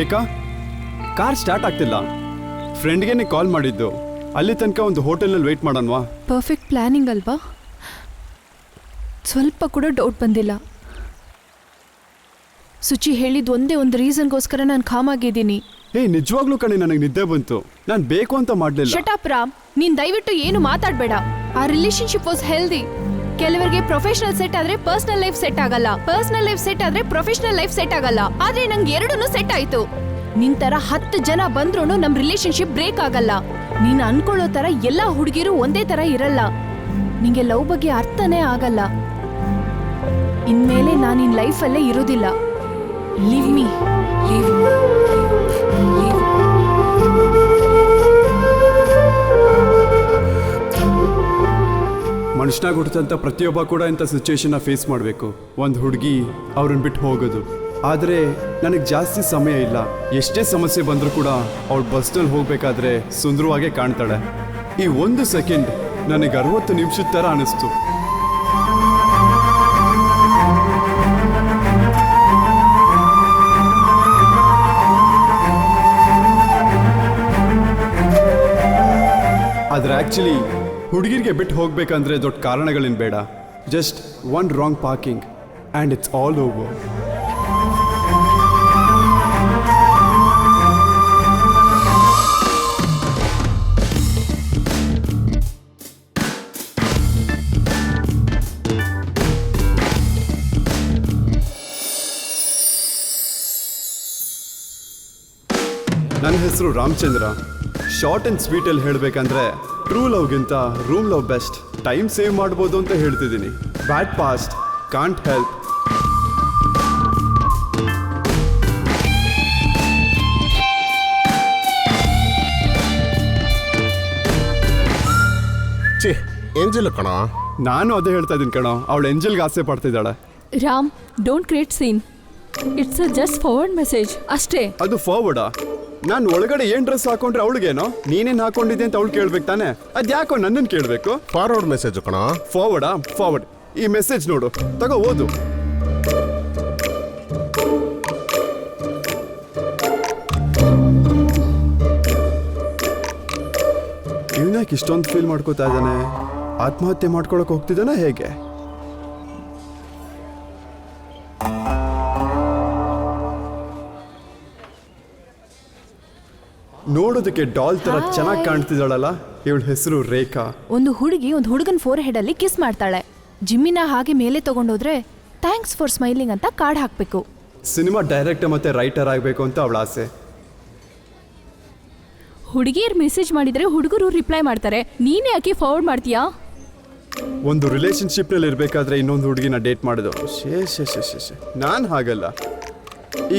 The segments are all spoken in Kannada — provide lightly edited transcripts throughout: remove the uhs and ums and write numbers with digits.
ರೇಖಾ, ಕಾರ್ ಸ್ಟಾರ್ಟ್ ಆಗ್ತಿಲ್ಲ. ಫ್ರೆಂಡ್ಗೆ ಕಾಲ್ ಮಾಡಿದ್ದು. ಅಲ್ಲಿ ತನಕ ಒಂದು ಹೋಟೆಲ್ನಲ್ಲಿ ವೇಟ್ ಮಾಡೋಣವಾ? ಪರ್ಫೆಕ್ಟ್ ಪ್ಲಾನಿಂಗ್ ಅಲ್ವಾ? ಸ್ವಲ್ಪ ಕೂಡ ಡೌಟ್ ಬಂದಿಲ್ಲ. ಸುಚಿ ಹೇಳಿದ್ದು ಒಂದೇ ಒಂದು ರೀಸನ್ಗೋಸ್ಕರ ನಾನು ಕಾಮ್ ಆಗಿದ್ದೀನಿ. ನಿಜವಾಗ್ಲೂ ಕಣೆ, ನನಗೆ ನಿದ್ದೆ ಬಂತು. ನಾನು ಬೇಕು ಅಂತ ಮಾಡಲಿಲ್ಲ. ಶಟ್ ಅಪ್ ರಾಮ್, ನೀನ್ ದಯವಿಟ್ಟು ಏನು ಮಾತಾಡಬೇಡ. ಆ ರಿಲೇಶನ್ಶಿಪ್ ವಾಸ್ ಹೆಲ್ದಿ. ಕೆಲವರಿಗೆ ಪ್ರೊಫೆಷನಲ್ ಸೆಟ್ ಆದ್ರೆ ಪರ್ಸನಲ್ ಲೈಫ್ ಸೆಟ್ ಆಗಲ್ಲ, ಪರ್ಸನಲ್ ಲೈಫ್ ಸೆಟ್ ಆದ್ರೆ ಪ್ರೊಫೆಷನಲ್ ಲೈಫ್ ಸೆಟ್ ಆಗಲ್ಲ. ಆದ್ರೆ ನಂಗೆ ಎರಡನ್ನೂ ಸೆಟ್ ಆಯ್ತು. ನಿನ್ ತರ 10 ಜನ ಬಂದ್ರೂ ನಮ್ ರಿಲೇಶನ್ಶಿಪ್ ಬ್ರೇಕ್ ಆಗಲ್ಲ. ನೀನ್ ಅನ್ಕೊಳ್ಳೋ ತರ ಎಲ್ಲಾ ಹುಡುಗಿರು ಒಂದೇ ತರ ಇರಲ್ಲ. ನಿಂಗೆ ಲವ್ ಬಗ್ಗೆ ಅರ್ಥನೇ ಆಗಲ್ಲ. ಇನ್ಮೇಲೆ ನಾನು ನಿನ್ ಲೈಫಲ್ಲೇ ಇರೋದಿಲ್ಲ. Leave me. ಮನುಷ್ಯನಾಗ ಹುಟ್ಟಿದಂಥ ಪ್ರತಿಯೊಬ್ಬ ಕೂಡ ಇಂಥ ಸಿಚುವೇಶನ್ನ ಫೇಸ್ ಮಾಡಬೇಕು. ಒಂದು ಹುಡುಗಿ ಅವ್ರನ್ನ ಬಿಟ್ಟು ಹೋಗೋದು. ಆದರೆ ನನಗೆ ಜಾಸ್ತಿ ಸಮಯ ಇಲ್ಲ. ಎಷ್ಟೇ ಸಮಸ್ಯೆ ಬಂದರೂ ಕೂಡ ಅವಳು ಬಸ್ನಲ್ಲಿ ಹೋಗಬೇಕಾದ್ರೆ ಸುಂದರವಾಗೇ ಕಾಣ್ತಾಳೆ. ಈ 1 ಸೆಕೆಂಡ್ ನನಗೆ 60 ನಿಮಿಷದ ಥರ ಅನಿಸ್ತು. ಆದರೆ ಆ್ಯಕ್ಚುಲಿ ಹುಡುಗಿರಿಗೆ ಬಿಟ್ಟು ಹೋಗ್ಬೇಕಂದ್ರೆ ದೊಡ್ಡ ಕಾರಣಗಳೇನು ಬೇಡ. Just 1 wrong parking and it's all over. ನನ್ನ ಹೆಸರು ರಾಮಚಂದ್ರ. ಶಾರ್ಟ್ ಆ್ಯಂಡ್ ಸ್ವೀಟಲ್ಲಿ ಹೇಳಬೇಕಂದ್ರೆ ಟ್ರೂ ಲವ್ಗಿಂತ room love best. Time save ಮಾಡ್ಬೋದು ಅಂತ ಹೇಳ್ತಿದ್ದೀನಿ. Bad past can't help. Angel ಕಣ. ನಾನು ಅದೇ ಹೇಳ್ತಾ ಇದ್ದೀನಿ ಕಣೋ, ಅವಳು ಏಂಜಲ್ಗೆ ಆಸೆ ಪಡ್ತಿದ್ದಾಳೆ. Ram, don't create scene. It's a just forward message ಅಷ್ಟೇ. ಅದು ಫಾರ್ವರ್ಡಾ? ನಾನು ಒಳಗಡೆ ಏನ್ ಡ್ರೆಸ್ ಹಾಕೊಂಡ್ರೆ ಅವಳಿಗೇನೋ ನೀನೇನ್ ಹಾಕೊಂಡಿದ್ದೆ ಅಂತ ಅವಳು ಕೇಳ್ಬೇಕು ತಾನೆ. ಅದ್ಯಾಕೋ ನನ್ನನ್ನು ಕೇಳಬೇಕು? ಫಾರ್ವರ್ಡ್ ಮೆಸೇಜ್ ಕಣ. ಫಾರ್ವರ್ಡಾ? ಫಾರ್ವರ್ಡ್. ಈ ಮೆಸೇಜ್ ನೋಡು, ತಗೋ ಓದು. ಇವನ್ಯಾಕೆ ಇಷ್ಟೊಂದು ಫೀಲ್ ಮಾಡ್ಕೋತಾ ಇದ್ದಾನೆ? ಆತ್ಮಹತ್ಯೆ ಮಾಡ್ಕೊಳಕ್ ಹೋಗ್ತಿದ್ದಾನ ಹೇಗೆ? ನೋಡೋದಕ್ಕೆ ಡಾಲ್ ತರ ಚೆನ್ನಾಗಿ ಕಾಣ್ತಿದ್ದಾಳಲ್ಲ. ಇವಳ ಹೆಸರು ರೇಖಾ. ಒಂದು ಹುಡುಗಿ ಒಂದು ಹುಡುಗನ ಫೋರ್ ಹೆಡ್ ಅಲ್ಲಿ ಕಿಸ್ ಮಾಡ್ತಾಳೆ. ಜಿಮ್ಮಿನ ಹಾಗೆ ಮೇಲೆ ತಗೊಂಡೋದ್ರೆ ಥ್ಯಾಂಕ್ಸ್ ಫಾರ್ ಸ್ಮೈಲಿಂಗ್ ಅಂತ ಕಾರ್ಡ್ ಹಾಕ್ಬೇಕು. ಸಿನಿಮಾ ಡೈರೆಕ್ಟರ್ ಮತ್ತೆ ರೈಟರ್ ಆಗಬೇಕು ಅಂತ ಅವಳ ಆಸೆ. ಹುಡುಗಿಯರು ಮೆಸೇಜ್ ಮಾಡಿದ್ರೆ ಹುಡುಗರು ರಿಪ್ಲೈ ಮಾಡ್ತಾರೆ. ನೀನೇ ಯಾಕೆ ಫಾರ್ವರ್ಡ್ ಮಾಡ್ತೀಯಾ? ಒಂದು ರಿಲೇಶನ್ಶಿಪ್ನಲ್ಲಿ ಇರಬೇಕಾದ್ರೆ ಇನ್ನೊಂದು ಹುಡುಗಿನ ಡೇಟ್ ಮಾಡೋದು ನಾನು ಹಾಗಲ್ಲ.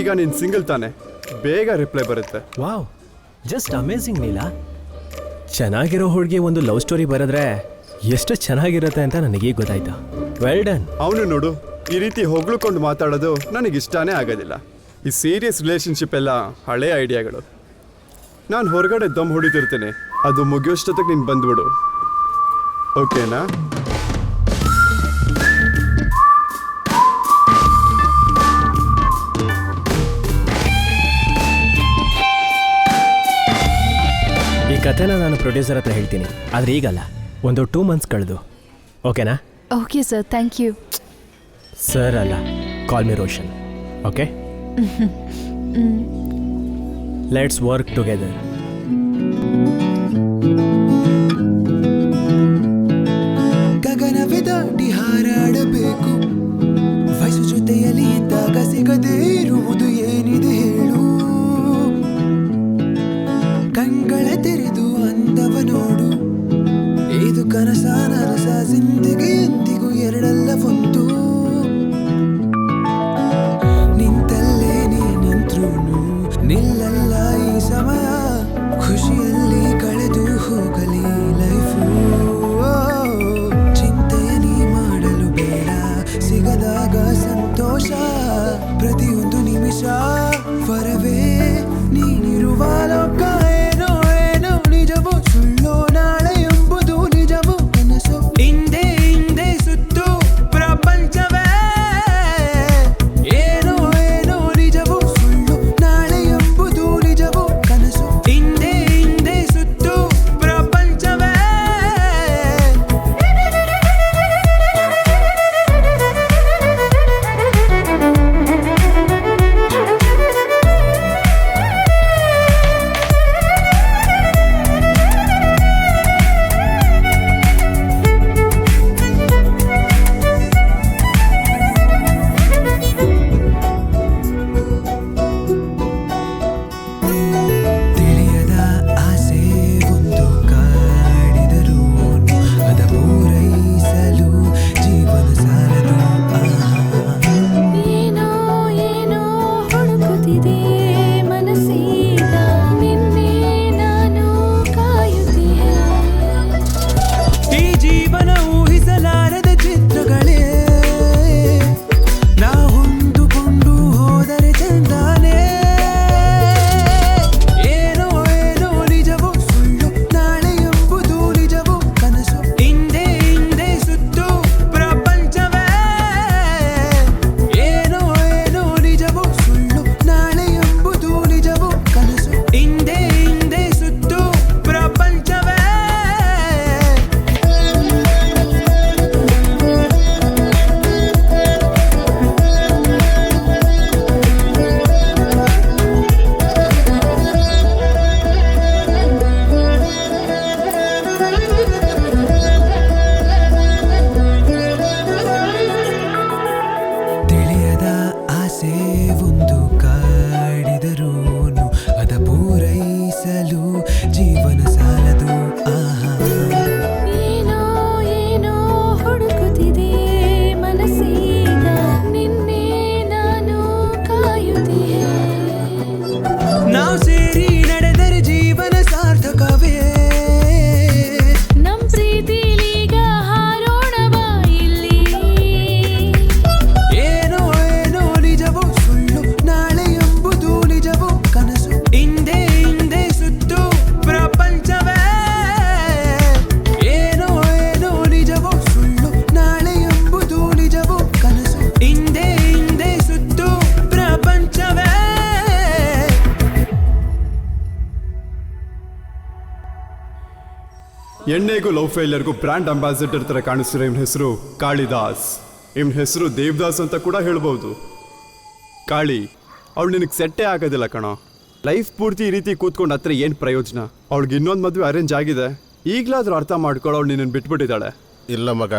ಈಗ ನೀನು ಸಿಂಗಲ್ ತಾನೆ, ಬೇಗ ರಿಪ್ಲೈ ಬರುತ್ತೆ. Wow, just amazing Neela. ಚೆನ್ನಾಗಿರೋ ಹುಡುಗಿ ಒಂದು ಲವ್ ಸ್ಟೋರಿ ಬರೆದ್ರೆ ಎಷ್ಟು ಚೆನ್ನಾಗಿರುತ್ತೆ ಅಂತ ನನಗೀಗ ಗೊತ್ತಾಯ್ತು. Well done. ಅವನು ನೋಡು, ಈ ರೀತಿ ಹೊಗಳ್ಕೊಂಡು ಮಾತಾಡೋದು ನನಗಿಷ್ಟಾನೇ ಆಗೋದಿಲ್ಲ. ಈ ಸೀರಿಯಸ್ ರಿಲೇಶನ್ಶಿಪ್ ಎಲ್ಲ ಹಳೆ ಐಡಿಯಾಗಳು. ನಾನು ಹೊರಗಡೆ ದಮ್ ಹೊಡಿತಿರ್ತೀನಿ, ಅದು ಮುಗಿಯೋಷ್ಟೊತ್ತಿಗೆ ನೀನು ಬಂದ್ಬಿಡು, ಓಕೆನಾ? ಈ ಕಥೆನ ನಾನು ಪ್ರೊಡ್ಯೂಸರ್ ಹತ್ರ ಹೇಳ್ತೀನಿ, ಆದರೆ ಈಗಲ್ಲ, ಒಂದು 2 months ಕಳೆದು. ಓಕೆನಾ? Okay sir, thank you. Sir ಅಲ್ಲ, call me Roshan. Okay, let's work together. ಗಗನವೇ ದಾಟಿ ಹಾರಾಡಬೇಕು, ವಯಸ್ಸು ಜೊತೆಯಲ್ಲಿ ಇದ್ದಾಗ ಸಿಗದೇ ಇರುವುದು ಏನಿದೆ ಹೇಳು. ಕಂಗಳ ತೆರೆದು ಅಂದವ ನೋಡು, ಇದು ಕನಸ ನನಸ ಜಿಂದಗಿ ಎಂದಿಗೂ ಎರಡಲ್ಲ ಒಂದು. ನಿಂತಲ್ಲೇ ನೀ ನಿಂತ್ರು ನಿಲ್ಲಲ್ಲ ಈ ಸಮಯ. ಎಣ್ಣೆಗೂ ಲವ್ ಫೇಲಿಯರ್ಗೂ ಬ್ರ್ಯಾಂಡ್ ಅಂಬಾಸಿಡರ್ ಥರ ಕಾಣಿಸ್ತಿರೋ ಇವನ ಹೆಸರು ಕಾಳಿದಾಸ್. ಇವನ ಹೆಸರು ದೇವದಾಸ್ ಅಂತ ಕೂಡ ಹೇಳ್ಬೋದು. ಕಾಳಿ, ಅವಳು ನಿನಗೆ ಸೆಟ್ಟೇ ಆಗೋದಿಲ್ಲ ಕಣೋ. ಲೈಫ್ ಪೂರ್ತಿ ಈ ರೀತಿ ಕೂತ್ಕೊಂಡು ಹತ್ರ ಏನು ಪ್ರಯೋಜನ? ಅವಳಿಗೆ ಇನ್ನೊಂದು ಮದುವೆ ಅರೇಂಜ್ ಆಗಿದೆ. ಈಗಲಾದ್ರೂ ಅರ್ಥ ಮಾಡ್ಕೊಳ್ಳೋ, ಅವಳು ನಿನ್ನನ್ನು ಬಿಟ್ಬಿಟ್ಟಿದ್ದಾಳೆ. ಇಲ್ಲ ಮಗ,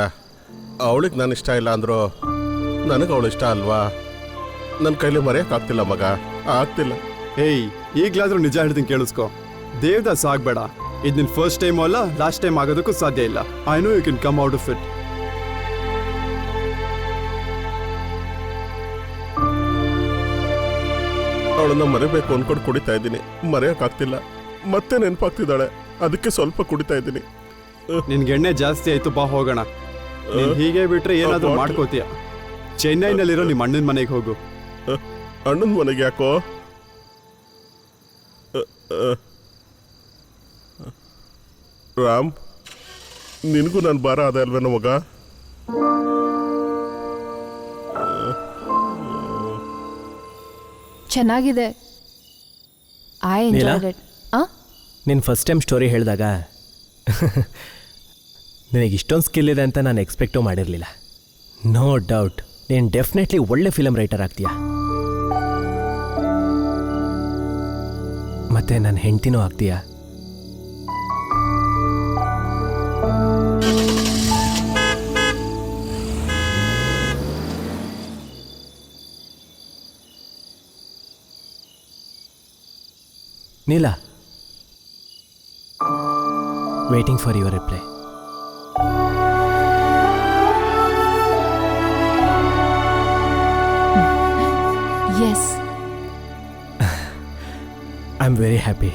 ಅವಳಿಗೆ ನಾನು ಇಷ್ಟ ಇಲ್ಲ ಅಂದ್ರು ನನಗೆ ಅವಳು ಇಷ್ಟ ಅಲ್ವಾ? ನನ್ನ ಕೈಲಿ ಮರೆಯೋಕ್ಕಾಗ್ತಿಲ್ಲ ಮಗ, ಆಗ್ತಿಲ್ಲ. ಏಯ್, ಈಗಲಾದ್ರೂ ನಿಜ ಹೇಳ್ತೀನಿ ಕೇಳಿಸ್ಕೊ. ದೇವದಾಸ್ ಆಗಬೇಡ. ಇದು ನಿನ್ನ ಫಸ್ಟ್ ಟೈಮ್ ಅಲ್ಲ, ಲಾಸ್ಟ್ ಟೈಮ್ ಆಗೋದಕ್ಕೂ ಸಾಧ್ಯ ಇಲ್ಲ. I know you can come out of it. ಅವಳನ್ನ ಮರೆಬೇಕು ಅನ್ಕೊಂಡು ಕುಡಿತಾ ಇದ್ದೀನಿ, ಮರೆಯೋಕ್ಕಾಗ್ತಿಲ್ಲ. ಮತ್ತೆ ನೆನಪಾಗ್ತಿದ್ದಾಳೆ, ಅದಕ್ಕೆ ಸ್ವಲ್ಪ ಕುಡಿತಾ ಇದ್ದೀನಿ. ನಿನ್ಗೆ ಎಣ್ಣೆ ಜಾಸ್ತಿ ಆಯ್ತು, ಬಾ ಹೋಗೋಣ. ನೀನ್ ಹೀಗೆ ಬಿಟ್ರೆ ಏನಾದ್ರೂ ಮಾಡ್ಕೋತೀಯ. ಚೆನ್ನೈನಲ್ಲಿರೋ ನಿಮ್ಮ ಅಣ್ಣನ ಮನೆಗೆ ಹೋಗು. ಅಣ್ಣನ ಮನೆಗೆ ಯಾಕೋ? ರಾಮ್, ನಿನಗೂ ನಾನು ಭಾರ ಅದ ಅಲ್ವೇನೋ ಮಗ? ಚೆನ್ನಾಗಿದೆ. I enjoyed it. ನಿನ್ನ ಫಸ್ಟ್ ಟೈಮ್ ಸ್ಟೋರಿ ಹೇಳಿದಾಗ ನಿನಗೆ ಇಷ್ಟೊಂದು ಸ್ಕಿಲ್ ಇದೆ ಅಂತ ನಾನು ಎಕ್ಸ್ಪೆಕ್ಟೂ ಮಾಡಿರಲಿಲ್ಲ. ನೋ ಡೌಟ್ ನೀನು ಡೆಫಿನೆಟ್ಲಿ ಒಳ್ಳೆ ಫಿಲಮ್ ರೈಟರ್ ಆಗ್ತೀಯಾ. ಮತ್ತೆ ನನ್ನ ಹೆಂಡ್ತಿನೂ ಆಗ್ತೀಯಾ. Neela, waiting for your reply. Yes. I'm very happy.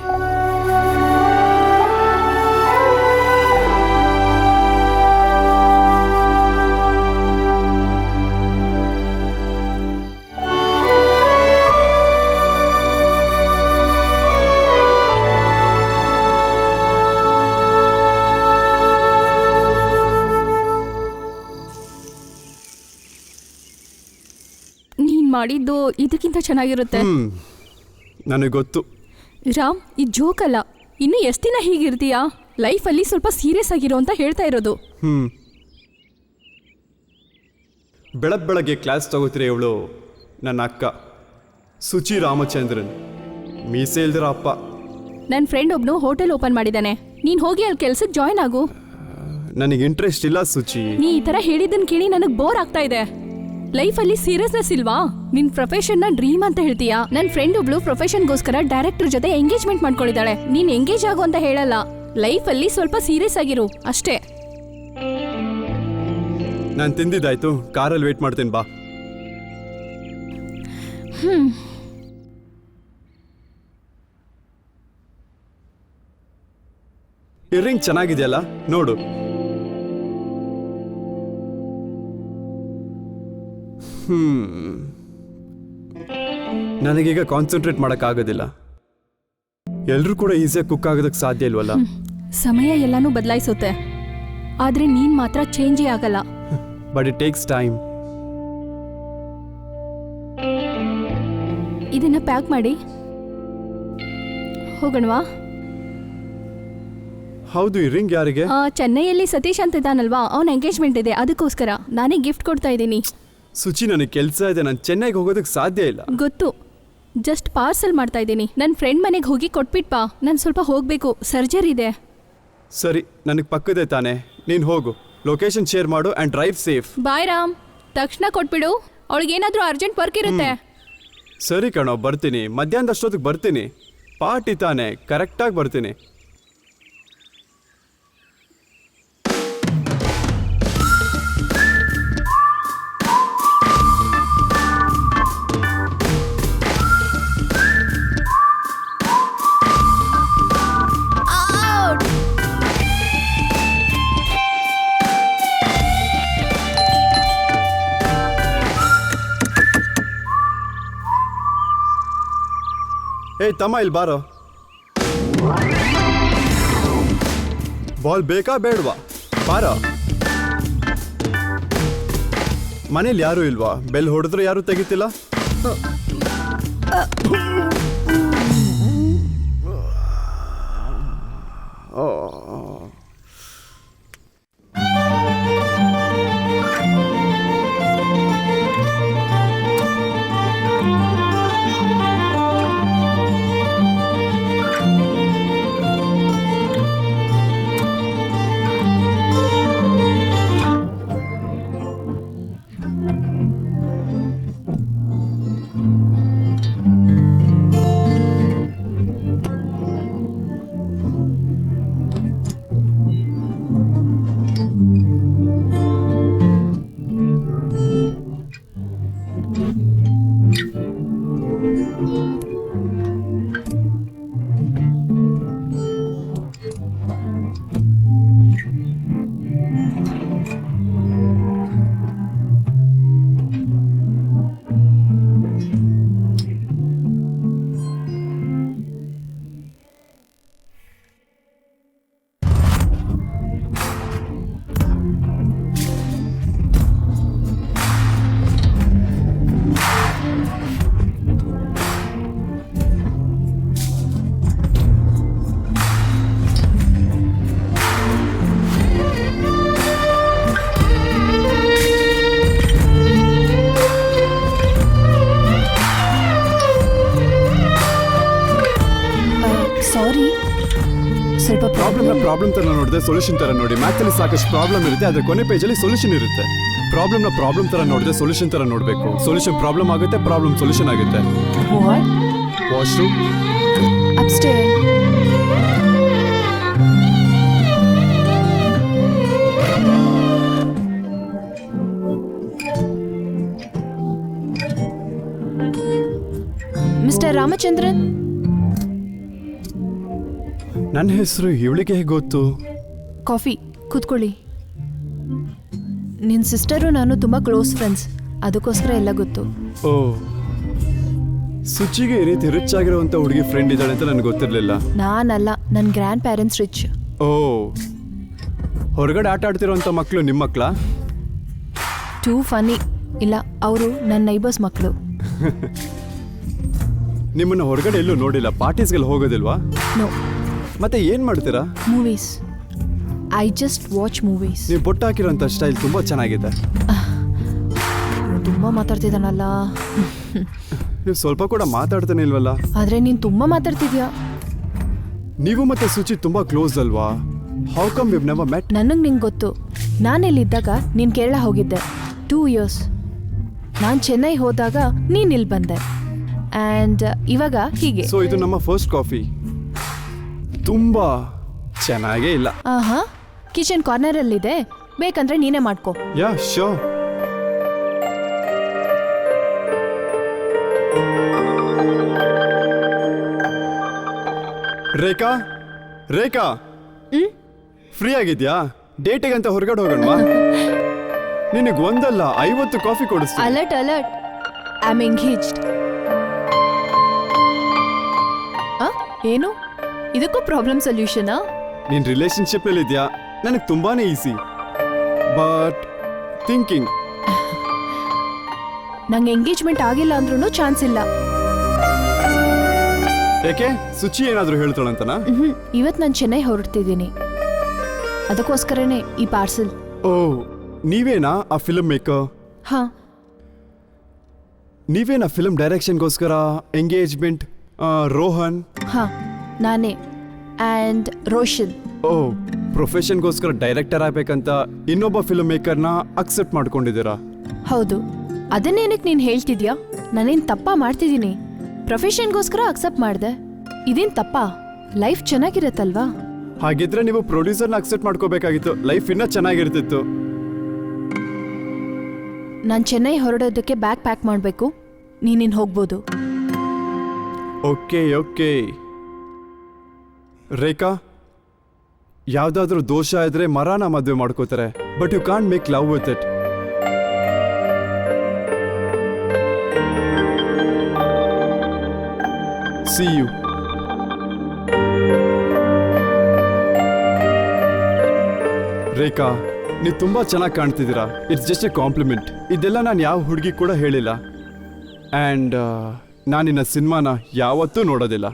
ಮಾಡಿದ್ದು ಇದಕ್ಕಿಂತ ಚೆನ್ನಾಗಿರುತ್ತೆ. ನನಗೆ ಗೊತ್ತು ರಾಮ್, ಇದು ಜೋಕ್ ಅಲ್ಲ. ಇನ್ನು ಎಷ್ಟು ದಿನ ಹೀಗಿರ್ತೀಯಾ? ಲೈಫಲ್ಲಿ ಸ್ವಲ್ಪ ಸೀರಿಯಸ್ ಆಗಿರೋ ಅಂತ ಹೇಳ್ತಾ ಇರೋದು. ಬೆಳಗ್ಗೆ ಕ್ಲಾಸ್ ತಗೋತೀರ ಇವಳು ನನ್ನ ಅಕ್ಕ ಸುಚಿ ರಾಮಚಂದ್ರನ್, ಮೀಸೆ ಇಲ್ದಿರ ಅಪ್ಪ. ನನ್ನ ಫ್ರೆಂಡ್ ಒಬ್ನು ಹೋಟೆಲ್ ಓಪನ್ ಮಾಡಿದ್ದಾನೆ. ನೀನು ಹೋಗಿ ಅಲ್ಲಿ ಕೆಲ್ಸಕ್ಕೆ ಜಾಯ್ನ್ ಆಗು. ನನಗೆ ಇಂಟ್ರೆಸ್ಟ್ ಇಲ್ಲ ಸುಚಿ. ನೀ ಈ ಥರ ಹೇಳಿದ್ದನ್ನು ಕೇಳಿ ನನಗೆ ಬೋರ್ ಆಗ್ತಾ ಇದೆ. ಲೈಫಲ್ಲಿ ಸೀರಿಯಸ್ನೆಸ್ ಇಲ್ವಾ? ನಿನ್ ಪ್ರೊಫೆಷನ್ನ ಡ್ರೀಮ್ ಅಂತ ಹೇಳ್ತೀಯಾ? ನನ್ನ ಫ್ರೆಂಡ್ ಒಬ್ಳು ಪ್ರೊಫೆಷನ್ಗೋಸ್ಕರ ಡೈರೆಕ್ಟರ್ ಜೊತೆ ಎಂಗೇಜ್ಮೆಂಟ್ ಮಾಡ್ಕೊಂಡಿದ್ದಾಳೆ. ನೀನ್ ಎಂಗೇಜ್ ಆಗು ಅಂತ ಹೇಳಲ್ಲ, ಲೈಫಲ್ಲಿ ಸ್ವಲ್ಪ ಸೀರಿಯಸ್ ಆಗಿರು ಅಷ್ಟೇ. ನಾನು ತಿಂದಿದ್ದಾಯ್ತು, ಕಾರಲ್ಲಿ ವೇಟ್ ಮಾಡ್ತೀನಿ, ಬಾ. ಇಯರಿಂಗ್ ಚೆನ್ನಾಗಿದೆಯಲ್ಲ, ನೋಡು. ನನಗೀಗ ಕಾನ್ಸಂಟ್ರೇಟ್ ಮಾಡೋಕ್ಕಾಗೋದಿಲ್ಲ. ಎಲ್ಲರೂ ಕೂಡ ಈಸಿಯಾಗಿ ಕುಕ್ ಆಗೋದಕ್ಕೆ ಸಾಧ್ಯ ಇಲ್ವಲ್ಲ. ಸಮಯ ಎಲ್ಲಾನು ಬದಲಾಯಿಸುತ್ತೆ, ಆದ್ರೆ ನೀನ್ ಮಾತ್ರ ಚೇಂಜೇ ಆಗಲ್ಲ. But it takes time. ಇದನ್ನ ಪ್ಯಾಕ್ ಮಾಡಿ ಹೋಗೋಣವಾ? ಹೌದು, ಈ ರಿಂಗ್ ಯಾರಿಗೆ? ಚೆನ್ನೈಯಲ್ಲಿ ಸತೀಶ್ ಅಂತ ಇದ್ದಾನಲ್ವಾ, ಅವನ ಎಂಗೇಜ್ಮೆಂಟ್ ಇದೆ, ಅದಕ್ಕೋಸ್ಕರ ನಾನೇ ಗಿಫ್ಟ್ ಕೊಡ್ತಾ ಇದ್ದೀನಿ. ಸುಚಿ, ನನಗೆ ಕೆಲಸ ಇದೆ, ನಾನು ಚೆನ್ನೈಗೆ ಹೋಗೋದಕ್ಕೆ ಸಾಧ್ಯ ಇಲ್ಲ. ಗೊತ್ತು, ಜಸ್ಟ್ ಪಾರ್ಸಲ್ ಮಾಡ್ತಾ ಇದ್ದೀನಿ. ನನ್ನ ಫ್ರೆಂಡ್ ಮನೆಗೆ ಹೋಗಿ ಕೊಟ್ಬಿಟ್ಪಾ, ನಾನು ಸ್ವಲ್ಪ ಹೋಗಬೇಕು, ಸರ್ಜರಿ ಇದೆ. ಸರಿ, ನನಗೆ ಪಕ್ಕದೇ ತಾನೆ, ನೀನು ಹೋಗು. ಲೊಕೇಶನ್ ಶೇರ್ ಮಾಡು ಆ್ಯಂಡ್ ಡ್ರೈವ್ ಸೇಫ್. ಬಾಯ್ ರಾಮ್, ತಕ್ಷಣ ಕೊಟ್ಬಿಡು. ಅವಳಿಗೇನಾದರೂ ಅರ್ಜೆಂಟ್ ವರ್ಕ್ ಇರುತ್ತೆ. ಸರಿ ಕಣೋ, ಬರ್ತೀನಿ. ಮಧ್ಯಾಹ್ನದಷ್ಟೊತ್ತಿಗೆ ಬರ್ತೀನಿ. ಪಾರ್ಟಿ ತಾನೆ, ಕರೆಕ್ಟಾಗಿ ಬರ್ತೀನಿ. ಏಯ್ ತಮ್ಮ, ಇಲ್ಲಿ ಬಾರೋ. ಬಾಲ್ ಬೇಕಾ ಬೇಡವಾ? ಬಾರೋ. ಮನೇಲಿ ಯಾರೂ ಇಲ್ವಾ? ಬೆಲ್ ಹೊಡೆದ್ರು ಯಾರೂ ತೆಗಿತಿಲ್ಲ. ಪ್ರಾಬ್ಲಮ್ ತರ ನೋಡಿದ್ರೆ ಸೊಲ್ಯೂಷನ್ ತರ ನೋಡಿ. ಮ್ಯಾಥಲ್ಲಿ ಸಾಕಷ್ಟು ಪ್ರಾಬ್ಲಮ್ ಇರುತ್ತೆ, ಅದ್ರ ಕೊನೆ ಪೇಜಲ್ಲಿ ಸೊಲ್ಯೂಷನ್ ಇರುತ್ತೆ. ಪ್ರಾಬ್ಲಮ್ನ ಪ್ರಾಬ್ಲಮ್ ತರ ನೋಡಿದ್ರೆ ಸೊಲ್ಯೂಷನ್ ತರ ನೋಡಬೇಕು. ಸೊಲ್ಯೂಷನ್ ಪ್ರಾಬ್ಲಮ್ ಆಗುತ್ತೆ, ಪ್ರಾಬ್ಲಮ್ ಸೊಲ್ಯೂಷನ್ ಆಗುತ್ತೆ. Washroom upstair. ಮಿಸ್ಟರ್ ರಾಮಚಂದ್ರನ್, ನನ್ನ ಹೆಸರು ಇವಳಿಗೆ ಹೇಗೆ ಗೊತ್ತು? ಕಾಫಿ ಕೂತ್ಕೊಳ್ಳಿ. ನಿನ್ನ ಸಿಸ್ಟರು ನಾನು ತುಂಬ ಕ್ಲೋಸ್ ಫ್ರೆಂಡ್ಸ್, ಅದಕ್ಕೋಸ್ಕರ ಎಲ್ಲ ಗೊತ್ತು. ಓ, ಸುಚಿಗೆ ಈ ರೀತಿ ರಿಚ್ ಆಗಿರುವಂತ ಹುಡುಗಿ ಫ್ರೆಂಡ್ ಇದ್ದಾಳೆ ಅಂತ ನನಗೆ ಗೊತ್ತಿರಲಿಲ್ಲ. ನಾನಲ್ಲ, ನನ್ನ ಗ್ರ್ಯಾಂಡ್ ಪ್ಯಾರೆಂಟ್ಸ್ ರಿಚ್. ಓ, ಹೊರಗಡೆ ಆಟ ಆಡ್ತಿರೋಂಥ ಮಕ್ಕಳು ನಿಮ್ಮ ಮಕ್ಕಳಾ? ಟೂ ಫನಿ. ಇಲ್ಲ, ಅವರು ನನ್ನ ನೈಬರ್ಸ್ ಮಕ್ಕಳು. ನಿಮ್ಮನ್ನ ಹೊರಗಡೆ ಎಲ್ಲೂ ನೋಡಿಲ್ಲ. ಪಾರ್ಟೀಸ್ಗೆಲ್ಲ ಹೋಗೋದಿಲ್ವಾ? ನೋ. ಮತ್ತೆ ಏನ್ ಮಾಡ್ತೀರಾ? Movies. I just watch movies. ನೀವು ಬೊಟ್ಟು ಹಾಕಿರೋಂಥ ಸ್ಟೈಲ್ ತುಂಬಾ ಚೆನ್ನಾಗಿದೆ. ತುಂಬ ಮಾತಾಡ್ತಿದ್ದಾನಲ್ಲ. ನೀವು ಸ್ವಲ್ಪ ಕೂಡ ಮಾತಾಡ್ತಾನೆ ಇಲ್ವಲ್ಲ? ಆದರೆ ನೀನು ತುಂಬ ಮಾತಾಡ್ತಿದ್ಯಾ. ನೀವು ಮತ್ತೆ ಸುಚಿ ತುಂಬಾ ಕ್ಲೋಸ್ ಅಲ್ವಾ? ಹೌ ಕಮ್ ವಿವ್ ನೆವರ್ ಮೆಟ್? ನನಗೆ ನಿಂಗೆ ಗೊತ್ತು. ನಾನಿಲ್ಲಿದ್ದಾಗ ನೀನು ಕೇರಳ ಹೋಗಿದ್ದೆ 2 years. ನಾನು ಚೆನ್ನೈ ಹೋದಾಗ ನೀನು ಇಲ್ಲಿ ಬಂದೆ. ಆ್ಯಂಡ್ ಇವಾಗ ಹೀಗೆ. ಸೊ ಇದು ನಮ್ಮ ಫಸ್ಟ್ ಕಾಫಿ. ತುಂಬಾ ಚೆನ್ನಾಗೇ ಇಲ್ಲ. ಆಹಾ, ಕಿಚನ್ ಕಾರ್ನರಲ್ಲಿದೆ, ಬೇಕಂದ್ರೆ ನೀನೇ ಮಾಡ್ಕೊ. Yeah sure. ರೇಖಾ, ರೇಖಾ, ಫ್ರೀ ಆಗಿದ್ಯಾ? ಡೇಟಿಗೆ ಅಂತ ಹೊರಗಡೆ ಹೋಗೋಣವಾ? ನಿನಗೆ ಒಂದಲ್ಲ 50 ಕಾಫಿ ಕೊಡಿಸ್ತೀನಿ. Alert alert, I am engaged. ಏನು ಇದಕ್ಕೂ ಪ್ರಾಬ್ಲಮ್ ಸೊಲ್ಯೂಷನಾ? ನೀನ್ ರಿಲೇಶನ್ಶಿಪ್ ಅಲ್ಲಿ ಇದೆಯಾ? ನನಗೆ ತುಂಬಾನೇ ಈಸಿ, ಬಟ್ ಥಿಂಕಿಂಗ್. ನಂಗೆ ಎಂಗೇಜ್ಮೆಂಟ್ ಆಗಿಲ್ಲ ಅಂದ್ರೂ ಚಾನ್ಸ್ ಇಲ್ಲ. ಯಾಕೆ? ಸುಚಿ ಏನಾದರೂ ಹೇಳ್ತಾಳಂತನಾ? ಇವತ್ತು ನಾನು ಚೆನ್ನೈ ಹೊರಡ್ತಿದ್ದೀನಿ, ಅದಕ್ಕೋಸ್ಕರನೇ ಈ ಪಾರ್ಸಲ್. ಓ, ನೀವೇನಾ ಆ ಫಿಲ್ಮ್ ಮೇಕರ್? ಹಾ, ನೀವೇನಾ ಫಿಲ್ಮ್ ಡೈರೆಕ್ಷನ್ಗೋಸ್ಕರ ಎಂಗೇಜ್ಮೆಂಟ್? ರೋಹನ್? ಹಾ, ನಾನೇ. ಆ್ಯಂಡ್ ರೋಷನ್. ಓ, ಪ್ರೊಫೆಷನ್ಗೋಸ್ಕರ ಡೈರೆಕ್ಟರ್ ಆಗ್ಬೇಕಂತ ಇನ್ನೊಬ್ಬ ಫಿಲ್ಮ್ ಮೇಕರ್ನ ಅಕ್ಸೆಪ್ಟ್ ಮಾಡ್ಕೊಂಡಿದ್ದೀರಾ? ಹೌದು. ಅದನ್ನೇನಕ್ಕೆ ನೀನು ಹೇಳ್ತಿದ್ಯಾ? ನಾನೇನು ತಪ್ಪ ಮಾಡ್ತಿದ್ದೀನಿ? ಪ್ರೊಫೆಷನ್ಗೋಸ್ಕರ ಅಕ್ಸೆಪ್ಟ್ ಮಾಡಿದೆ. ಇದೇನು ತಪ್ಪ? ಲೈಫ್ ಚೆನ್ನಾಗಿರತ್ತಲ್ವಾ? ಹಾಗಿದ್ರೆ ನೀವು ಪ್ರೊಡ್ಯೂಸರ್ನ ಅಕ್ಸೆಪ್ಟ್ ಮಾಡ್ಕೋಬೇಕಾಗಿತ್ತು. ಲೈಫ್ ಇನ್ನೂ ಚೆನ್ನಾಗಿರ್ತಿತ್ತು. ನಾನು ಚೆನ್ನೈ ಹೊರಡೋದಕ್ಕೆ ಬ್ಯಾಗ್ ಪ್ಯಾಕ್ ಮಾಡಬೇಕು. ನೀನಿನ್ ಹೋಗ್ಬೋದು. Okay okay. ರೇಖಾ, ಯಾವ್ದಾದ್ರೂ ದೋಷ ಇದ್ರೆ ಮರಾನ ಮದುವೆ ಮಾಡ್ಕೋತಾರೆ, but you can't make love with it. See you. Rekha, ನೀವು ತುಂಬಾ ಚೆನ್ನಾಗಿ ಕಾಣ್ತಿದ್ದೀರಾ. It's just a compliment. ಇದೆಲ್ಲ ನಾನು ಯಾವ ಹುಡುಗಿ ಕೂಡ ಹೇಳಿಲ್ಲ. ಆ್ಯಂಡ್ ನಾನಿನ್ನ ಸಿನಿಮಾನ ಯಾವತ್ತೂ ನೋಡೋದಿಲ್ಲ.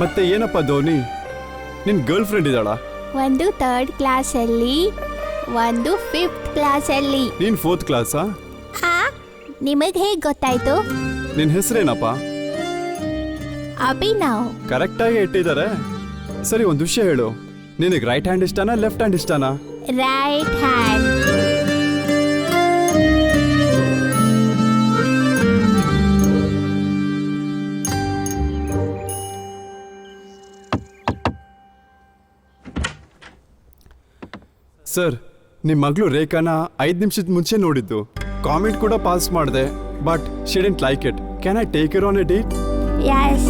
ಮತ್ತೆ ಏನಪ್ಪ ಧೋನಿ, ನಿನ್ ಗರ್ಲ್ ಫ್ರೆಂಡ್ ಇದ್ದಾಳಾ? ಒಂದು 3rd ಕ್ಲಾಸಲ್ಲಿ, ಒಂದು 5th ಕ್ಲಾಸಲ್ಲಿ. ನೀನ್ 4th ಕ್ಲಾಸಾ? ನಿಮಗೆ ಹೇಗೆ ಗೊತ್ತಾಯ್ತು? ನಿನ್ ಹೆಸರೇನಪ್ಪ? ಅಭಿನವ್. ಕರೆಕ್ಟಾಗಿ ಇಟ್ಟಿದ್ದಾರೆ. ಸರಿ, ಒಂದು ವಿಷಯ ಹೇಳು, ನಿನಗೆ ರೈಟ್ ಹ್ಯಾಂಡ್ ಇಷ್ಟನಾ ಲೆಫ್ಟ್ ಹ್ಯಾಂಡ್ ಇಷ್ಟನಾ? Right hand. ಸರ್, ನಿಮ್ಮ ಮಗಳು ರೇಖಾನ 5 ನಿಮಿಷದ ಮುಂಚೆ ನೋಡಿದ್ದು. ಕಾಮೆಂಟ್ ಕೂಡ ಪಾಸ್ ಮಾಡಿದೆ, but she didn't like it. Can I take you on a date? Yes.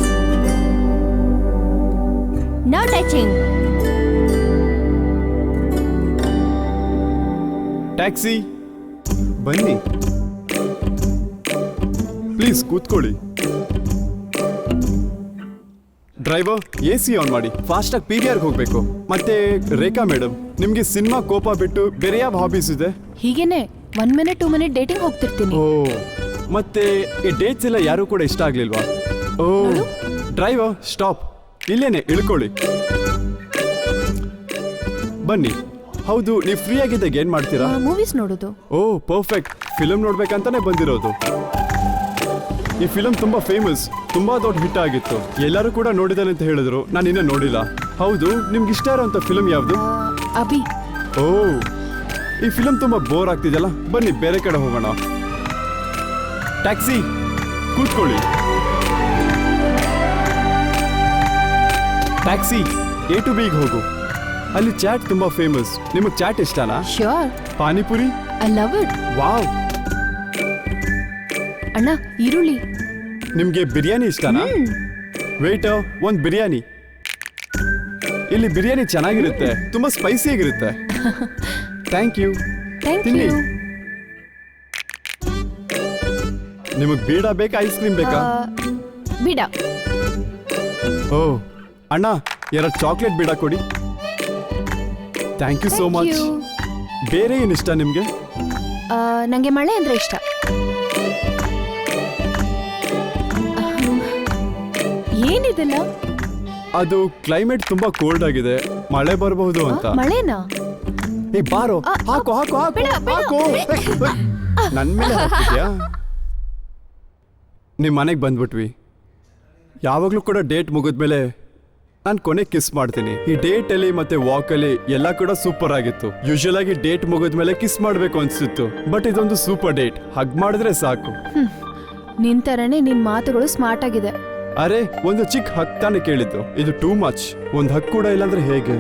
No touching. Taxi ಬನ್ನಿ, ಪ್ಲೀಸ್ ಕೂತ್ಕೊಳ್ಳಿ. ಡ್ರೈವರ್, AC ಆನ್ ಮಾಡಿ. ಫಾಸ್ಟಾಗಿ PVRಗೆ ಹೋಗ್ಬೇಕು. ಮತ್ತೆ ರೇಖಾ ಮೇಡಮ್, ನಿಮ್ಗೆ ಸಿನಿಮಾ ಕೋಪ ಬಿಟ್ಟು ಬೇರೆ ಯಾವ ಹಾಬೀಸ್ ಇದೆ? ಹೀಗೇನೆ 1 minute 2 minute ಡೇಟಿಂಗ್ ಹೋಗ್ತಿರ್ತೀನಿ. ಓ, ಮತ್ತೆ ಈ ಡೇಟ್ಸ್ ಎಲ್ಲ ಯಾರು ಕೂಡ ಇಷ್ಟ ಆಗ್ಲಿಲ್ವಾ? ಓ ಡ್ರೈವರ್ ಸ್ಟಾಪ್, ಇಲ್ಲೇನೆ ಇಳ್ಕೊಳ್ಳಿ. ಬನ್ನಿ. ಹೌದು, ನೀವು ಫ್ರೀ ಆಗಿದ್ದಾಗ ಏನ್ ಮಾಡ್ತೀರಾ? ಮೂವೀಸ್ ನೋಡೋದು. ಓ ಪರ್ಫೆಕ್ಟ್, ಫಿಲಮ್ ನೋಡ್ಬೇಕಂತಾನೆ ಬಂದಿರೋದು. ಈ ಫಿಲಮ್ ತುಂಬಾ ಫೇಮಸ್, ತುಂಬಾ ದೊಡ್ಡ ಹಿಟ್ ಆಗಿತ್ತು, ಎಲ್ಲರೂ ಕೂಡ ನೋಡಿದಾರೆ ಅಂತ ಹೇಳಿದ್ರು. ನಾನು ಇನ್ನೂ ನೋಡಿಲ್ಲ. ಹೌದು, ನಿಮ್ಗೆ ಇಷ್ಟ ಇರೋಂಥ ಫಿಲಮ್ ಯಾವುದು? ಅಭಿ. ಓ, ಈ ಫಿಲಮ್ ತುಂಬಾ ಬೋರ್ ಆಗ್ತಿದೆಯಲ್ಲ, ಬನ್ನಿ ಬೇರೆ ಕಡೆ ಹೋಗೋಣ. ಟ್ಯಾಕ್ಸಿ, ಕೂತ್ಕೊಳ್ಳಿ. ಟ್ಯಾಕ್ಸಿ, A to B ಗೆ ಹೋಗು. ಅಲ್ಲಿ ಚಾಟ್ ತುಂಬಾ ಫೇಮಸ್. ನಿಮಗೆ ಚಾಟ್ ಇಷ್ಟನಾ? Sure. Panipuri? I love it. Wow. ಅಣ್ಣ, ಈರುಳ್ಳಿ. ನಿಮ್ಗೆ ಬಿರಿಯಾನಿ ಇಷ್ಟನಾ? ವೇಟರ್, ಒಂದು ಬಿರಿಯಾನಿ. ಇಲ್ಲಿ ಬಿರಿಯಾನಿ ಚೆನ್ನಾಗಿರುತ್ತೆ, ತುಂಬಾ ಸ್ಪೈಸಿ ಆಗಿರುತ್ತೆ. Thank you. ಥ್ಯಾಂಕ್ ತಿನ್ನಿ. ಯು. ನಿಮಗೆ ಬೀಡ ಬೇಕಾ, ಐಸ್ ಕ್ರೀಮ್ ಬೇಕಾ? ಬಿಡ. ಓ ಅಣ್ಣ, 2 ಚಾಕ್ಲೇಟ್ ಬೀಡ ಕೊಡಿ. Thank you so Thank much. you. ಬೇರೆ ಏನಿಷ್ಟ ನಿಮಗೆ? ನಂಗೆ ಮಳೆ ಅಂದ್ರೆ ಇಷ್ಟ. ಏನಿದೆಲ್ಲ? ಅದು ಕ್ಲೈಮೇಟ್ ತುಂಬಾ ಕೋಲ್ಡ್ ಆಗಿದೆ, ಮಳೆ ಬರಬಹುದು ಅಂತ. ಮಳೆನಾ? ಏ ಬಾರೋ, ಹಾಕು ಹಾಕು ಹಾಕು ಬೇಡ, ಬೇಡ, ಹಾಕು. ನನ್ ಮೇಲೆ ಹಾಕ್ತಿದ್ಯಾ? ನಿಮ್ಮ ಮನೆಗೆ ಬಂದ್ಬಿಟ್ವಿ. ಯಾವಾಗಲೂ ಕೂಡ ಡೇಟ್ ಮುಗಿದ್ಮೇಲೆ ನಾನು ಕೊನೆ ಕಿಸ್ ಮಾಡ್ತೀನಿ. ಈ ಡೇಟ್ ಅಲ್ಲಿ ಮತ್ತೆ ವಾಕ್ ಅಲ್ಲಿ ಎಲ್ಲ ಕೂಡ ಸೂಪರ್ ಆಗಿತ್ತು. ಯೂಶುವಲ್ ಆಗಿ ಡೇಟ್ ಮುಗಿದ್ಮೇಲೆ ಕಿಸ್ ಮಾಡ್ಬೇಕು ಅನ್ಸಿತ್ತು, ಬಟ್ ಇದೊಂದು ಸೂಪರ್ ಡೇಟ್. ಹಗ್ ಮಾಡಿದ್ರೆ ಸಾಕು. ನಿನ್ ತರನೇ ನಿನ್ ಮಾತುಗಳು ಸ್ಮಾರ್ಟ್ ಆಗಿದೆ. ಅರೆ, ಒಂದು ಚಿಕ್ಕ ಹಕ್ ತಾನೇ ಕೇಳಿದ್ದು, ಇದು ಟೂ ಮಚ್. ಒಂದು ಹಕ್ ಕೂಡ ಇಲ್ಲಾಂದ್ರೆ ಹೇಗೆ?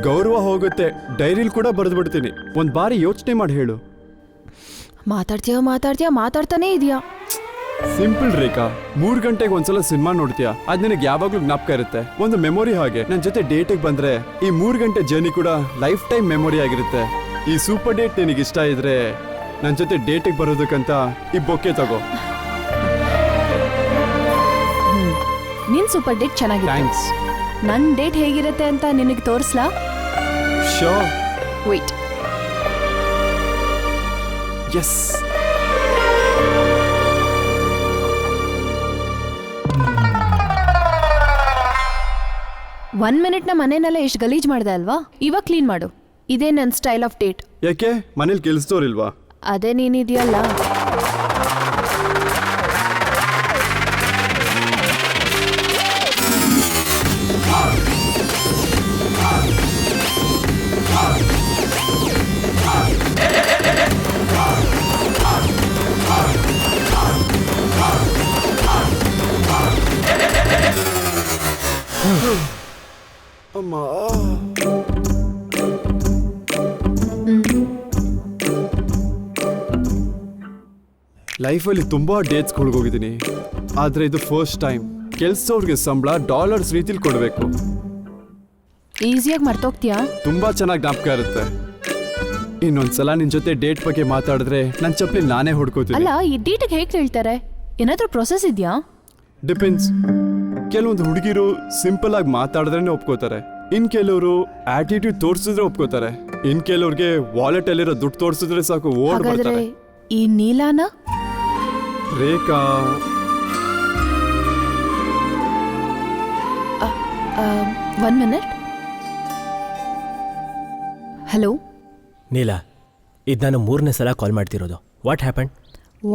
ಗೌರವ ಹೋಗುತ್ತೆ. ಡೈರಿಲ್ ಕೂಡ ಬರೆದು ಬಿಡ್ತೀನಿ. ಒಂದ್ ಬಾರಿ ಯೋಚನೆ ಮಾಡಿ ಹೇಳು. ಮಾತಾಡ್ತಾನೇ ಇದೆಯಾ? ಸಿಂಪಲ್ ರೇಖಾ, 3 ಗಂಟೆಗೆ ಒಂದ್ಸಲ ಸಿನಿಮಾ ನೋಡ್ತೀಯಾ, ಅದ್ ನಿನಗೆ ಯಾವಾಗ್ಲೂ ಜ್ಞಾಪಕ ಇರುತ್ತೆ. ಒಂದು ಮೆಮೊರಿ ಹಾಗೆ. ನನ್ ಜೊತೆ ಡೇಟಿಗೆ ಬಂದ್ರೆ ಈ 3 ಗಂಟೆ ಜರ್ನಿ ಕೂಡ ಲೈಫ್ ಟೈಮ್ ಮೆಮೊರಿ ಆಗಿರುತ್ತೆ. ಈ ಸೂಪರ್ ಡೇಟ್ ನಿನಗೆ ಇಷ್ಟ ಇದ್ರೆ ನನ್ ಜೊತೆ ಡೇಟಿಗೆ ಬರೋದಕ್ಕಂತ ಈ ಬೊಕ್ಕೆ ತಗೋ. ನಿನ್ ಸೂಪರ್ ಡೇಟ್ ಚೆನ್ನಾಗಿದೆ. ಥ್ಯಾಂಕ್ಸ್. ನನ್ ಡೇಟ್ ಹೇಗಿರುತ್ತೆ ಅಂತ ನಿನಗೆ ತೋರಿಸ್ಲಾ? Sure. Wait. Yes. One minute ನ ಮನೆನೆಲ್ಲ ಎಷ್ಟು ಗಲೀಜ್ ಮಾಡ್ದೆ ಅಲ್ವಾ? ಇವಾಗ ಕ್ಲೀನ್ ಮಾಡು. ಇದೇ ನನ್ನ ಸ್ಟೈಲ್ ಆಫ್ ಡೇಟ್. ಯಾಕೆ ಮನೇಲಿ ಕೆಲ್ಸದವ್ರಿಲ್ವಾ? ಅದೇ ನೀನಿದೆಯಲ್ಲ. ಅಮ್ಮ, ಲೈಫಲ್ಲಿ ತುಂಬಾ ಡೇಟ್ಸ್ ಹೋಗಿದ್ದೀನಿ, ಆದ್ರೆ ಇದು ಫಸ್ಟ್ ಟೈಮ್. ಕೆಲ್ಸವ್ರಿಗೆ ಸಂಬಳ ಡಾಲರ್ಸ್ ರೀತಿಲಿ ಕೊಡಬೇಕು. ಈಸಿಯಾಗಿ ಮರ್ತೋಗ್ತೀಯಾ? ತುಂಬಾ ಚೆನ್ನಾಗಿ ಜ್ಞಾಪಕ ಇರುತ್ತೆ. ಇನ್ನೊಂದ್ಸಲ ನಿನ್ ಜೊತೆ ಡೇಟ್ ಬಗ್ಗೆ ಮಾತಾಡಿದ್ರೆ ನನ್ ಚಪ್ಪಲಿ ನಾನೇ ಹೊಡ್ಕೋತೀನಿ. ಅಲ್ಲ, ಈ ಡೇಟಿಗೆ ಹೇಗೆ ಹೇಳ್ತಾರೆ? ಏನಾದ್ರೂ ಪ್ರೊಸೆಸ್ ಇದೆಯಾ? ಡಿಪೆಂಡ್ಸ್. ಕೆಲವೊಂದು ಹುಡುಗಿರು ಸಿಂಪಲ್ ಆಗಿ ಮಾತಾಡಿದ್ರೇನೆ ಒಪ್ಕೋತಾರೆ. ಇನ್ ಕೆಲವರು ಆಟಿಟ್ಯೂಡ್ ತೋರಿಸಿದ್ರೆ ಒಪ್ಕೋತಾರೆ. ಇನ್ ಕೆಲವ್ರಿಗೆ ವಾಲೆಟ್ ಅಲ್ಲಿರೋ ದುಡ್ಡು ತೋರಿಸಿದ್ರೆ ಸಾಕು ಓಡ್ ಹಾಗಾದ್ರೆ ಬರ್ತಾರೆ. ಈ ನೀಲಾನ? Rekha, one minute. Hello Neela, ಇದು ನಾನು 3ನೇ ಸಲ ಕಾಲ್ ಮಾಡ್ತಿರೋದು. What happen?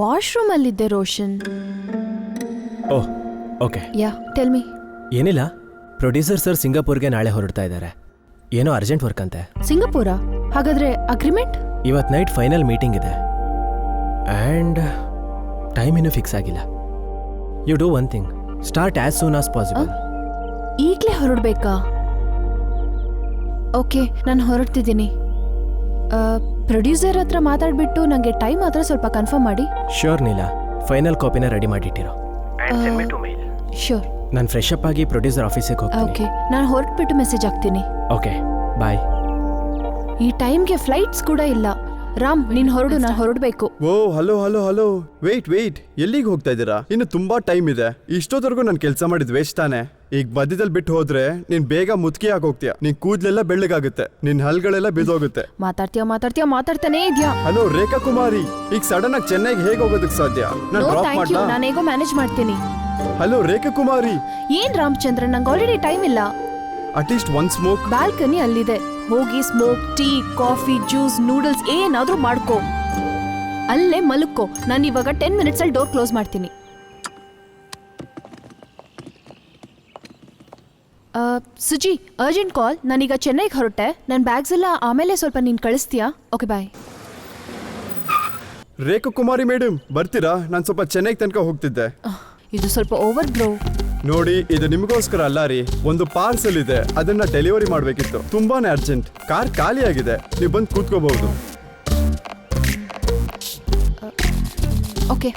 ವಾಶ್ರೂಮ್ ಅಲ್ಲಿದ್ದೆ Roshan. Oh, okay. Yeah, tell me. ಏನಿಲ್ಲ, ಪ್ರೊಡ್ಯೂಸರ್ ಸರ್ ಸಿಂಗಾಪುರ್ಗೆ ನಾಳೆ ಹೊರಡ್ತಾ ಇದ್ದಾರೆ. ಏನೋ ಅರ್ಜೆಂಟ್ ವರ್ಕ್ ಅಂತೆ. ಸಿಂಗಾಪುರ? ಹಾಗಾದ್ರೆ ಅಗ್ರಿಮೆಂಟ್? ಇವತ್ತು ನೈಟ್ ಫೈನಲ್ ಮೀಟಿಂಗ್ ಇದೆ ಆ್ಯಂಡ್ ಟೈಮ್ ಇನ್ನೂ ಫಿಕ್ಸ್ ಆಗಿಲ್ಲ. You do one thing, start as soon as possible. ಈಗಲೇ ಹೊರಡ್ಬೇಕಾ? ಓಕೆ, ನಾನು ಹೊರಡ್ತಿದ್ದೀನಿ. ಪ್ರೊಡ್ಯೂಸರ್ ಹತ್ರ ಮಾತಾಡ್ಬಿಟ್ಟು ನನಗೆ ಟೈಮ್ ಮಾತ್ರ ಸ್ವಲ್ಪ ಕನ್ಫರ್ಮ್ ಮಾಡಿ. ಶ್ಯೂರ್ ನೀಲಾ, ಫೈನಲ್ ಕಾಪಿನ ರೆಡಿ ಮಾಡಿಟ್ಟಿರೋ. ಶ್ಯೂರ್. ನಾನು ಫ್ರೆಶ್ ಅಪ್ ಆಗಿ ಪ್ರೊಡ್ಯೂಸರ್ ಆಫೀಸಿಗೆ ಹೋಗ್ತೀನಿ. ಓಕೆ, ನಾನು ಹೊರಟ್ಬಿಟ್ಟು ಮೆಸೇಜ್ ಹಾಕ್ತೀನಿ. ಓಕೆ, ಬಾಯ್. ಈ ಟೈಮ್ಗೆ ಫ್ಲೈಟ್ಸ್ ಕೂಡ ಇಲ್ಲ. ರಾಮ್ ನೀನ್ ಹೊರಡು, ನಾನು ಹೊರಡ್ಬೇಕು. ಓ ಹಲೋ ಹಲೋ ಹಲೋ, ವೆಯ್ಟ್, ಎಲ್ಲಿಗೆ ಹೋಗ್ತಾ ಇದ್ದೀರಾ? ಇನ್ನು ತುಂಬಾ ಟೈಮ್ ಇದೆ. ಇಷ್ಟೊತ್ತವರೆಗೂ ನಾನು ಕೆಲಸ ಮಾಡಿದ್ ವೇಸ್ಟ್ ತಾನೆ. ಈಗ ಮಧ್ಯದಲ್ಲಿ ಬಿಟ್ಟು ಹೋದ್ರೆ ನೀನ್ ಬೇಗ ಮುದುಕಿ ಆಗೋಗ್ತೀಯ. ನಿನ್ ಕೂದ್ಲೆಲ್ಲ ಬೆಳ್ಳಗಾಗುತ್ತೆ, ನಿನ್ ಹಲ್ಗಳೆಲ್ಲ ಬಿದ್ದೋಗುತ್ತೆ. ಮಾತಾಡ್ತಾನೇ ಇದ್ಯಾ. ಹಲೋ ರೇಖಾ ಕುಮಾರಿ, ಈಗ ಸಡನ್ ಆಗಿ ಚೆನ್ನೈಗೆ ಹೇಗೆ ಹೋಗೋದಕ್ಕೆ ಸಾಧ್ಯ? ನಾನು ನೋ ಡ್ರಾಪ್ ಥ್ಯಾಂಕ್ ಯು, ಮಾಡ್ಲಾ? ನಾನು ಹೇಗೋ ಮ್ಯಾನೇಜ್ ಮಾಡ್ತೀನಿ. ಹಲೋ ರೇಖಾ ಕುಮಾರಿ, ಏನ್ ರಾಮಚಂದ್ರ, ನಂಗೆ ಆಲ್ರೆಡಿ ಟೈಮ್ ಇಲ್ಲ. At least one smoke. ಬಾಲ್ಕನಿ ಅಲ್ಲಿದೆ, ಹೋಗಿ smoke, tea, coffee, juice, noodles ಏನಾದ್ರೂ ಮಾಡ್ಕೋ. ಅಲ್ಲೇ ಮಲಕ್ಕೋ. ನಾನು ಇವಾಗ 10 ಮಿನಿಟ್ಸ್ ಅಲ್ಲಿ ಡೋರ್ ಕ್ಲೋಸ್ ಮಾಡ್ತೀನಿ. Suji, urgent call. ನಾನೀಗ ಚೆನ್ನೈಗೆ ಹೊರಟೆ. ನನ್ನ ಬ್ಯಾಗ್ಸ್ ಎಲ್ಲ ಆಮೇಲೆ ಸ್ವಲ್ಪ ನೀನು ಕಳಿಸ್ತೀಯಾ? Okay bye. ರೇಖಾ ಕುಮಾರಿ ಮೇಡಮ್ ಬರ್ತೀರಾ? ನಾನು ಸ್ವಲ್ಪ ಚೆನ್ನೈಗೆ ತನಕ ಹೋಗ್ತಿದ್ದೆ. ಇದು ಸ್ವಲ್ಪ ಓವರ್ ಬ್ರೋ. ನೋಡಿ, ಇದು ನಿಮಗೋಸ್ಕರ ಅಲ್ಲ ರೀ, ಒಂದು ಪಾರ್ಸಲ್ ಇದೆ, ಅದನ್ನ ಡೆಲಿವರಿ ಮಾಡ್ಬೇಕಿತ್ತು. ತುಂಬಾನೇ ಅರ್ಜೆಂಟ್. ಕಾರ್ ಖಾಲಿ ಆಗಿದೆ, ನೀವು ಬಂದು ಕೂತ್ಕೋಬಹುದು. ಓಕೆ,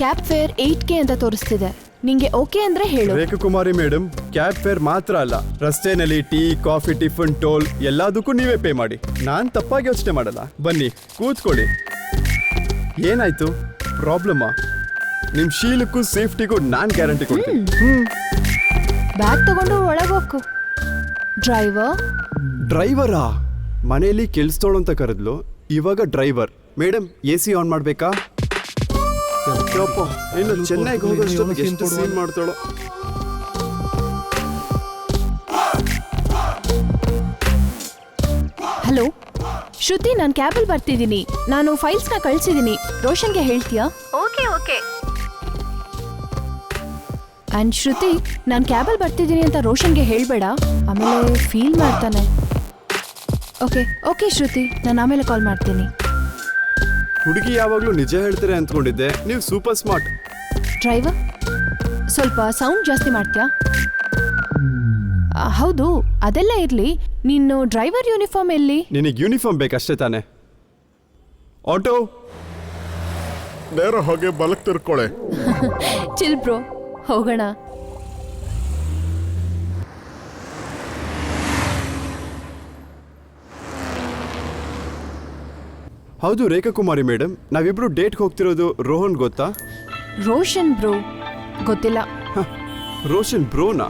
ಕ್ಯಾಬ್ ಫೇರ್ 8K ಅಂತ ತೋರಿಸ್ತಿದೆ. ನಿಂಗೆ ಓಕೆ ಅಂದ್ರೆ ಹೇಳು. ರೇಖಾ ಕುಮಾರಿ ಮೇಡಮ್, ಕ್ಯಾಬ್ ಫೇರ್ ಮಾತ್ರ ಅಲ್ಲ, ರಸ್ತೆನಲ್ಲಿ ಟೀ, ಕಾಫಿ, ಟಿಫನ್, ಟೋಲ್ ಎಲ್ಲದಕ್ಕೂ ನೀವೇ ಪೇ ಮಾಡಿ. ನಾನ್ ತಪ್ಪಾಗಿ ಯೋಚನೆ ಮಾಡಲ್ಲ. ಬನ್ನಿ ಕೂತ್ಕೊಳ್ಳಿ. ಏನಾಯ್ತು? ಪ್ರಾಬ್ಲಮ್ಮಾ? ನಿಮ್ ಶೀಲಕ್ಕೂ ಸೇಫ್ಟಿಗೂ ನಾನ್ ಗ್ಯಾರಂಟಿ ಕೊಡ್ತೀನಿ. ಬ್ಯಾಗ್ ತಗೊಂಡು ಒಳಗೆ ಹೋಗು. ಡ್ರೈವರಾ? ಮನೆಯಲ್ಲಿ ಕೆಲ್ಸದೋಳು ಅಂತ ಕರೆದ್ಲು, ಇವಾಗ ಡ್ರೈವರ್. ಮೇಡಮ್ AC ಆನ್ ಮಾಡ್ಬೇಕಾ? ಯಪ್ಪಾ, ಇನ್ನು ಚೆನ್ನೈಗೆ ಹೋಗೋಷ್ಟೊತ್ತಿಗೆ ಎಷ್ಟು ಸೀನ್ ಮಾಡ್ತಾಳೋ. ಹಲೋ ಶ್ರುತಿ, ನಾನು ಕ್ಯಾಬಲ್ಲಿ ಬರ್ತಿದ್ದೀನಿ. ನಾನು ಫೈಲ್ಸ್ನ ಕಳಿಸಿದ್ದೀನಿ. ರೋಷನ್ಗೆ ಹೇಳ್ತೀಯಾ? ಓಕೆ. ಆ್ಯಂಡ್ ಶ್ರುತಿ, ನಾನು ಕ್ಯಾಬಲ್ಲಿ ಬರ್ತಿದ್ದೀನಿ ಅಂತ ರೋಷನ್ಗೆ ಹೇಳಬೇಡ, ಆಮೇಲೆ ಫೀಲ್ ಮಾಡ್ತಾನೆ. ಓಕೆ ಶ್ರುತಿ, ನಾನು ಆಮೇಲೆ ಕಾಲ್ ಮಾಡ್ತೀನಿ. ಹುಡುಗಿ ಯಾವಾಗಲೂ ನಿಜ ಹೇಳ್ತಾರೆ ಅಂದ್ಕೊಂಡಿದ್ದೆ, ನೀವು ಸೂಪರ್ ಸ್ಮಾರ್ಟ್. ಡ್ರೈವರ್, ಸ್ವಲ್ಪ ಸೌಂಡ್ ಜಾಸ್ತಿ ಮಾಡ್ತೀಯಾ? ಹೌದು, ಅದೆಲ್ಲ ಇರಲಿ. ನೀನು ಡ್ರೈವರ್ ಯೂನಿಫಾರ್ಮ್ ಎಲ್ಲಿ? ನಿನಗೆ ಯೂನಿಫಾರ್ಮ್ ಬೇಕಷ್ಟೇ ತಾನೆ? ಆಟೋ ನೇರ ಹೋಗಿ ಬಲಕ್ ತಿರ್ಕೊಳ್ಳೆ. ಚಿಲ್ ಬ್ರೋ, ಹೋಗೋಣ. ಹೌದು ರೇಖಾ ಕುಮಾರಿ ಮೇಡಮ್, ನಾವಿಬ್ರು ಡೇಟ್ಗೆ ಹೋಗ್ತಿರೋದು ರೋಹನ್ ಗೊತ್ತಾ? ರೋಷನ್ ಬ್ರೋ ಗೊತ್ತಿಲ್ಲ. ರೋಷನ್ ಬ್ರೋನಾ?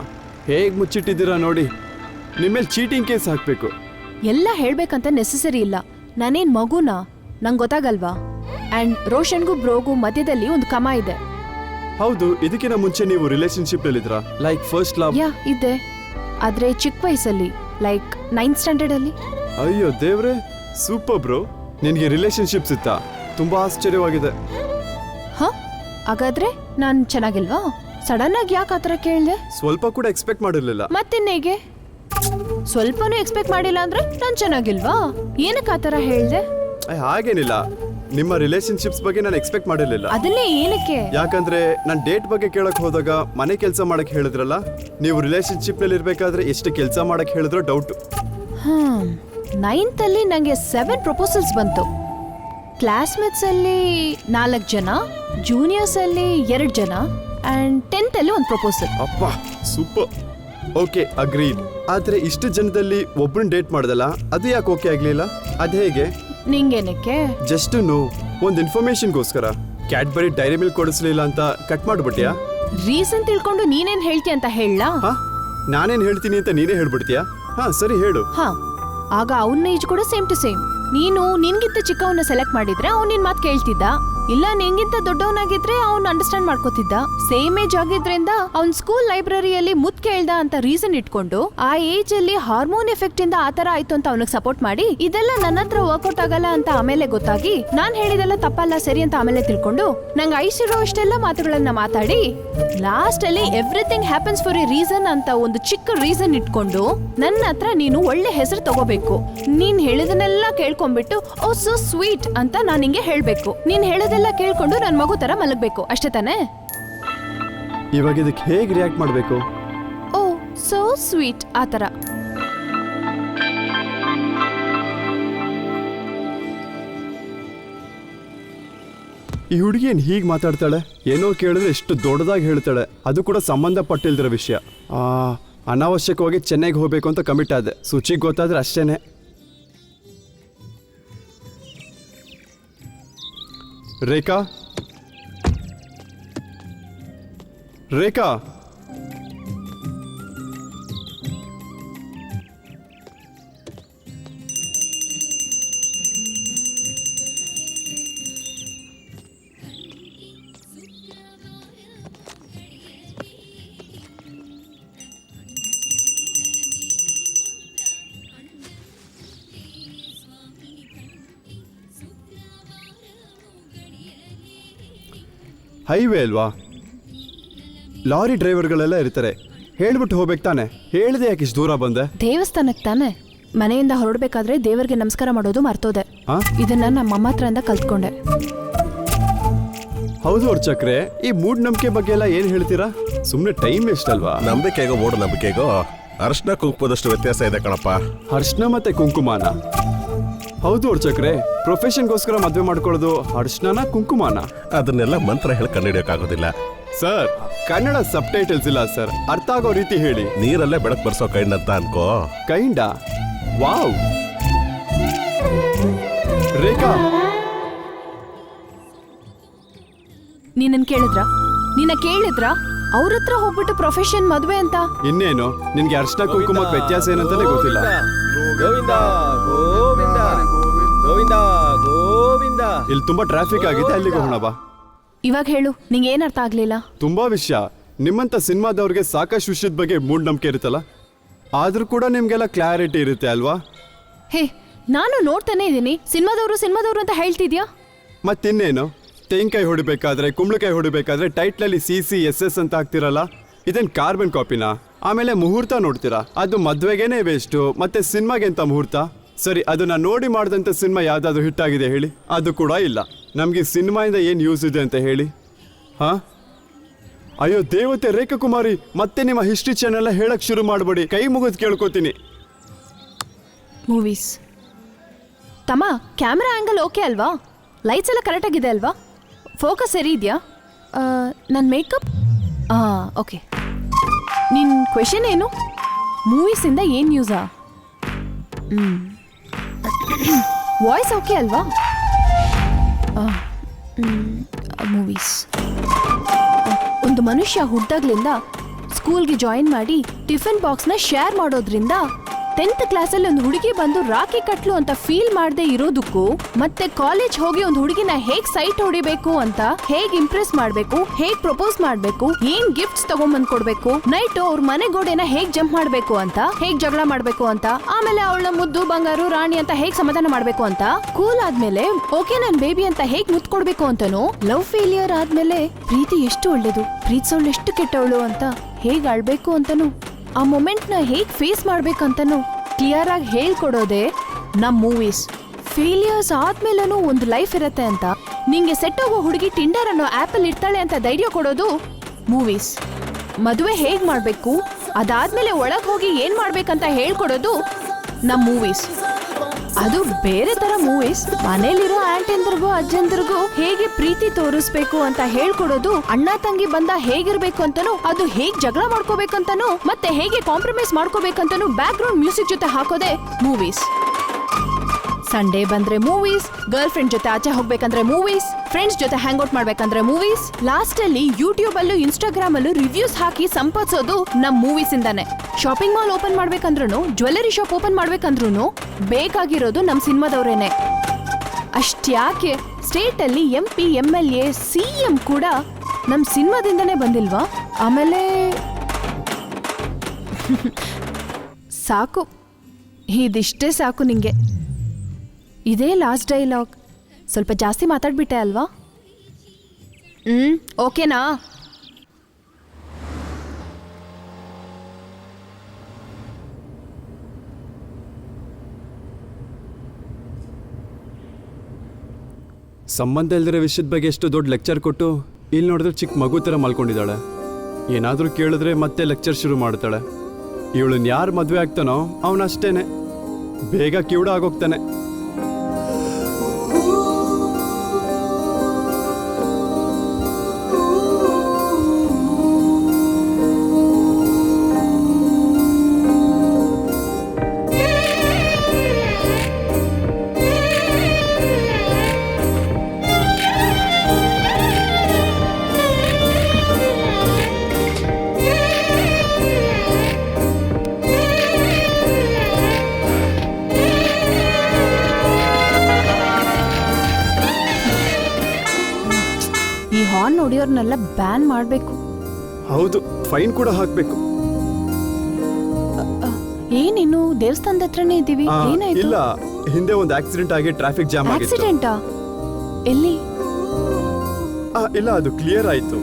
ಹೇಗೆ ಮುಚ್ಚಿಟ್ಟಿದ್ದೀರಾ ನೋಡಿ. ನಿಮ್ಮೇಲೆ ಚೀಟಿಂಗ್ ಕೇಸ್ ಹಾಕಬೇಕು. ಎಲ್ಲ ಹೇಳ್ಬೇಕಂತ ನೆಸೆಸರಿ ಇಲ್ಲ. ನಾನೇನ್ ಮಗುನಾ? ನಂಗೆ ಗೊತ್ತಾಗಲ್ವಾ? ಆ್ಯಂಡ್ ರೋಷನ್ಗೂ ಬ್ರೋಗೂ ಮಧ್ಯದಲ್ಲಿ ಒಂದು ಕಮ ಇದೆ. ಹೌದು, ಇದಕ್ಕಿಂತ ಮುಂಚೆ ನೀವು ರಿಲೇಶನ್ಶಿಪ್ ನಲ್ಲಿದ್ರಾ? Like first love? ಯಾ ಇದೆ, ಆದ್ರೆ ಚಿಕ್ಕ ವಯಸ್ಸಲ್ಲಿ, ಲೈಕ್ 9th ಸ್ಟ್ಯಾಂಡರ್ಡ್ ಅಲ್ಲಿ. ಅಯ್ಯೋ ದೇವ್ರೆ, ಸೂಪರ್ ಬ್ರೋ. ನಿನಗೆ ರಿಲೇಶನ್ಶಿಪ್ಸ್ ಇತ್ತಾ? ತುಂಬಾ ಆಶ್ಚರ್ಯವಾಗಿದೆ. ಹಾಗಾದ್ರೆ ನಾನು ಚೆನ್ನಾಗಿಲ್ವಾ? ಸಡನ್ ಆಗಿ ಯಾಕೆ ಆತರ ಕೇಳಿದೆ? ಸ್ವಲ್ಪ ಕೂಡ ಎಕ್ಸ್ಪೆಕ್ಟ್ ಮಾಡಿರ್ಲಿಲ್ಲ. ಮತ್ತಿನ್ನೇಗೆ? ಸ್ವಲ್ಪನೂ ಎಕ್ಸ್ಪೆಕ್ಟ್ ಮಾಡಿಲ್ಲ ಅಂದ್ರೆ ನಾನು ಚೆನ್ನಾಗಿಲ್ವಾ? ಏನಕ್ಕೆ ಆತರ ಹೇಳ್ದೆ? ಹಾಗೇನಿಲ್ಲ, ನಿಮ್ಮ ರಿಲೇಶನ್ಶಿಪ್ಸ್ ಬಗ್ಗೆ ನಾನು ಎಕ್ಸ್ಪೆಕ್ಟ್ ಮಾಡಿರ್ಲಿಲ್ಲ. ಅದನ್ನೇ ಏನಕ್ಕೆ? ಯಾಕಂದ್ರೆ ನಾನು ಡೇಟ್ ಬಗ್ಗೆ ಕೇಳಕ್ ಹೋದಾಗ ಮನೆ ಕೆಲಸ ಮಾಡಕ್ ಹೇಳಿದ್ರಲ್ಲ, ನೀವು ರಿಲೇಶನ್ಶಿಪ್ ನಲ್ಲಿ ಇರ್ಬೇಕಾದ್ರೆ ಎಷ್ಟು ಕೆಲಸ ಮಾಡಕ್ ಹೇಳಿದ್ರೋ ಡೌಟ್. 9th ಅಲ್ಲಿ ನಂಗೆ 7 ಪ್ರಪೋಸಲ್ಸ್ ಬಂತು. ಕ್ಲಾಸ್ಮೇಟ್ಸ್ ಅಲ್ಲಿ 4 ಜನ, ಜೂನಿಯರ್ಸ್ ಅಲ್ಲಿ 2 ಜನ, ಅಂಡ್ 10th ಅಲ್ಲಿ ಒಂದು ಪ್ರಪೋಸಲ್. ಅಪ್ಪ ಸೂಪರ್. Okay, agreed. ಆದ್ರೆ ಇಷ್ಟು ಜನದಲ್ಲಿ ಒಬ್ಬರನ್ನ ಡೇಟ್ ಮಾಡ್ದಲ್ಲ, ಅದು ಯಾಕೆ ಓಕೆ ಆಗ್ಲಿಲ್ಲ? ಅದ್ ಹೇಗೆ? ನಿಂಗೇನಕ್ಕೆ? ಜಸ್ಟ್ ನೋ, ಒಂದು ಇನ್ಫಾರ್ಮೇಶನ್ಗೋಸ್ಕರ. ಕ್ಯಾಡ್ಬರಿ ಡೈರಿ ಮಿಲ್ಕ್ ಕೊಡಿಸ್ಲಿಲ್ಲ ಅಂತ ಕಟ್ ಮಾಡ್ಬಿಟ್ಯಾ? ರೀಸನ್ ತಿಳ್ಕೊಂಡು ನೀನೇನ್ ಹೇಳ್ತೀಯ ಅಂತ ಹೇಳಲಾ? ನಾನೇನ್ ಹೇಳ್ತೀನಿ ಅಂತ ನೀನೇ ಹೇಳ್ಬಿಡ್ತೀಯಾ? ಸರಿ ಹೇಳು. ಆಗ ಅವನ ಏಜ್ ಕೂಡ ಸೇಮ್ ಟು ಸೇಮ್. ನೀನು ನಿನ್ಗಿಂತ ಚಿಕ್ಕವನ್ನ ಸೆಲೆಕ್ಟ್ ಮಾಡಿದ್ರೆ ಅವ್ನು ನಿನ್ ಮಾತು ಕೇಳ್ತಿದ್ದ. ಇಲ್ಲ ನಿನ್ಗಿಂತ ದೊಡ್ಡವನಾಗಿದ್ರೆ ಅವ್ನು ಅಂಡರ್ಸ್ಟ್ಯಾಂಡ್ ಮಾಡ್ಕೋತಿದ್ದ. ಸೇಮ್ ಏಜ್ ಆಗಿದ್ರಿಂದ ಅವ್ನ್ ಸ್ಕೂಲ್ ಲೈಬ್ರರಿಯಲ್ಲಿ ಮುತ್ ಕೇಳ್ದ ಅಂತ ರೀಸನ್ ಇಟ್ಕೊಂಡು ಆ ಏಜ್ ಅಲ್ಲಿ ಹಾರ್ಮೋನ್ ಎಫೆಕ್ಟ್ ಇಂದ ಆತರ ಆಯ್ತು ಅಂತ ಅವನಿಗೆ ಸಪೋರ್ಟ್ ಮಾಡಿ, ಇದೆಲ್ಲ ನನ್ನ ಹತ್ರ ವರ್ಕೌಟ್ ಆಗಲ್ಲ ಅಂತ ಆಮೇಲೆ ಗೊತ್ತಾಗಿ, ನಾನ್ ಹೇಳಿದೆಲ್ಲ ತಪ್ಪಲ್ಲ ಸರಿ ಅಂತ ಆಮೇಲೆ ತಿಳ್ಕೊಂಡು ನಂಗೆ ಐಸಿರೋ ಅಷ್ಟೆಲ್ಲ ಮಾತುಗಳನ್ನ ಮಾತಾಡಿ ಲಾಸ್ಟ್ ಅಲ್ಲಿ everything happens for A reason ಅಂತ ಒಂದು ಚಿಕ್ಕ ರೀಸನ್ ಇಟ್ಕೊಂಡು ನನ್ನ ಹತ್ರ ನೀನು ಒಳ್ಳೆ ಹೆಸರು ತಗೋಬೇಕು. ನೀನ್ ಹೇಳಿದನ್ನೆಲ್ಲ ಕೇಳ್ಕೊಂಡ್ಬಿಟ್ಟು ಓ ಸೋ ಸ್ವೀಟ್ ಅಂತ ನಾನು ನಿಂಗೆ ಹೇಳ್ಬೇಕು. ನೀನ್ ಹೇಳೋದೆಲ್ಲ ಕೇಳ್ಕೊಂಡು ನನ್ ಮಗು ತರ ಮಲಗಬೇಕು, ಅಷ್ಟೇ ತಾನೇ? ಇವಾಗ ಇದಕ್ಕೆ ಹೇಗೆ ರಿಯಾಕ್ಟ್ ಮಾಡಬೇಕು? ಓ ಸೋ ಸ್ವೀಟ್ ಆತರ. ಈ ಹುಡುಗಿ ಏನ್ ಹೀಗೆ ಮಾತಾಡ್ತಾಳೆ? ಏನೋ ಕೇಳಿದ್ರೆ ಎಷ್ಟು ದೊಡ್ಡದಾಗಿ ಹೇಳ್ತಾಳೆ, ಅದು ಕೂಡ ಸಂಬಂಧಪಟ್ಟಿಲ್ದಿರೋ ವಿಷಯ. ಅನಾವಶ್ಯಕವಾಗಿ ಚೆನ್ನೈಗೆ ಹೋಗ್ಬೇಕು ಅಂತ ಕಮಿಟ್ ಆದೆ. ಸುಚಿಗೆ ಗೊತ್ತಾದ್ರೆ ಅಷ್ಟೇನೆ. ರೇಖಾ ರೇಖಾ ಹೈವೇ ಅಲ್ವಾ, ಲಾರಿ ಡ್ರೈವರ್ಗಳೆಲ್ಲ ಇರ್ತಾರೆ. ಹೇಳ್ಬಿಟ್ಟು ಹೋಗ್ಬೇಕು ತಾನೆ, ಹೇಳ್ದೆ ಯಾಕೆ ಇಷ್ಟು ದೂರ ಬಂದೆ? ದೇವಸ್ಥಾನಕ್ಕೆ ತಾನೆ. ಮನೆಯಿಂದ ಹೊರಡ್ಬೇಕಾದ್ರೆ ದೇವರಿಗೆ ನಮಸ್ಕಾರ ಮಾಡೋದು ಮರ್ತೋದೆ. ಆ? ಇದನ್ನ ನಮ್ಮ ಅಮ್ಮ ಹತ್ರದಿಂದ ಕಲ್ತ್ಕೊಂಡೆ. ಹೌದು ಅರ್ಚಕ್ರೆ, ಈ ಮೂಢನಂಬಿಕೆ ಬಗ್ಗೆ ಎಲ್ಲ ಏನ್ ಹೇಳ್ತೀರಾ? ಸುಮ್ಮನೆ ಟೈಮ್ ವೇಸ್ಟ್ ಅಲ್ವಾ? ನಂಬಿಕೆಗೋ ಮೂಢನಂಬಿಕೆಗೋ ಅರ್ಶನ ಕುಂಕುಮದಷ್ಟು ವ್ಯತ್ಯಾಸ ಇದೆ ಕಣಪ್ಪ. ಅರ್ಶನ ಮತ್ತೆ ಕುಂಕುಮಾನ? ಹೌದು ಅರ್ಚಕ್ರೆ, ಪ್ರೊಫೆಷನ್ಗೋಸ್ಕರ ಮದ್ವೆ ಮಾಡ್ಕೊಳ್ಳೋದು ಅರ್ಶನ ಕುಂಕುಮಾನ? ಅದನ್ನೆಲ್ಲ ಮಂತ್ರ ಹೇಳಿ ಕಂಡುಹಿಡಿಯೋಕ್ಕಾಗೋದಿಲ್ಲ. ಸರ್, ಕನ್ನಡ ಸಬ್ ಟೈಟಲ್ಸ್ ಇಲ್ಲ ಸರ್, ಅರ್ಥ ಆಗೋ ರೀತಿ ಹೇಳಿ. ನೀರಲ್ಲೇ ಬೆಳಕು ಬರ್ಸೋ ಕೈಂಡ್ ಅಂತ ಅನ್ಕೋ. ಕೈಂಡ? ವಾವ್. ರೇಖಾ, ನೀನನ್ ಕೇಳಿದ್ರ ಅವ್ರ ಹತ್ರ ಹೋಗ್ಬಿಟ್ಟು ಪ್ರೊಫೆಷನ್ ಮದ್ವೆ ಅಂತ? ಇನ್ನೇನು, ನಿನ್ಗೆ ಅರ್ಶನ ಕುಂಕುಮಕ್ಕೆ ವ್ಯತ್ಯಾಸ ಏನಂತಾನೆ ಗೊತ್ತಿಲ್ಲ. ಗೋವಿಂದ ಗೋವಿಂದ ಗೋವಿಂದ ಗೋವಿಂದ. ಇಲ್ಲಿ ತುಂಬಾ ಟ್ರಾಫಿಕ್ ಆಗಿದೆ, ಅಲ್ಲಿಗೆ ಹೋಗೋಣ ಬಾ. ಇವಾಗ ಹೇಳು, ನಿಂಗೆ ಏನ್ ಅರ್ಥ ಆಗ್ಲಿಲ್ಲ? ತುಂಬಾ ವಿಷಯ, ನಿಮ್ಮಂತ ಸಿನಿಮಾದವ್ರಿಗೆ ಸಾಕಷ್ಟು ವಿಷಯದ ಬಗ್ಗೆ ಮೂಢನಂಬಿಕೆ ಇರುತ್ತಲ್ಲ, ಆದ್ರೂ ಕೂಡ ನಿಮ್ಗೆಲ್ಲ ಕ್ಲಾರಿಟಿ ಇರುತ್ತೆ ಅಲ್ವಾ? ಹೇ, ನಾನು ನೋಡ್ತಾನೆ ಇದ್ದೀನಿ. ಸಿನಿಮಾದವ್ರು ಅಂತ ಹೇಳ್ತಿದ್ಯಾ? ಮತ್ತಿನ್ನೇನು, ತೆಂಗಿನಕಾಯಿ ಹೊಡಿಬೇಕಾದ್ರೆ, ಕುಂಬಳಕಾಯಿ ಹೊಡಿಬೇಕಾದ್ರೆ ಟೈಟ್ಲಲ್ಲಿ CCSS ಅಂತ ಹಾಕ್ತಿರಲ್ಲ, ಇದೇನ್ ಕಾರ್ಬನ್ ಕಾಪಿನಾ? ಆಮೇಲೆ ಮುಹೂರ್ತ ನೋಡ್ತೀರಾ, ಅದು ಮದ್ವೆಗೇನೆ ವೇಸ್ಟು, ಮತ್ತೆ ಸಿನಿಮಾಗೆ ಅಂತ ಮುಹೂರ್ತ? ಸರಿ, ಅದನ್ನ ನೋಡಿ ಮಾಡಿದಂಥ ಸಿನಿಮಾ ಯಾವ್ದಾದ್ರು ಹಿಟ್ ಆಗಿದೆ ಹೇಳಿ? ಅದು ಕೂಡ ಇಲ್ಲ. ನಮ್ಗೆ ಸಿನಿಮಾಯಿಂದ ಏನು ಯೂಸ್ ಇದೆ ಅಂತ ಹೇಳಿ? ಹಾ, ಅಯ್ಯೋ ದೇವತೆ ರೇಖಾ ಕುಮಾರಿ, ಮತ್ತೆ ನಿಮ್ಮ ಹಿಸ್ಟ್ರಿ ಚಾನೆಲ್ ಹೇಳಕ್ ಶುರು ಮಾಡಬೇಡಿ, ಕೈ ಮುಗಿದು ಕೇಳ್ಕೊತೀನಿ. ಮೂವೀಸ್ ತಮ್ಮ, ಕ್ಯಾಮ್ರಾ ಆ್ಯಂಗಲ್ ಓಕೆ ಅಲ್ವಾ? ಲೈಟ್ಸ್ ಎಲ್ಲ ಕರೆಕ್ಟಾಗಿದೆ ಅಲ್ವಾ? ಫೋಕಸ್ ಸರಿ ಇದೆಯಾ? ನನ್ನ ಮೇಕಪ್ ಓಕೆ. ನಿನ್ನ ಕ್ವೆಶನ್ ಏನು? ಮೂವೀಸಿಂದ ಏನು ಯೂಸಾ? ವಾಯ್ಸ್ ಓಕೆ ಅಲ್ವಾ? ಮೂವೀಸ್. ಒಂದು ಮನುಷ್ಯ ಹುಟ್ಟಾಗ್ಲಿಂದ ಸ್ಕೂಲ್ಗೆ ಜಾಯಿನ್ ಮಾಡಿ ಟಿಫಿನ್ ಬಾಕ್ಸ್ನ ಶೇರ್ ಮಾಡೋದ್ರಿಂದ 10th ಕ್ಲಾಸಲ್ಲಿ ಒಂದು ಹುಡುಗಿ ಬಂದು ರಾಖಿ ಕಟ್ಲು ಅಂತ ಫೀಲ್ ಮಾಡದೆ ಇರೋದಕ್ಕೂ, ಮತ್ತೆ ಕಾಲೇಜ್ ಹೋಗಿ ಒಂದು ಹುಡುಗಿನ ಹೇಗ್ ಸೈಟ್ ಹೊಡಿಬೇಕು ಅಂತ, ಹೇಗ್ ಇಂಪ್ರೆಸ್ ಮಾಡಬೇಕು, ಹೇಗ್ ಪ್ರಪೋಸ್ ಮಾಡಬೇಕು, ಏನ್ ಗಿಫ್ಟ್ಸ್ ತಗೊಂಬಂದ್ ಕೊಡ್ಬೇಕು, ನೈಟ್ ಅವ್ರ ಮನೆ ಗೋಡೆನ ಹೇಗ್ ಜಂಪ್ ಮಾಡಬೇಕು ಅಂತ, ಹೇಗ್ ಜಗಳ ಮಾಡಬೇಕು ಅಂತ, ಆಮೇಲೆ ಅವಳ ಮುದ್ದು ಬಂಗಾರು ರಾಣಿ ಅಂತ ಹೇಗ್ ಸಮಾಧಾನ ಮಾಡಬೇಕು ಅಂತ, ಕೂಲ್ ಆದ್ಮೇಲೆ ಓಕೆ ನನ್ ಬೇಬಿ ಅಂತ ಹೇಗ್ ಮುತ್ ಕೊಡ್ಬೇಕು ಅಂತನೂ, ಲವ್ ಫೇಲಿಯರ್ ಆದ್ಮೇಲೆ ಪ್ರೀತಿ ಎಷ್ಟು ಒಳ್ಳೇದು, ಪ್ರೀತಿಸೋಳು ಎಷ್ಟು ಕೆಟ್ಟವಳು ಅಂತ ಹೇಗ್ ಆಳ್ಬೇಕು ಅಂತನೂ, ಆ ಮೊಮೆಂಟ್ನ ಹೇಗ್ ಫೇಸ್ ಮಾಡ್ಬೇಕಂತನೂ ಕ್ಲಿಯರ್ ಆಗಿ ಹೇಳ್ಕೊಡೋದೆ ನಮ್ ಮೂವೀಸ್. ಫೇಲಿಯರ್ಸ್ ಆದ್ಮೇಲೂ ಒಂದು ಲೈಫ್ ಇರತ್ತೆ ಅಂತ, ನಿಂಗೆ ಸೆಟ್ ಹೋಗೋ ಹುಡುಗಿ ಟಿಂಡರ್ ಅನ್ನೋ ಆ್ಯಪಲ್ಲಿ ಇರ್ತಾಳೆ ಅಂತ ಧೈರ್ಯ ಕೊಡೋದು ಮೂವೀಸ್. ಮದುವೆ ಹೇಗ್ ಮಾಡ್ಬೇಕು, ಅದಾದ್ಮೇಲೆ ಒಳಗ್ ಹೋಗಿ ಏನ್ ಮಾಡ್ಬೇಕಂತ ಹೇಳ್ಕೊಡೋದು ನಮ್ ಮೂವೀಸ್. ಅದು ಬೇರೆ ತರ ಮೂವೀಸ್. ಮನೇಲಿರೋ ಆಂಟಿಂದ್ರಿಗೂ ಅಜ್ಜಂದ್ರಿಗೂ ಹೇಗೆ ಪ್ರೀತಿ ತೋರಿಸ್ಬೇಕು ಅಂತ ಹೇಳ್ಕೊಡೋದು, ಅಣ್ಣ ತಂಗಿ ಬಂದ ಹೇಗಿರ್ಬೇಕು ಅಂತಾನು, ಅದು ಹೇಗ್ ಜಗಳ ಮಾಡ್ಕೋಬೇಕಂತಾನು, ಮತ್ತೆ ಹೇಗೆ ಕಾಂಪ್ರಮೈಸ್ ಮಾಡ್ಕೋಬೇಕಂತಾನು ಬ್ಯಾಕ್ ಗ್ರೌಂಡ್ ಮ್ಯೂಸಿಕ್ ಜೊತೆ ಹಾಕೋದೆ ಮೂವೀಸ್. ಸಂಡೇ ಬಂದ್ರೆ ಮೂವೀಸ್, ಗರ್ಲ್ ಫ್ರೆಂಡ್ ಜೊತೆ ಆಚೆ ಹೋಗ್ಬೇಕಂದ್ರೆ ಮೂವೀಸ್, ಫ್ರೆಂಡ್ಸ್ ಜೊತೆ ಹ್ಯಾಂಗ್ ಔಟ್ ಮಾಡ್ಬೇಕಂದ್ರೆ ಮೂವೀಸ್, ಲಾಸ್ಟ್ ಅಲ್ಲಿ ಯೂಟ್ಯೂಬ್ ಅಲ್ಲೂ ಇನ್ಸ್ಟಾಗ್ರಾಮ್ ಅಲ್ಲೂ ರಿವ್ಯೂಸ್ ಹಾಕಿ ಸಂಪಾದಿಸೋದು ನಮ್ ಮೂವೀಸ್ ಇಂದಾನೆ. ಶಾಪಿಂಗ್ ಮಾಲ್ ಓಪನ್ ಮಾಡ್ಬೇಕಂದ್ರೂ, ಜ್ಯುವೆಲರಿ ಶಾಪ್ ಓಪನ್ ಮಾಡ್ಬೇಕಂದ್ರೂ ಬೇಕಾಗಿರೋದು ನಮ್ ಸಿನಿಮಾದವ್ರೇನೆ. ಅಷ್ಟ್ಯಾಕೆ ಸ್ಟೇಟ್ ಅಲ್ಲಿ MP, MLA, CM ಕೂಡ ನಮ್ ಸಿನಿಮಾದಿಂದನೇ ಬಂದಿಲ್ವಾ? ಆಮೇಲೆ ಸಾಕು, ಇದಿಷ್ಟೇ ಸಾಕು ನಿಂಗೆ. ಇದೇ ಲಾಸ್ಟ್ ಡೈಲಾಗ್. ಸ್ವಲ್ಪ ಜಾಸ್ತಿ ಮಾತಾಡ್ಬಿಟ್ಟೆ ಅಲ್ವಾ? ಓಕೆನಾ? ಸಂಬಂಧ ಇಲ್ದಿರೋ ವಿಷಯದ ಬಗ್ಗೆ ಎಷ್ಟು ದೊಡ್ಡ ಲೆಕ್ಚರ್ ಕೊಟ್ಟು, ಇಲ್ಲಿ ನೋಡಿದ್ರೆ ಚಿಕ್ಕ ಮಗು ಥರ ಮಲ್ಕೊಂಡಿದ್ದಾಳೆ. ಏನಾದರೂ ಕೇಳಿದ್ರೆ ಮತ್ತೆ ಲೆಕ್ಚರ್ ಶುರು ಮಾಡ್ತಾಳೆ. ಇವಳನ್ನ ಯಾರು ಮದುವೆ ಆಗ್ತಾನೋ ಅವನಷ್ಟೇನೆ ಬೇಗ ಕಿವುಡ ಆಗೋಗ್ತಾನೆ. ಬ್ಯಾನ್ ಮಾಡ್ಬೇಕು. ಹೌದು, ಫೈನ್ ಕೂಡ ಹಾಕ್ಬೇಕು. ಏನಿನ್ನು ದೇವಸ್ಥಾನದ ಹತ್ರನೇ ಇದ್ದೀವಿ, ಏನಾಯ್ತು? ಇಲ್ಲ, ಹಿಂದೆ ಒಂದು ಆಕ್ಸಿಡೆಂಟ್ ಆಗಿ ಟ್ರಾಫಿಕ್ ಜಾಮ್ ಆಗಿತ್ತು. ಆಕ್ಸಿಡೆಂಟಾ? ಎಲ್ಲಿ? ಇಲ್ಲ, ಅದು ಕ್ಲಿಯರ್ ಆಯ್ತು.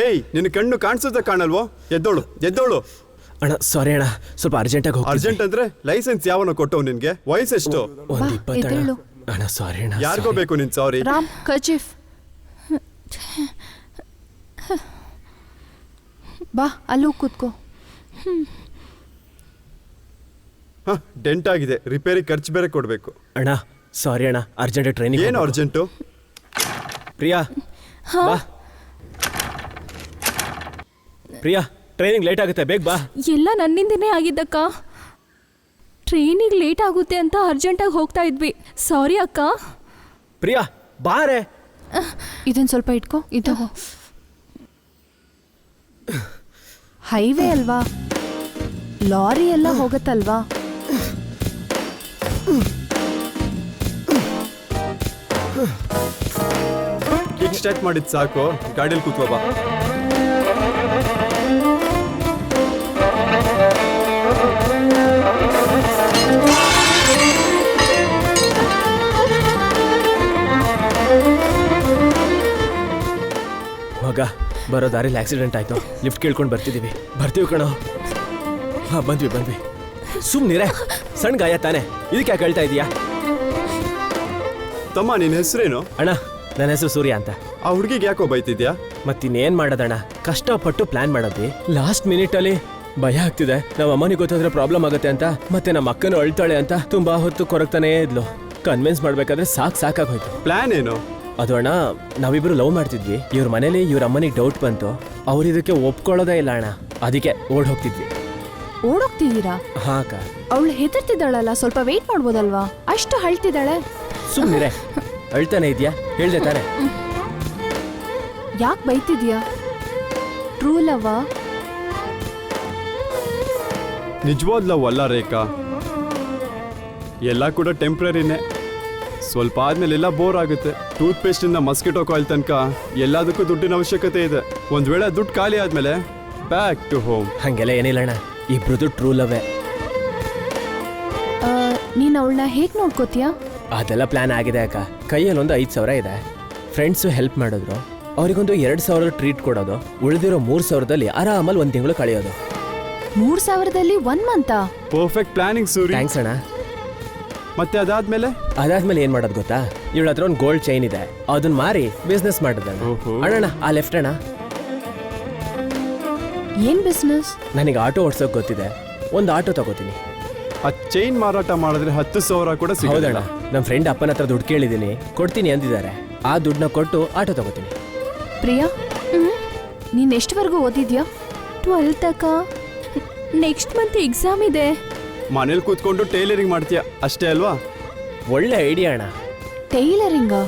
ಏಯ್, ನಿನ್ನ ಕಣ್ಣು ಕಾಣಿಸುತ್ತೆ ಕಾಣಲ್ವೋ? ಎದ್ದೋಳು ಎದ್ದೋಳು. ಅಣ್ಣ ಸಾರಿ ಅಣ್ಣ, ಸ್ವಲ್ಪ ಅರ್ಜೆಂಟಾಗಿ ಹೋಗಿ. ಅರ್ಜೆಂಟ್ ಅಂದ್ರೆ ಲೈಸೆನ್ಸ್ ಯಾವನ ಕೊಟ್ಟವ್ ನಿನ್ಗೆ? ವಯಸ್ಸೆಷ್ಟು? ಒಂದು 20 ಎದ್ದೇಳು. ಅಣ್ಣ ಸಾರಿ ಅಣ್ಣ. ಯಾರಿಗೋ ಬೇಕು ನಿನ್ ಸಾರಿ. ರಾಮ್, ಕರ್ಚೀಫ್. ಬಾ, ಅಲ್ಲೂ ಕೂತ್ಕೋ. ಡೆಂಟ್ ಆಗಿದೆ, ರಿಪೇರಿ ಖರ್ಚು ಬೇರೆ ಕೊಡ್ಬೇಕು. ಅಣ್ಣ ಸಾರಿ ಅಣ್ಣ, ಅರ್ಜೆಂಟ್ ಟ್ರೈನಿಂಗ್. ಏನು ಅರ್ಜೆಂಟು? ಪ್ರಿಯಾ ಬಾ. ಪ್ರಿಯಾ, ಟ್ರೈನಿಂಗ್ ಲೇಟ್ ಆಗುತ್ತೆ, ಬೇಗ ಬಾ. ಎಲ್ಲ ನನ್ನಿಂದನೇ ಆಗಿದ್ದಕ್ಕ. ಟ್ರೈನಿಗೆ ಲೇಟ್ ಆಗುತ್ತೆ ಅಂತ ಅರ್ಜೆಂಟಾಗಿ ಹೋಗ್ತಾ ಇದ್ವಿ. ಸಾರಿ ಅಕ್ಕ. ಪ್ರಿಯಾ ಬಾರೆ. ಇದನ್ನ ಸ್ವಲ್ಪ ಇಟ್ಕೋ. ಇದು ಹೈವೇ ಅಲ್ವಾ, ಲಾರಿ ಎಲ್ಲ ಹೋಗತ್ತಲ್ವಾ. ಕಿಕ್ ಸ್ಟಾರ್ಟ್ ಮಾಡಿದ್ ಸಾಕು, ಗಾಡಿಯಲ್ಲಿ ಕೂತ್ಕೋ ಬಾ. ಮಗ, ಬರೋ ದಾರಿಲಿ ಆಕ್ಸಿಡೆಂಟ್ ಆಯ್ತು, ಲಿಫ್ಟ್ ಕೇಳ್ಕೊಂಡು ಬರ್ತೀವಿ ಕಣೋ. ಹಾ, ಬಂದ್ವಿ. ಸುಮ್ನಿರೆ, ಸಣ್ಣ ಗಾಯ ತಾನೆ, ಇದಕ್ಕೆ ಯಾಕೆ ಹೇಳ್ತಾ ಇದೀಯಾ? ತಮ್ಮ, ನಿನ್ನ ಹೆಸರೇನು? ಅಣ್ಣ ನನ್ನ ಹೆಸರು ಸೂರ್ಯ ಅಂತ. ಆ ಹುಡುಗಿಗೆ ಯಾಕೋ ಬೈತಿದ್ಯಾ? ಮತ್ತಿನ್ನೇನ್ ಮಾಡೋದಣ್ಣ, ಕಷ್ಟಪಟ್ಟು ಪ್ಲಾನ್ ಮಾಡೋದ್ವಿ. ಲಾಸ್ಟ್ ಮಿನಿಟಲ್ಲಿ ಭಯ ಆಗ್ತಿದೆ, ನಮ್ಮ ಅಮ್ಮನಿಗೆ ಗೊತ್ತಾದ್ರೆ ಪ್ರಾಬ್ಲಮ್ ಆಗುತ್ತೆ ಅಂತ, ಮತ್ತೆ ನಮ್ಮ ಅಕ್ಕನೂ ಅಳ್ತಾಳೆ ಅಂತ ತುಂಬಾ ಹೊತ್ತು ಕೊರಗ್ತಾನೇ ಇದ್ಲು. ಕನ್ವಿನ್ಸ್ ಮಾಡ್ಬೇಕಾದ್ರೆ ಸಾಕಾಗೋಯ್ತು. ಪ್ಲಾನ್ ಏನು? ಅದು ಅಣ್ಣ, ನಾವಿಬ್ರು ಲವ್ ಮಾಡ್ತಿದ್ವಿ. ಇವ್ರ ಮನೇಲಿ ಇವ್ರ ಅಮ್ಮನಿಗೆ ಡೌಟ್ ಬಂತು, ಅವ್ರು ಇದಕ್ಕೆ ಒಪ್ಕೊಳ್ಳೋದೇ ಇಲ್ಲ ಅಣ್ಣ. ಅದಕ್ಕೆ ಓಡೋಗ್ತಿದ್ವಿ. ಓಡೋಗ್ತಿದ್ದೀರಾ? ಹಾ ಅಕ್ಕ. ಅವಳು ಹೆದರ್ತಿದ್ದಾಳಲ್ಲ, ಸ್ವಲ್ಪ ವೇಟ್ ಮಾಡ್ಬೋದಲ್ವಾ? ಅಷ್ಟು ಅಳ್ತಿದ್ದಾಳೆ. ಸುಮ್ಮನಿರೆ, ಅಳ್ತಾನೆ ಇದೆಯಾ? ಹೇಳ್ದೆ ತಾನೆ. ಯಾಕೆ ಬೈತಿದ್ಯಾ? ಟ್ರೂ ಲವ್ವಾ? ನಿಜವಾದ ಲವ್ ಅಲ್ಲ ರೇಖಾ, ಎಲ್ಲ ಕೂಡ ಟೆಂಪ್ರರಿನೇ. ಸ್ವಲ್ಪ ಆದ್ಮೇಲೆ ಎಲ್ಲ ಬೋರ್ ಆಗುತ್ತೆ. ಟೂತ್ ಪೇಸ್ಟ್ ಇಂದ ಮಸ್ಕಿಟೋ ಕಾಯಿಲ್ ತನಕ ಎಲ್ಲದಕ್ಕೂ ದುಡ್ಡಿನ ಅವಶ್ಯಕತೆ ಇದೆ. ಒಂದ್ ವೇಳೆ ದುಡ್ಡು ಖಾಲಿ ಆದ್ಮೇಲೆ ಬ್ಯಾಕ್ ಟು ಹೋಮ್. ಹಂಗೆಲ್ಲ ಏನಿಲ್ಲ ಅಣ್ಣ, ಇಬ್ರದ್ದು ಟ್ರೂ ಲವ್ವೇ. ನೀನ್ ಅವಳನ್ನ ಹೇಗ್ ನೋಡ್ಕೋತೀಯಾ? ಅದೆಲ್ಲ ಪ್ಲಾನ್ ಆಗಿದೆ ಅಕ್ಕ. ಕೈಯಲ್ಲಿ ಒಂದು 5,000 ಇದೆ. ಫ್ರೆಂಡ್ಸು ಹೆಲ್ಪ್ ಮಾಡಿದ್ರು, ಅವ್ರಿಗೊಂದು 2,000 ಟ್ರೀಟ್ ಕೊಡೋದು, ಉಳಿದಿರೋ 3,000ದಲ್ಲಿ ಆರಾಮಲ್ಲಿ 1 ತಿಂಗಳು ಕಳೆಯೋದು. 3,000ದಲ್ಲಿ 1 ಮಂತ? Perfect planning Suri. ಥ್ಯಾಂಕ್ಸ್ ಅಣ್ಣ. ಮತ್ತೆ ಅದಾದ್ಮೇಲೆ ಏನ್ ಮಾಡೋದು ಗೊತ್ತಾ? ಇವಳ ಹತ್ರ ಒಂದು ಗೋಲ್ಡ್ ಚೈನ್ ಇದೆ, ಅದನ್ನ ಮಾರಿ ಬಿಸ್ನೆಸ್ ಮಾಡಿದ. ಅಣ್ಣ ಆ ಲೆಫ್ಟ್ ಅಣ್ಣ. ಏನ್ ಬಿಸ್ನೆಸ್? ನನಗೆ ಆಟೋ ಓಡ್ಸೋಕ್ ಗೊತ್ತಿದೆ, ಒಂದು ಆಟೋ ತಗೋತೀನಿ. ಆ ಚೈನ್ ಮಾರಾಟ ಮಾಡಿದ್ರೆ 10,000 ಕೂಡ ಸಿಗೋದಣ್ಣ. ನಮ್ಮ ಫ್ರೆಂಡ್ ಅಪ್ಪನ ಹತ್ರ ದುಡ್ಡು ಕೇಳಿದೀನಿ, ಕೊಡ್ತೀನಿ ಅಂದಿದ್ದಾರೆ. ಆ ದುಡ್ಡನ್ನ ಕೊಟ್ಟು ಆಟೋ ತಗೋತೀನಿ. ಪ್ರಿಯಾ, ನೀನ್ ಎಷ್ಟವರೆಗೂ ಓದಿದ್ಯಾ? 12th ಅಕ್ಕ. ನೆಕ್ಸ್ಟ್ ಮಂತ್ ಎಕ್ಸಾಮ್ ಇದೆ. ಮನೇಲಿ ಕೂತ್ಕೊಂಡು ಟೈಲರಿಂಗ್ ಮಾಡ್ತೀಯ ಅಷ್ಟೇ ಅಲ್ವಾ? ಒಳ್ಳೆ ಐಡಿಯಾ ಅಣ್ಣ. ಟೈಲರಿಂಗಾ?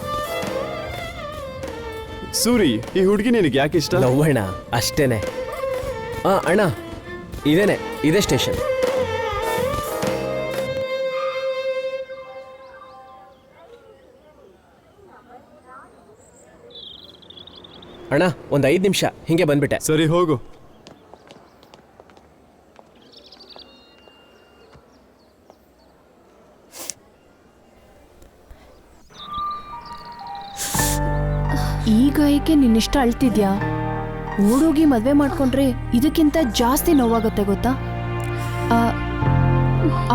ಸೂರಿ, ಈ ಹುಡುಗಿ ನಿನಗೆ ಯಾಕೆ ಇಷ್ಟ? ಲವ್ ಅಣ್ಣ, ಅಷ್ಟೇನೆ. ಅಣ್ಣ ಇದೇ ಸ್ಟೇಷನ್. ಅಣ್ಣ ಒಂದು 5 ನಿಮಿಷ ಹಿಂಗೆ ಬಂದ್ಬಿಟ್ಟೆ. ಸರಿ ಹೋಗು. ಈಗ ಏಕೆ ನಿನ್ನಿಷ್ಟ ಅಳ್ತಿದ್ಯಾ? ಓಡೋಗಿ ಮದ್ವೆ ಮಾಡ್ಕೊಂಡ್ರೆ ಇದಕ್ಕಿಂತ ಜಾಸ್ತಿ ನೋವಾಗುತ್ತೆ ಗೊತ್ತಾ?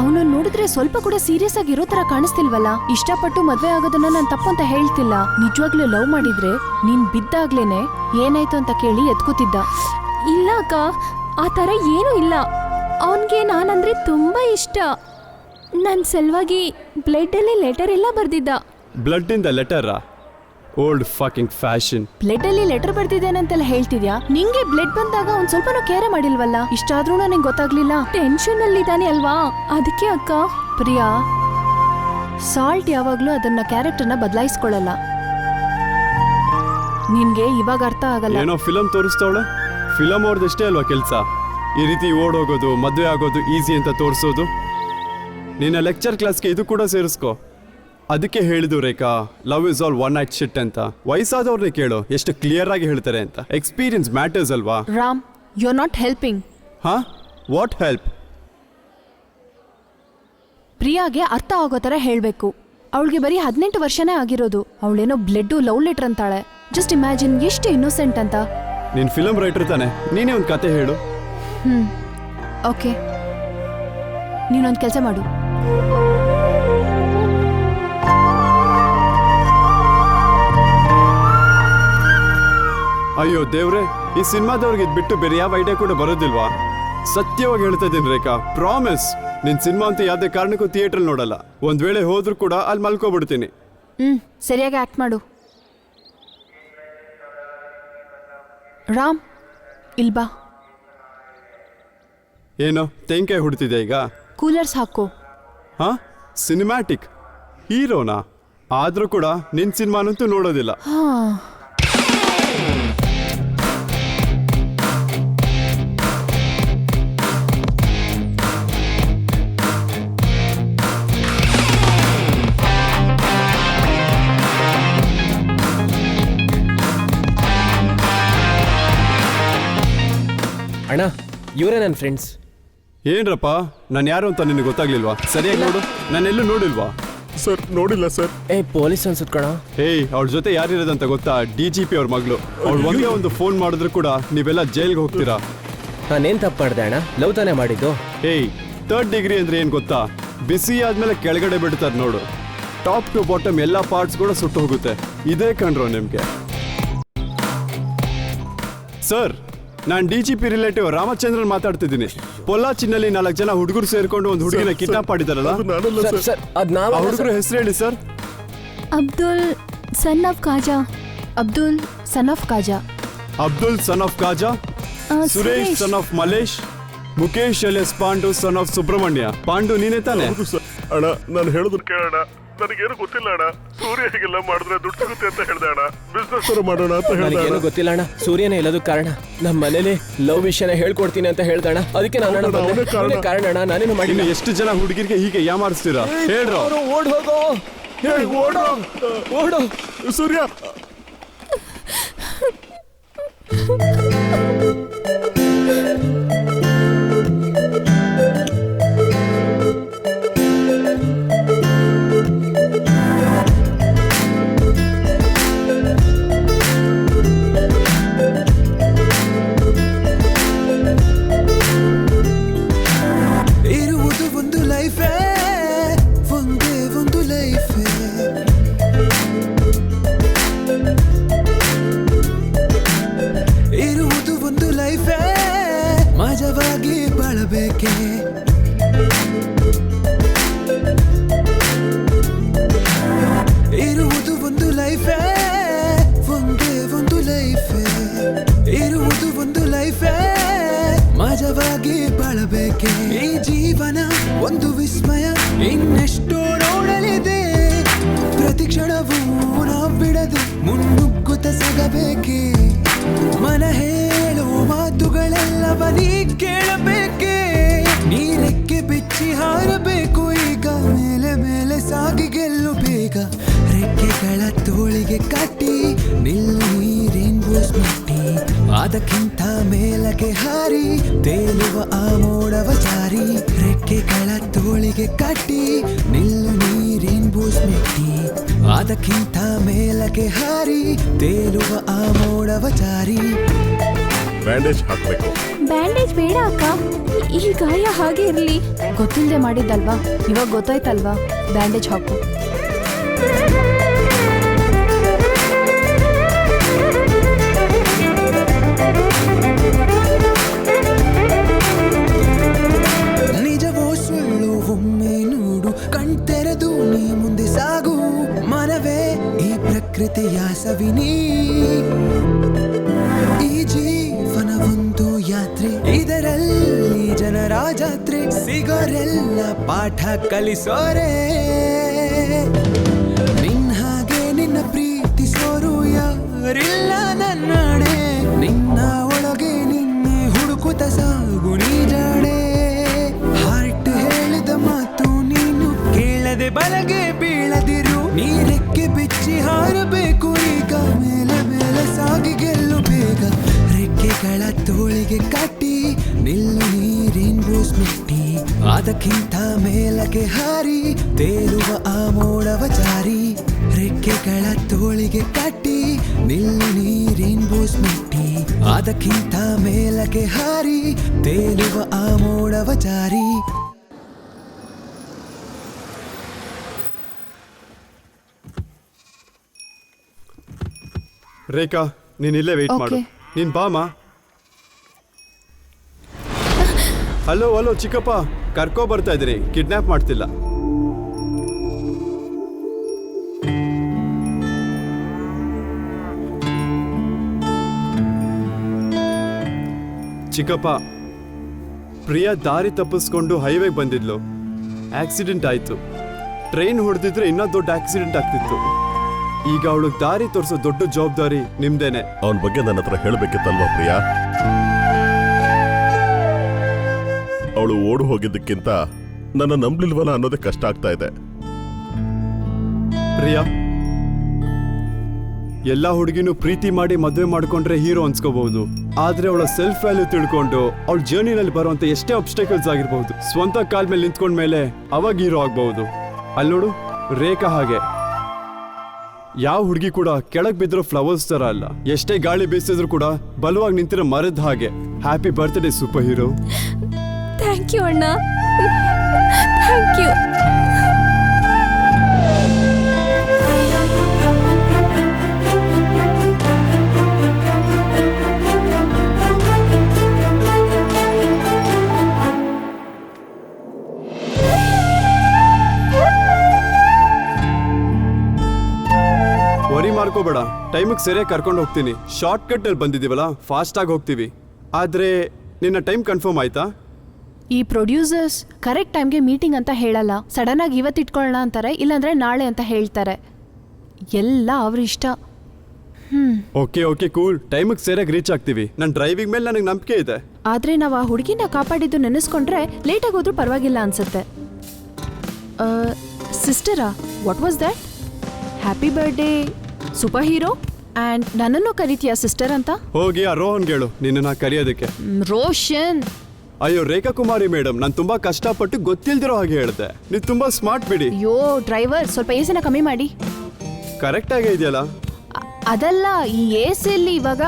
ಅವನು ನೋಡಿದ್ರೆ ಸ್ವಲ್ಪ ಕೂಡ ಸೀರಿಯಸ್ ಆಗಿ ಇರೋ ತರ ಕಾಣಿಸ್ತಿಲ್ವಲ್ಲ. ಇಷ್ಟಪಟ್ಟು ಮದ್ವೆ ಆಗೋದನ್ನ ನಾನು ತಪ್ಪು ಅಂತ ಹೇಳ್ತಿಲ್ಲ. ನಿಜವಾಗ್ಲೂ ಲವ್ ಮಾಡಿದ್ರೆ ನೀನ್ ಬಿದ್ದಾಗ್ಲೇನೆ ಏನಾಯ್ತು ಅಂತ ಕೇಳಿ ಎತ್ಕೋತಿದ್ದ. ಇಲ್ಲ ಅಕ್ಕ, ಆ ಥರ ಏನೂ ಇಲ್ಲ. ಅವನಿಗೆ ನಾನಂದ್ರೆ ತುಂಬಾ ಇಷ್ಟ. ನನ್ನ ಸಲುವಾಗಿ ಬ್ಲಡ್ಡಲ್ಲಿ ಲೆಟರ್ ಎಲ್ಲ ಬರ್ದಿದ್ದ. ಬ್ಲಡ್ ಇಂದ ಲೆಟರಾ? Old fucking fashion. ಬ್ಲಡ್ ಅಲ್ಲಿ ಲೆಟರ್ ಬರ್ತಿದ್ದೇನಂತೆಲ್ಲ ಹೇಳ್ತಿದ್ಯಾ? ನಿಂಗೆ ಬ್ಲಡ್ ಬಂದಾಗ ಒಂದ್ ಸ್ವಲ್ಪನೂ ಕೇರೆ ಮಾಡಿಲ್ವಲ್ಲ. ಇಷ್ಟಾದ್ರೂ ನನಗೆ ಗೊತ್ತಾಗ್ಲಿಲ್ಲ. ಟೆನ್ಷನ್ ಅಲ್ಲಿ ಇದ್ದಾನೆ ಅಲ್ವಾ, ಅದಕ್ಕೆ ಅಕ್ಕ. ಪ್ರಿಯಾ, ಸಾಲ್ಟ್ ಯಾವಾಗ್ಲೂ ಅದನ್ನ ಕ್ಯಾರೆಕ್ಟರ್ನ ಬದಲಾಯಿಸ್ಕೊಳ್ಳಲ್ಲ. ನಿನ್ಗೆ ಇವಾಗ ಅರ್ಥ ಆಗಲ್ಲ. ಏನೋ ಫಿಲಂ ತೋರಿಸ್ತಾವಳೆ. ಫಿಲಮ್ ಅವ್ರದ್ದಷ್ಟೇ ಅಲ್ವಾ ಕೆಲಸ, ಈ ರೀತಿ ಓಡೋಗೋದು, ಮದುವೆ ಆಗೋದು ಈಸಿ ಅಂತ ತೋರಿಸೋದು. ನಿನ್ನ ಲೆಕ್ಚರ್ ಕ್ಲಾಸ್ಗೆ ಇದು ಕೂಡ ಸೇರಿಸ್ಕೊ. ಅದಕ್ಕೆ ಹೇಳಿದ್ದು Rekha, love is all one night shit ಅಂತ. ವಯಸ್ಸಾದವ್ರನ್ನೇ ಕೇಳು, ಎಷ್ಟು ಕ್ಲಿಯರ್ ಆಗಿ ಹೇಳ್ತಾರೆ ಅಂತ. ಎಕ್ಸ್ಪೀರಿಯನ್ಸ್ ಮ್ಯಾಟರ್ಸ್ ಅಲ್ವಾ? Ram, you are not helping. ಹಾ, ವಾಟ್ ಹೆಲ್ಪ್? ಪ್ರಿಯಾಗೆ ಅರ್ಥ ಆಗೋ ಥರ ಹೇಳಬೇಕು. ಅವಳಿಗೆ ಬರೀ 18 ವರ್ಷನೇ ಆಗಿರೋದು. ಅವಳೇನೋ ಬ್ಲಡ್ಡು ಲವ್ ಲೆಟರ್ ಅಂತಾಳೆ. ಜಸ್ಟ್ ಇಮ್ಯಾಜಿನ್ ಎಷ್ಟು ಇನ್ನೋಸೆಂಟ್ ಅಂತ. ನೀನ್ ಫಿಲಮ್ ರೈಟರ್ ತಾನೆ, ನೀನೇ ಒಂದು ಕತೆ ಹೇಳು. ಓಕೆ, ನೀನೊಂದು ಕೆಲಸ ಮಾಡು. ಅಯ್ಯೋ ದೇವ್ರೆ, ಈ ಸಿನಿಮಾದವ್ರಿಗೆ ಇದ್ ಬಿಟ್ಟು ಬೇರೆ ಯಾವ ಐಡಿಯಾ ಕೂಡ ಬರೋದಿಲ್ವಾ? ಸತ್ಯವಾಗಿ ಹೇಳ್ತಾ ಇದ್ದೀನಿ ರೇಖಾ, ಪ್ರಾಮಿಸ್. ನಿನ್ ಸಿನಿಮಾ ಅಂತ ಯಾವುದೇ ಕಾರಣಕ್ಕೂ ಥಿಯೇಟರ್ ನೋಡಲ್ಲ. ಒಂದ್ ವೇಳೆ ಹೋದ್ರೂ ಕೂಡ ಅಲ್ಲಿ ಮಲ್ಕೋಬಿಡ್ತೀನಿ. ಸರಿಯಾಗಿ ಆಕ್ಟ್ ಮಾಡು. ರಾಮ್, ಇಲ್ಬಾ. ಏನೋ ತೆಂಕಾಯಿ ಹುಡ್ತಿದೆ ಈಗ? ಕೂಲರ್ಸ್ ಹಾಕು. ಹಾ, ಸಿನಿಮ್ಯಾಟಿಕ್ ಹೀರೋನಾ? ಆದ್ರೂ ಕೂಡ ನಿನ್ ಸಿನಿಮಾನಂತೂ ನೋಡೋದಿಲ್ಲ. ಹಾ, ಅಣ್ಣ, ಇವರೇ ನನ್ನ ಫ್ರೆಂಡ್ಸ್. ಏನ್ರಪ್ಪ, ನಾನು ಯಾರು ಅಂತ ನಿನಗೆ ಗೊತ್ತಾಗ್ಲಿಲ್ವಾ? ಸರಿಯಾಗಿ ನೋಡು, ನಾನೆಲ್ಲೂ ನೋಡಿಲ್ವಾ? ಸರ್ ನೋಡಿಲ್ಲ ಸರ್. ಪೊಲೀಸ್ ಅನ್ಸುತ್ತೆ ಕಣ. ಅವ್ರ ಜೊತೆ ಯಾರಿರೋದಂತ ಗೊತ್ತಾ? DGP ಅವ್ರ ಮಗಳು. ಅವ್ಳು ಒಂದೇ ಒಂದು ಫೋನ್ ಮಾಡಿದ್ರು ಕೂಡ ನೀವೆಲ್ಲ ಜೈಲ್ಗೆ ಹೋಗ್ತೀರಾ. ನಾನೇನ್ ತಪ್ಪು ಮಾಡಿದೆ ಅಣ್ಣ? ಲವ್ ತಾನೇ ಮಾಡಿದ್ದು. 3rd ಡಿಗ್ರಿ ಅಂದ್ರೆ ಏನ್ ಗೊತ್ತಾ? ಬಿಸಿ ಆದ್ಮೇಲೆ ಕೆಳಗಡೆ ಬಿಡ್ತಾರೆ ನೋಡು. ಟಾಪ್ ಟು ಬಾಟಮ್ ಎಲ್ಲ ಪಾರ್ಟ್ಸ್ ಕೂಡ ಸುಟ್ಟು ಹೋಗುತ್ತೆ. ಇದೇ ಕಂಡ್ರೋ ನಿಮ್ಗೆ. ಸರ್, ನಾನು DGP ರಿಲೇಟಿವ್ ರಾಮಚಂದ್ರನ್ ಮಾತಾಡ್ತಿದ್ದೀನಿ. ಪೊಲ್ಲಾಚಿನಲ್ಲಿ 4 ಜನ ಹುಡುಗರು ಸೇರ್ಕೊಂಡು ಒಂದು ಹುಡುಗಿನ ಕಿಡ್ನಾಪ್ ಮಾಡಿದಾರಲ್ಲ, ಆ ಹುಡುಗರ ಹೆಸರು ಹೇಳಿ sir. Abdul son of Khaja. Abdul son of Khaja. Abdul son of Khaja, Suresh son of Malesh, Mukesh alias Pandu son of Subrahmanya. Pandu ನೀನೇ ತಾನೆ? ಅಣ್ಣ, ನಾನು ಹೇಳಿದ್ರು ಕೇಳೋಣ. ನನಗೇನು ಗೊತ್ತಿಲ್ಲ ಅಣ್ಣ. ಸೂರ್ಯ ಹೀಗೆಲ್ಲ ಮಾಡಿದ್ರೆ ದುಡ್ಡು ಸಿಗುತ್ತೆ ಅಂತ ಹೇಳ್ದೆ ಅಣ್ಣ. ಬಿಸ್ನೆಸ್ ಮಾಡೋಣ ಅಂತ ಹೇಳ್ದೆ. ನನಗೇನು ಗೊತ್ತಿಲ್ಲ ಅಣ್ಣ. ಸೂರ್ಯನೇ ಎಲ್ಲದೂ ಕಾರಣ. ನಮ್ಮ ಮನೇಲಿ ಲವ್ ವಿಷಯನ ಹೇಳ್ಕೊಡ್ತೀನಿ ಅಂತ ಹೇಳ್ದಣ್ಣ. ಅದಕ್ಕೆ ನಾನು ಕಾರಣ ಅಣ್ಣ. ನಾನೇನು ಮಾಡಿ. ಎಷ್ಟು ಜನ ಹುಡುಗಿರಿಗೆ ಹೀಗೆ ಯಾಮಾರಿಸ್ತೀರಾ ಹೇಳ್ರೋ? ಓಡ್ ಹೋಗೋ, ಓಡೋ ಸೂರ್ಯ. ಇರುವುದು ಒಂದು ಲೈಫೇ, ಒಂದೇ ಒಂದು ಲೈಫೇ. ಇರುವುದು ಒಂದು ಲೈಫೇ, ಮಜವಾಗಿ ಬಾಳಬೇಕೆ. ಇರುವುದು ಒಂದು ಲೈಫೇ, ಒಂದೇ ಒಂದು ಲೈಫೇ. ಇರುವುದು ಒಂದು ಲೈಫೇ, ಮಜವಾಗಿ ಬಾಳಬೇಕೆ. ಈ ಜೀವನ ಒಂದು ವಿಸ್ಮಯ, ಇನ್ನೆಷ್ಟೋ ನೋಡಲಿದೆ. ಪ್ರತಿ ಕ್ಷಣವೂ ನಾವು ಬಿಡದೆ ಮುನ್ನುಗ್ಗುತ್ತ ಸಾಗಬೇಕೆ. ಮನ ಹೇಳೋ ಮಾತುಗಳೆಲ್ಲವ ನೀ ಕೇಳಬೇಕೆ. ನೀರೆಕ್ಕೆ ಬಿಚ್ಚಿ ಹಾರಬೇಕು ಈಗ, ಮೇಲೆ ಮೇಲೆ ಸಾಗಿ ಗೆಲ್ಲು ಬೇಗ. ರೆಕ್ಕೆಗಳ ತೋಳಿಗೆ ಕಟ್ಟಿ ನಿಲ್ಲು ನೀರೇನ್ಬೋಸ್ ಮಟ್ಟಿ. ಅದಕ್ಕಿಂತ ಮೇಲಕ್ಕೆ ಹಾರಿ ತೇಲುವ ಆ ಮೋಡವ ಜಾರಿ. ರೆಕ್ಕೆಗಳ ತೋಳಿಗೆ ಕಟ್ಟಿ ನಿಲ್ಲು ನೀರೇನ್ಬೋಸ್ ಮೆಟ್ಟಿ. ಅದಕ್ಕಿಂತ ಮೇಲಕ್ಕೆ ಹಾರಿ ತೇಲುವ ಆ ಮೋಡವ ಜಾರಿ. ಬ್ಯಾಂಡೇಜ್ ಹಾಕ್ಬೇಕು. ಬ್ಯಾಂಡೇಜ್ ಬೇಡ ಅಕ್ಕ, ಈ ಗಾಯ ಹಾಗೆ ಇರಲಿ. ಗೊತ್ತಿಲ್ಲದೆ ಮಾಡಿದ್ದಲ್ವಾ, ಇವಾಗ ಗೊತ್ತಾಯ್ತಲ್ವಾ? ಬ್ಯಾಂಡೇಜ್ ಹಾಕು. ನಿಜವೋ ಸುಳ್ಳು ಒಮ್ಮೆ ನೋಡು, ಕಣ್ತೆರೆದು ನೀ ಮುಂದೆ ಸಾಗು. ಮನವೇ ಈ ಪ್ರಕೃತಿಯ ಸವಿನಿ. ಈ ಜೀವನ ಒಂದು ಯಾತ್ರೆ, ಇದರಲ್ಲಿ ಜನರ ಜಾತ್ರೆ. ಸಿಗೋರೆಲ್ಲ ಪಾಠ ಕಲಿಸೋರೆ. ನಿನ್ನ ಹಾಗೆ ನಿನ್ನ ಪ್ರೀತಿಸೋರು ಯಾರಿಲ್ಲ ನನ್ನಡೆ. ನಿನ್ನ ಒಳಗೆ ನಿನ್ನ ಬೋಸ್ ಮಿಟ್ಟಿ ಅದಕ್ಕಿಂತ ಮೇಲಕ್ಕೆ ಹಾರಿ ತೇಲುವ ಆ ಮೋಡವ ಜಾರಿ ರೆಕ್ಕೆಗಳ ತೋಳಿಗೆ ಕಟ್ಟಿ ನಿಲ್ಲಿ ನೀರಿನ್ ಬೋಸ್ ಮಿಟ್ಟಿ ಅದಕ್ಕಿಂತ ಮೇಲಕ್ಕೆ ಹಾರಿ ತೇಲುವ ಆ ಮೋಡವ ಜಾರಿ. ರೇಖಾ ನೀನ್ ಇಲ್ಲೇ ವೆಯ್ಟ್ ಮಾಡು. Okay. ನೀನ್ ಬಾಮ. ಹಲೋ ಹಲೋ ಚಿಕ್ಕಪ್ಪ, ಕರ್ಕೊ ಬರ್ತಾ ಇದ್ರಿ, ಕಿಡ್ನಾಪ್ ಮಾಡ್ತಿಲ್ಲ. ಚಿಕ್ಕಪ್ಪ, ಪ್ರಿಯಾ ದಾರಿ ತಪ್ಪಿಸ್ಕೊಂಡು ಹೈವೇಗೆ ಬಂದಿದ್ಲು. ಆಕ್ಸಿಡೆಂಟ್ ಆಯ್ತು. ಟ್ರೈನ್ ಹೊಡೆದಿದ್ರೆ ಇನ್ನೂ ದೊಡ್ಡ ಆಕ್ಸಿಡೆಂಟ್ ಆಗ್ತಿತ್ತು. ಈಗ ಅವಳು ದಾರಿ ತೋರಿಸೋ ದೊಡ್ಡ ಜವಾಬ್ದಾರಿ ನಿಮ್ದೇನೆ. ಅವನ ಬಗ್ಗೆ ನನ್ನ ಹತ್ರ ಹೇಳಬೇಕಿತ್ತಲ್ವಾ ಪ್ರಿಯಾ? ಅವಳು ಓಡು ಹೋಗಿದ್ದಕ್ಕಿಂತ ನನ್ನ ನಂಬ್ಲಿಲ್ವಲ್ಲ ಅನ್ನೋದೇ ಕಷ್ಟ ಆಗ್ತಾ ಇದೆ. ಪ್ರಿಯಾ, ಎಲ್ಲಾ ಹುಡುಗಿನೂ ಪ್ರೀತಿ ಮಾಡಿ ಮದುವೆ ಮಾಡ್ಕೊಂಡ್ರೆ ಹೀರೋ ಅನ್ಸ್ಕೋಬಹುದು. ಆದ್ರೆ ಅವಳ ಸೆಲ್ಫ್ ವ್ಯಾಲ್ಯೂ ತಿಳ್ಕೊಂಡು ಅವಳ ಜರ್ನಿನಲ್ಲಿ ಬರುವಂತ ಎಷ್ಟೇ ಅಬ್ಸ್ಟಕಲ್ಸ್ ಆಗಿರ್ಬಹುದು, ಸ್ವಂತ ಕಾಲ್ ಮೇಲೆ ನಿಂತ್ಕೊಂಡ್ಮೇಲೆ ಅವಾಗ ಹೀರೋ ಆಗ್ಬಹುದು. ಅಲ್ಲಿ ನೋಡು, ರೇಖಾ ಹಾಗೆ. ಯಾವ ಹುಡುಗಿ ಕೂಡ ಕೆಳಗ್ ಬಿದ್ದಿರೋ ಫ್ಲವರ್ಸ್ ತರ ಅಲ್ಲ. ಎಷ್ಟೇ ಗಾಳಿ ಬೀಸಿದ್ರು ಕೂಡ ಬಲವಾಗಿ ನಿಂತಿರೋ ಮರದ ಹಾಗೆ. Happy birthday super hero. Thank you ಅಣ್ಣ, ಥ್ಯಾಂಕ್ ಯು. ವರಿ ಮಾಡ್ಕೋಬೇಡ, ಟೈಮಿಗೆ ಸರಿಯಾಗಿ ಕರ್ಕೊಂಡು ಹೋಗ್ತೀನಿ. ಶಾರ್ಟ್ ಕಟ್ ಅಲ್ಲಿ ಬಂದಿದ್ದೀವಲ್ಲ, ಫಾಸ್ಟ್ ಆಗಿ ಹೋಗ್ತೀವಿ. ಆದ್ರೆ ನಿನ್ನ ಟೈಮ್ ಕನ್ಫರ್ಮ್ ಆಯ್ತಾ? ಈ ಪ್ರೊಡ್ಯೂಸರ್ಸ್ ಕರೆಕ್ಟ್ ಟೈಮ್ಗೆ ಮೀಟಿಂಗ್ ಅಂತ ಹೇಳಲ್ಲ. ಸಡನ್ ಆಗಿ ಇವತ್ತು ಇಟ್ಕೊಳ್ಳೋಣ ಅಂತಾರೆ, ಇಲ್ಲಾಂದ್ರೆ ನಾಳೆ ಅಂತ ಹೇಳ್ತಾರೆ. ಎಲ್ಲ ಅವ್ರ ಇಷ್ಟ. ಓಕೆ ಓಕೆ ಕೂಲ್, ಟೈಮಿಗೆ ಸರಿಯಾಗಿ ರೀಚ್ ಆಗ್ತೀವಿ. ನನ್ನ ಡ್ರೈವಿಂಗ್ ಮೇಲೆ ನನಗೆ ನಂಬಿಕೆ ಇದೆ. ಆದ್ರೆ ನಾವು ಆ ಹುಡುಗಿನ ಕಾಪಾಡಿದ್ದು ನೆನೆಸ್ಕೊಂಡ್ರೆ ಲೇಟಾಗಿ ಹೋದ್ರೂ ಪರವಾಗಿಲ್ಲ ಅನ್ಸುತ್ತೆ. ಸಿಸ್ಟರಾ, what was that? Happy birthday super hero. And ನನ್ನನ್ನು ಕರಿತೀಯಾ ಸಿಸ್ಟರ್ ಅಂತ? ಹೋಗಿ ಆ ರೋಹನ್ ಹೇಳು ನಿನ್ನ ಕರೆಯೋದಕ್ಕೆ. ರೋಷನ್. ಅಯ್ಯೋ ರೇಖಾ ಕುಮಾರಿ ಮೇಡಮ್, ನಾನು ತುಂಬಾ ಕಷ್ಟಪಟ್ಟು ಗೊತ್ತಿಲ್ದಿರೋ ಹಾಗೆ ಹೇಳಿದೆ. ನೀವು ತುಂಬಾ ಸ್ಮಾರ್ಟ್ ಬಿಡಿ. ಅಯ್ಯೋ ಡ್ರೈವರ್, ಸ್ವಲ್ಪ ಏಸಿನ ಕಮ್ಮಿ ಮಾಡಿ. ಕರೆಕ್ಟ್ ಆಗೇ ಇದೆಯಲ್ಲ? ಅದಲ್ಲ, ಈ ಏಸಿಯಲ್ಲಿ ಇವಾಗ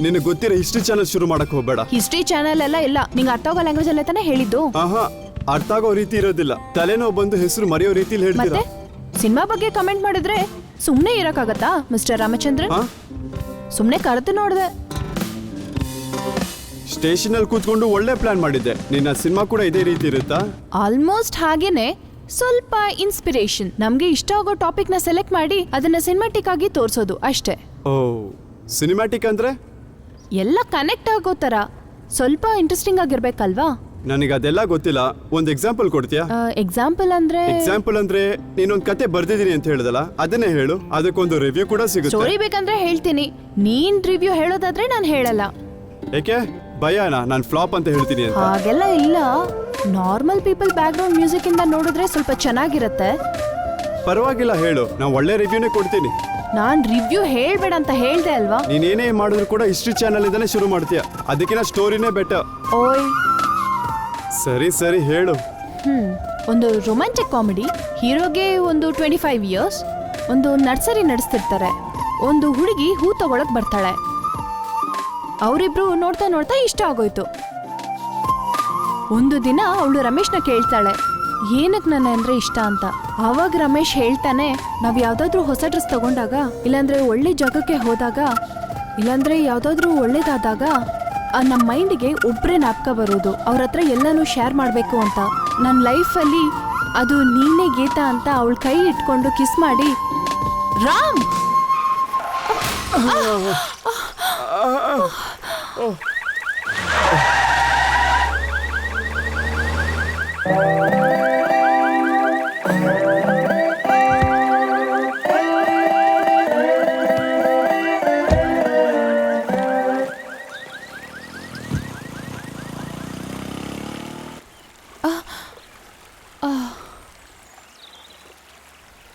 ನಿನಗೆ ಗೊತ್ತಿರೋ ಹಿಸ್ಟ್ರಿ ಚಾನಲ್ ಶುರು ಮಾಡಕ್ ಹೋಗ್ಬೇಡ. ಹಿಸ್ಟ್ರಿ ಚಾನಲ್ ಎಲ್ಲ ಇಲ್ಲ. ನಿಂಗೆ ಅರ್ಥ ಆಗೋ ಲ್ಯಾಂಗ್ವೇಜ್ ಅಲ್ಲೇ ತಾನೇ ಹೇಳಿದ್ದು. ಆಹಾ, ಅರ್ಥ ಆಗೋ ರೀತಿ ಇರೋದಿಲ್ಲ. ತಲೆನೋವು ಬಂದು ಹೆಸರು ಮರೆಯೋ ರೀತಿಲಿ ಹೇಳ್ತೀರಾ. ಮತ್ತೆ ಸಿನಿಮಾ ಬಗ್ಗೆ ಕಮೆಂಟ್ ಮಾಡಿದ್ರೆ ಸುಮ್ಮನೆ ಇರಕ್ಕಾಗತ್ತಾ ಮಿಸ್ಟರ್ ರಾಮಚಂದ್ರನ್? ಸುಮ್ಮನೆ ಕರೆದು ನೋಡಿದೆ. ಸ್ಟೇಷನ್ ಅಲ್ಲಿ ಕೂತ್ಕೊಂಡು ಒಳ್ಳೆ ಪ್ಲಾನ್ ಮಾಡಿದ್ದೆ. ನಿನ್ನ ಸಿನಿಮಾ ಕೂಡ ಇದೇ ರೀತಿ ಇರುತ್ತಾ? ಆಲ್ಮೋಸ್ಟ್ ಹಾಗೇನೆ, ಸ್ವಲ್ಪ ಇನ್ಸ್ಪಿರೇಷನ್. ನಮ್ಗೆ ಇಷ್ಟ ಆಗೋ ಟಾಪಿಕ್ ನ ಸೆಲೆಕ್ಟ್ ಮಾಡಿ ಅದನ್ನ ಸಿನಿಮಾಟಿಕ್ ಆಗಿ ತೋರಿಸೋದು ಅಷ್ಟೇ. ಓ, ಸಿನಿಮ್ಯಾಟಿಕ್ ಅಂದ್ರೆ ಎಲ್ಲ ಕನೆಕ್ಟ್ ಆಗೋ ತರ ಸ್ವಲ್ಪ ಇಂಟ್ರೆಸ್ಟಿಂಗ್ ಆಗಿರ್ಬೇಕಲ್ವಾ? ನನಗೆ ಅದೆಲ್ಲ ಗೊತ್ತಿಲ್ಲ. ಒಂದು ಎಕ್ಸಾಂಪಲ್ ಕೊಡ್ತೀಯಾ? ಎಕ್ಸಾಂಪಲ್ ಅಂದ್ರೆ ನೀನೊಂದು ಕತೆ ಬರ್ದಿದ್ದೀನಿ ಅಂತ ಹೇಳ್ದಲ್ಲ, ಅದನ್ನೇ ಹೇಳು. ಅದಕ್ಕೊಂದು ರಿವ್ಯೂ ಕೂಡ ಸಿಗುತ್ತೆ. ಸ್ಟೋರಿ ಬೇಕಂದ್ರೆ ಹೇಳ್ತೀನಿ. ನೀನ್ ರಿವ್ಯೂ ಹೇಳೋದಾದ್ರೆ ನಾನು ಹೇಳಲ್ಲ. ಏಕೆ ಭಯನಾ ನಾನು ಫ್ಲಾಪ್ ಅಂತ ಹೇಳ್ತೀನಿ ಅಂತ? ಹಾಗೆಲ್ಲ ಇಲ್ಲ. Normal people back ground music ಇಂದ ನೋಡಿದ್ರೆ ಸ್ವಲ್ಪ ಚೆನ್ನಾಗಿರುತ್ತೆ. ಪರವಾಗಿಲ್ಲ, ಹೇಳು. ನಾನು ಒಳ್ಳೆ ರಿವ್ಯೂನೇ ಕೊಡ್ತೀನಿ. ನಾನ್ ರಿವ್ಯೂ ಹೇಳ್ಬೇಡ ಅಂತ ಹೇಳ್ದೆ ಅಲ್ವಾ? ನೀನೇನೇ ಮಾಡಿದ್ರು ಕೂಡ ಹಿಸ್ಟ್ರಿ ಚಾನಲ್ ಇಂದಾನೆ ಶುರು ಮಾಡ್ತೀಯ. ಅದಕ್ಕಿಂತ ಸ್ಟೋರಿನೇ ಬೆಟರ್. ಓಯ್ ಸರಿ ಸರಿ ಹೇಳು. ಒಂದು ರೊಮ್ಯಾಂಟಿಕ್ ಕಾಮಿಡಿ. ಹೀರೋಗೆ ಒಂದು 25 ಇಯರ್ಸ್. ಒಂದು ನರ್ಸರಿ ನಡೆಸ್ತಿರ್ತಾರೆ. ಒಂದು ಹುಡುಗಿ ಹೂ ತಗೊಳಕ್ ಬರ್ತಾಳೆ. ಅವರಿಬ್ರು ನೋಡ್ತಾ ನೋಡ್ತಾ ಇಷ್ಟ ಆಗೋಯ್ತು. ಒಂದು ದಿನ ಅವಳು ರಮೇಶ್ನ ಕೇಳ್ತಾಳೆ, ಏನಕ್ಕೆ ನನ್ನ ಅಂದ್ರೆ ಇಷ್ಟ ಅಂತ. ಆವಾಗ ರಮೇಶ್ ಹೇಳ್ತಾನೆ, ನಾವ್ ಯಾವ್ದಾದ್ರು ಹೊಸ ಡ್ರೆಸ್ ತಗೊಂಡಾಗ, ಇಲ್ಲಾಂದ್ರೆ ಒಳ್ಳೆ ಜಾಗಕ್ಕೆ ಹೋದಾಗ, ಇಲ್ಲಾಂದ್ರೆ ಯಾವ್ದಾದ್ರು ಒಳ್ಳೇದಾದಾಗ ನಮ್ಮ ಮೈಂಡಿಗೆ ಒಬ್ರೇ ಜ್ಞಾಪಕ ಬರೋದು. ಅವ್ರ ಹತ್ರ ಎಲ್ಲಾನು ಶೇರ್ ಮಾಡ್ಬೇಕು ಅಂತ. ನನ್ನ ಲೈಫಲ್ಲಿ ಅದು ನೀನೇ ಗೀತಾ ಅಂತ ಅವಳ ಕೈ ಇಟ್ಕೊಂಡು ಕಿಸ್ ಮಾಡಿ, ರಾಮ್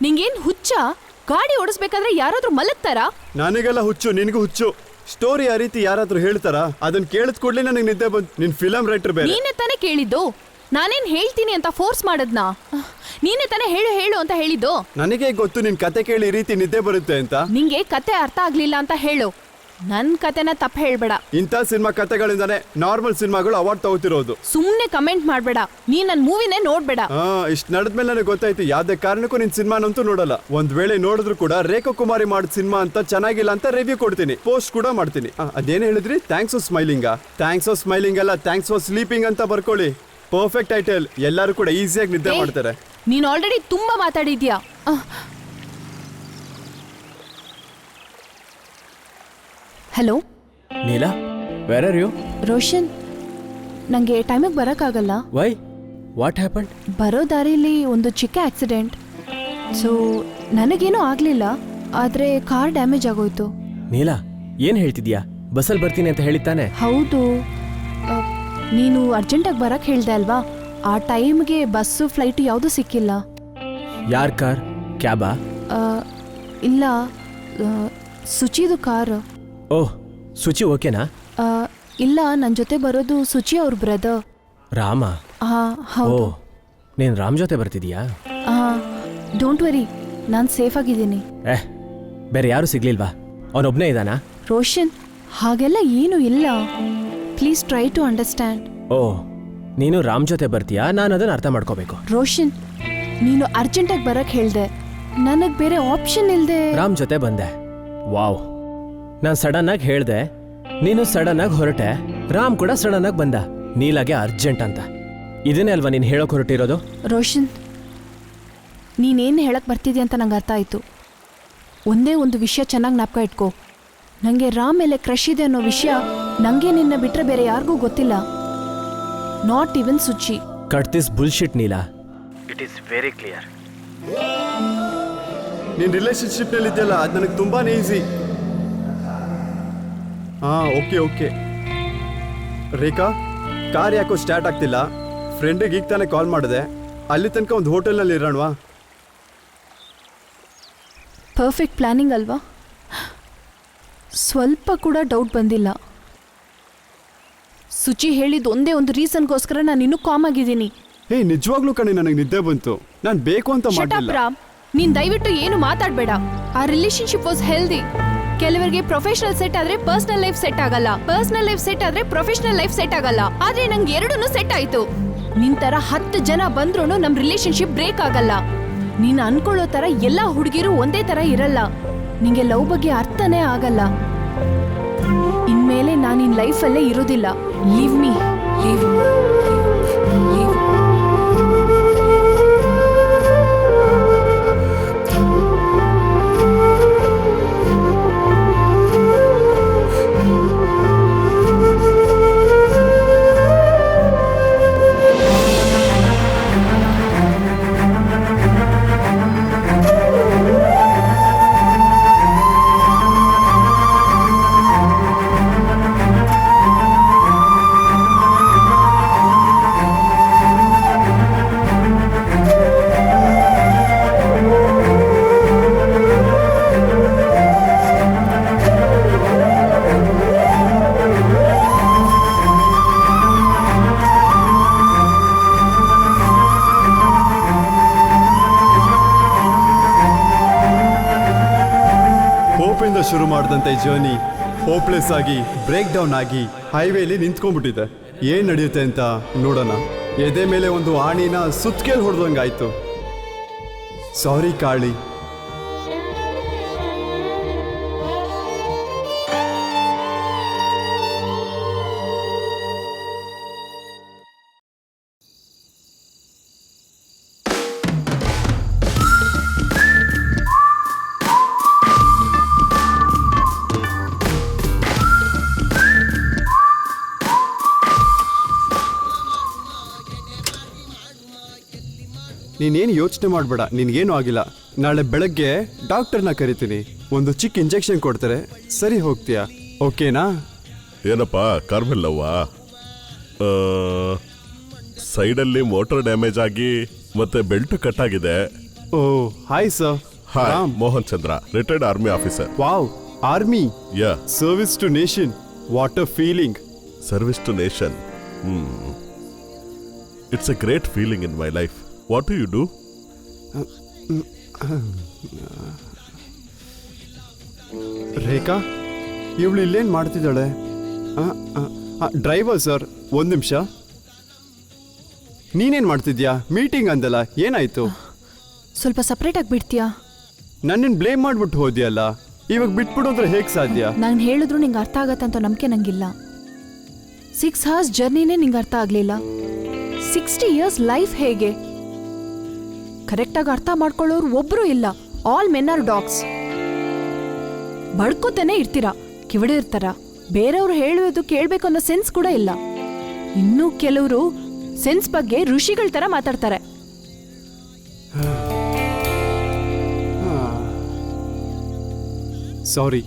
ನಿಂಗೇನ್ ಹುಚ್ಚ? ಗಾಡಿ ಓಡಿಸ್ಬೇಕಾದ್ರೆ ಯಾರಾದ್ರೂ ಮಲಗ್ತಾರಾ? ನನಗೆಲ್ಲ ಹುಚ್ಚು, ನಿನಗೂ ಹುಚ್ಚು. ಸ್ಟೋರಿ ಆ ರೀತಿ ಯಾರಾದ್ರೂ ಹೇಳ್ತಾರ? ಅದನ್ನ ಕೇಳಿದ ಕೂಡಲೇ ನನಗೆ ನಿದ್ದೆ ಬಂತು. ನಿನ್ ಫಿಲಂ ರೈಟರ್ ಬೇರೆ. ನೀನೇ ತಾನೇ ಕೇಳಿದ್ದು, ನಾನೇನ್ ಹೇಳ್ತೀನಿ ಅಂತ ಫೋರ್ಸ್ ಮಾಡದ್ನಾ? ನೀನೇ ತಾನೇ ಹೇಳು ಅಂತ ಹೇಳಿದ್ದು. ನನಗೆ ಗೊತ್ತು ನಿನ್ ಕತೆ ಕೇಳಿ ಈ ರೀತಿ ನಿದ್ದೆ ಬರುತ್ತೆ ಅಂತ. ನಿಂಗೆ ಕತೆ ಅರ್ಥ ಆಗ್ಲಿಲ್ಲ ಅಂತ ಹೇಳು, ನನ್ ಕತೆನ ತಪ್ಪ ಹೇಳ್ಬೇಡ. ಇಂಥ ಸಿನಿಮಾ ಕತೆಗಳಿಂದಾನೆ ನಾರ್ಮಲ್ ಸಿನಿಮಾಗಳು ಅವಾರ್ಡ್ ತಗೋತಿರೋದು. ಸುಮ್ನೆ ಕಮೆಂಟ್ ಮಾಡ್ಬೇಡ, ನೀನ್ ನನ್ ಮೂವಿನೇ ನೋಡ್ಬೇಡ. ಇಷ್ಟ ನಡೆದ್ಮೇಲೆ ನನಗೆ ಗೊತ್ತಾಯ್ತು ಯಾವ್ದೇ ಕಾರಣಕ್ಕೂ ನಿನ್ ಸಿನಿಮಾನಂತೂ ನೋಡಲ್ಲ. ಒಂದ್ ವೇಳೆ ನೋಡಿದ್ರು ಕೂಡ ರೇಖಾ ಕುಮಾರಿ ಮಾಡಿದ ಸಿನಿಮಾ ಅಂತ ಚೆನ್ನಾಗಿಲ್ಲ ಅಂತ ರಿವ್ಯೂ ಕೊಡ್ತೀನಿ, ಪೋಸ್ಟ್ ಕೂಡ ಮಾಡ್ತೀನಿ. ಅದೇನ್ ಹೇಳಿದ್ರಿ? Thanks for smiling. Thanks for smiling ಅಲ್ಲ, ಥ್ಯಾಂಕ್ಸ್ ಫಾರ್ ಸ್ಲೀಪಿಂಗ್ ಅಂತ ಬರ್ಕೊಳ್ಳಿ. Perfect title. ಎಲ್ಲರೂ ಕೂಡ ಈಸಿಯಾಗಿ ನಿದ್ದೆ ಮಾಡ್ತಾರೆ. ನೀನ್ ಆಲ್ರೆಡಿ ತುಂಬಾ ಮಾತಾಡಿದ್ಯಾ. Hello Neela, where are you? Roshan, ನಂಗೆ ಟೈಮಿಗೆ ಬರೋಕ್ಕಾಗಲ್ಲ. ವೈ? What happen? ಬರೋ ದಾರಿಲಿ ಒಂದು ಚಿಕ್ಕ ಆಕ್ಸಿಡೆಂಟ್. ಸೊ ನನಗೇನೂ ಆಗಲಿಲ್ಲ, ಆದರೆ ಕಾರ್ ಡ್ಯಾಮೇಜ್ ಆಗೋಯ್ತು. ನೀಲಾ, ಏನು ಹೇಳ್ತಿದ್ಯಾ? ಬಸ್ಸಲ್ಲಿ ಬರ್ತೀನಿ ಅಂತ ಹೇಳಿದ್ದಾನೆ. ಹೌದು, ನೀನು ಅರ್ಜೆಂಟಾಗಿ ಬರಕ್ಕೆ ಹೇಳ್ದೆ ಅಲ್ವಾ? ಆ ಟೈಮ್ಗೆ ಬಸ್ಸು ಫ್ಲೈಟು ಯಾವುದೂ ಸಿಕ್ಕಿಲ್ಲ. ಯಾರ ಕಾರ್? ಕ್ಯಾಬಾ? ಇಲ್ಲ, ಸುಚಿದು ಕಾರ್. ಓಹ್, ಸುಚಿ ಓಕೆನಾ? ಇಲ್ಲ, ನನ್ನ ಜೊತೆ ಬರೋದು ಸುಚಿ ಅವ್ರ ಬ್ರದರ್ ರಾಮ. ಹೌದು. ಓಹ್, ನೀನು ರಾಮ್ ಜೊತೆ ಬರ್ತಿದೀಯಾ? ಡೋಂಟ್ ವರಿ, ನಾನು ಸೇಫ್ ಆಗಿದ್ದೀನಿ. ಬೇರೆ ಯಾರು ಸಿಗ್ಲಿಲ್ವಾ? ಅವನೊಬ್ಬನೇ ಇದ್ದಾನಾ? ರೋಷನ್, ಹಾಗೆಲ್ಲ ಏನೂ ಇಲ್ಲ. Please try to understand. Oh, ನೀನು ರಾಮ್ ಜೊತೆ ಬರ್ತೀಯಾ? ನಾನು ಅದನ್ನು ಅರ್ಥ ಮಾಡ್ಕೋಬೇಕು. ರೋಷನ್, ನೀನು ಅರ್ಜೆಂಟಾಗಿ ಬರಕ್ಕೆ ಹೇಳ್ದೆ, ನನಗೆ ಬೇರೆ ಆಪ್ಷನ್ ಇಲ್ಲದೆ ರಾಮ್ ಜೊತೆ ಬಂದೆ. ವಾವ್, ನಾನು ಸಡನ್ ಆಗಿ ಹೇಳ್ದೆ, ನೀನು ಸಡನ್ ಆಗಿ ಹೊರಟೆ. ರಾಮ್ ಕೂಡ ಸಡನ್ ಆಗಿ ಬಂದ. ನೀಲಾಗೆ ಅರ್ಜೆಂಟ್ ಅಂತ. ಇದನ್ನೇ ಅಲ್ವಾ ನೀನು ಹೇಳೋಕೆ ಹೊರಟಿರೋದು? ರೋಷನ್, ನೀನೇನು ಹೇಳಕ್ಕೆ ಬರ್ತಿದ್ಯಾ ಅಂತ ನಂಗೆ ಅರ್ಥ ಆಯಿತು. ಒಂದೇ ಒಂದು ವಿಷಯ ಚೆನ್ನಾಗಿ ಜ್ಞಾಪಕ ಇಟ್ಕೋ, ನನಗೆ ರಾಮ್ ಮೇಲೆ ಕ್ರಶ್ ಇದೆ ಅನ್ನೋ ವಿಷಯ ನನಗೆ ನಿನ್ನ ಬಿಟ್ಟರೆ ಬೇರೆ ಯಾರಿಗೂ ಗೊತ್ತಿಲ್ಲ. Not even Suchi. Cut this bullshit Neela. It is very clear. ನೀನ್ ರಿಲೇಶನ್ಶಿಪ್ ನಲ್ಲಿ ಇದೆಯಲ್ಲ, ಅದು ನನಗೆ ತುಂಬಾನೇ ಈಸಿ. ಓಕೆ. ರೇಖಾ, ಕಾರ್ ಯಾಕೋ ಸ್ಟಾರ್ಟ್ ಆಗ್ತಿಲ್ಲ. ಫ್ರೆಂಡಿಗೆ ಈಗ ತಾನೇ ಕಾಲ್ ಮಾಡಿದೆ. ಅಲ್ಲಿ ತನಕ ಒಂದು ಹೋಟೆಲ್ನಲ್ಲಿ ಇರೋಣವಾ? ಪರ್ಫೆಕ್ಟ್ ಪ್ಲಾನಿಂಗ್ ಅಲ್ವಾ? ಸ್ವಲ್ಪ ಕೂಡ ಡೌಟ್ ಬಂದಿಲ್ಲ. ಸುಚಿ ಹೇಳಿದ ಒಂದೇ ಒಂದು ರೀಸನ್ಗೋಸ್ಕರ ನಾನು ಇನ್ನೂ ಕಾಮ್ ಆಗಿದ್ದೀನಿ. ನಿಜವಾಗ್ಲೂ ಕಣೆ, ನನಗೆ ನಿದ್ದೆ ಬಂತು. ನಾನು ಬೇಕು ಅಂತ ಮಾಡಿಲ್ಲ. ರಾಮ್, ನೀನ್ ದಯವಿಟ್ಟು ಏನು ಮಾತಾಡ್ಬೇಡ. ಆ ರಿಲೇಶನ್ಶಿಪ್ ವಾಸ್ ಹೆಲ್ದಿ. ಕೆಲವರಿಗೆ ಪ್ರೊಫೆಷನಲ್ ಸೆಟ್ ಆದ್ರೆ ಪರ್ಸನಲ್ ಲೈಫ್ ಸೆಟ್ ಆಗಲ್ಲ, ಪರ್ಸನಲ್ ಲೈಫ್ ಸೆಟ್ ಆದ್ರೆ ಪ್ರೊಫೆಷನಲ್ ಲೈಫ್ ಸೆಟ್ ಆಗಲ್ಲ. ಆದ್ರೆ ನಂಗೆ ಎರಡನ್ನೂ ಸೆಟ್ ಆಯ್ತು. ನಿನ್ ತರ 10 ಜನ ಬಂದ್ರೂ ನಮ್ ರಿಲೇಶನ್ಶಿಪ್ ಬ್ರೇಕ್ ಆಗಲ್ಲ. ನೀನ್ ಅನ್ಕೊಳ್ಳೋ ತರ ಎಲ್ಲಾ ಹುಡುಗಿರು ಒಂದೇ ತರ ಇರಲ್ಲ. ನಿಂಗೆ ಲವ್ ಬಗ್ಗೆ ಅರ್ಥನೇ ಆಗಲ್ಲ. ಇನ್ಮೇಲೆ ನಾನು ನಿನ್ ಲೈಫಲ್ಲೇ ಇರೋದಿಲ್ಲ. Leave me. ಶುರು ಮಾಡಿದಂತೆ ಜರ್ನಿ ಹೋಪ್ಲೆಸ್ ಆಗಿ ಬ್ರೇಕ್ ಡೌನ್ ಆಗಿ ಹೈವೇಲಿ ನಿಂತ್ಕೊಂಡ್ಬಿಟ್ಟಿದೆ. ಏನ್ ನಡೆಯುತ್ತೆ ಅಂತ ನೋಡೋಣ. ಎದೆ ಮೇಲೆ ಒಂದು ಆಣಿನ ಸುತ್ತಕೇಲ್ ಹೊಡೆದಂಗಾಯ್ತು. ಸಾರಿ ಕಾಳಿ. ನೀನೇನು ಯೋಚನೆ ಮಾಡಬೇಡ, ನಿನಗೇನು ಆಗಿಲ್ಲ. ನಾಳೆ ಬೆಳಗ್ಗೆ ಡಾಕ್ಟರ್ನ ಕರಿತೀನಿ. ಒಂದು ಚಿಕ್ಕ ಇಂಜೆಕ್ಷನ್ ಕೊಡ್ತಾರೆ, ಸರಿ ಹೋಗ್ತೀಯಾ? ಓಕೆನಾ? ಏನಪ್ಪ ಕಾರ್ಮಿಲ್ಲವ್ವ? ಸೈಡಲ್ಲಿ ಮೋಟರ್ ಡ್ಯಾಮೇಜ್ ಆಗಿ ಮತ್ತೆ ಬೆಲ್ಟ್ ಕಟ್ ಆಗಿದೆ. Oh hi sir. Hi, Mohan Chandra, retired army officer. Wow, army, yeah service to nation, what a feeling. Service to nation. It's a great feeling in my life. What do you do? Rekha, ಇವಳು ಇಲ್ಲೇನು ಮಾಡ್ತಿದ್ದಾಳೆ? ಡ್ರೈವರ್ ಸರ್, ಒಂದು ನಿಮಿಷ. ನೀನೇನು ಮಾಡ್ತಿದ್ಯಾ? ಮೀಟಿಂಗ್ ಅಂದಲ್ಲ, ಏನಾಯ್ತು? ಸ್ವಲ್ಪ ಸಪ್ರೇಟ್ ಆಗಿ ಬಿಡ್ತೀಯಾ? ನನ್ನನ್ನು ಬ್ಲೇಮ್ ಮಾಡ್ಬಿಟ್ಟು ಹೋದ್ಯಲ್ಲ, ಇವಾಗ ಬಿಟ್ಬಿಡು ಅಂದ್ರೆ ಹೇಗೆ ಸಾಧ್ಯ? ನಾನು ಹೇಳಿದ್ರು ನಿಂಗೆ ಅರ್ಥ ಆಗತ್ತಂತ ನಂಬಿಕೆ ನಂಗಿಲ್ಲ. 6 hours ಜರ್ನಿನೇ ನಿಂಗೆ ಅರ್ಥ ಆಗಲಿಲ್ಲ. 60 years ಲೈಫ್ ಹೇಗೆ? ಕರೆಕ್ಟಾಗಿ ಅರ್ಥ ಮಾಡ್ಕೊಳ್ಳೋರು ಒಬ್ಬರು ಇಲ್ಲ. All men are dogs. ಬಡ್ಕೋತಾನೆ ಇರ್ತೀರಾ, ಕಿವಿಡೆ ಇರ್ತಾರ. ಬೇರೆಯವ್ರು ಹೇಳುವುದು ಕೇಳಬೇಕು ಅನ್ನೋ ಸೆನ್ಸ್ ಕೂಡ ಇಲ್ಲ. ಇನ್ನೂ ಕೆಲವರು ಸೆನ್ಸ್ ಬಗ್ಗೆ ಋಷಿಗಳ ಥರ ಮಾತಾಡ್ತಾರೆ. ಸಾರಿ,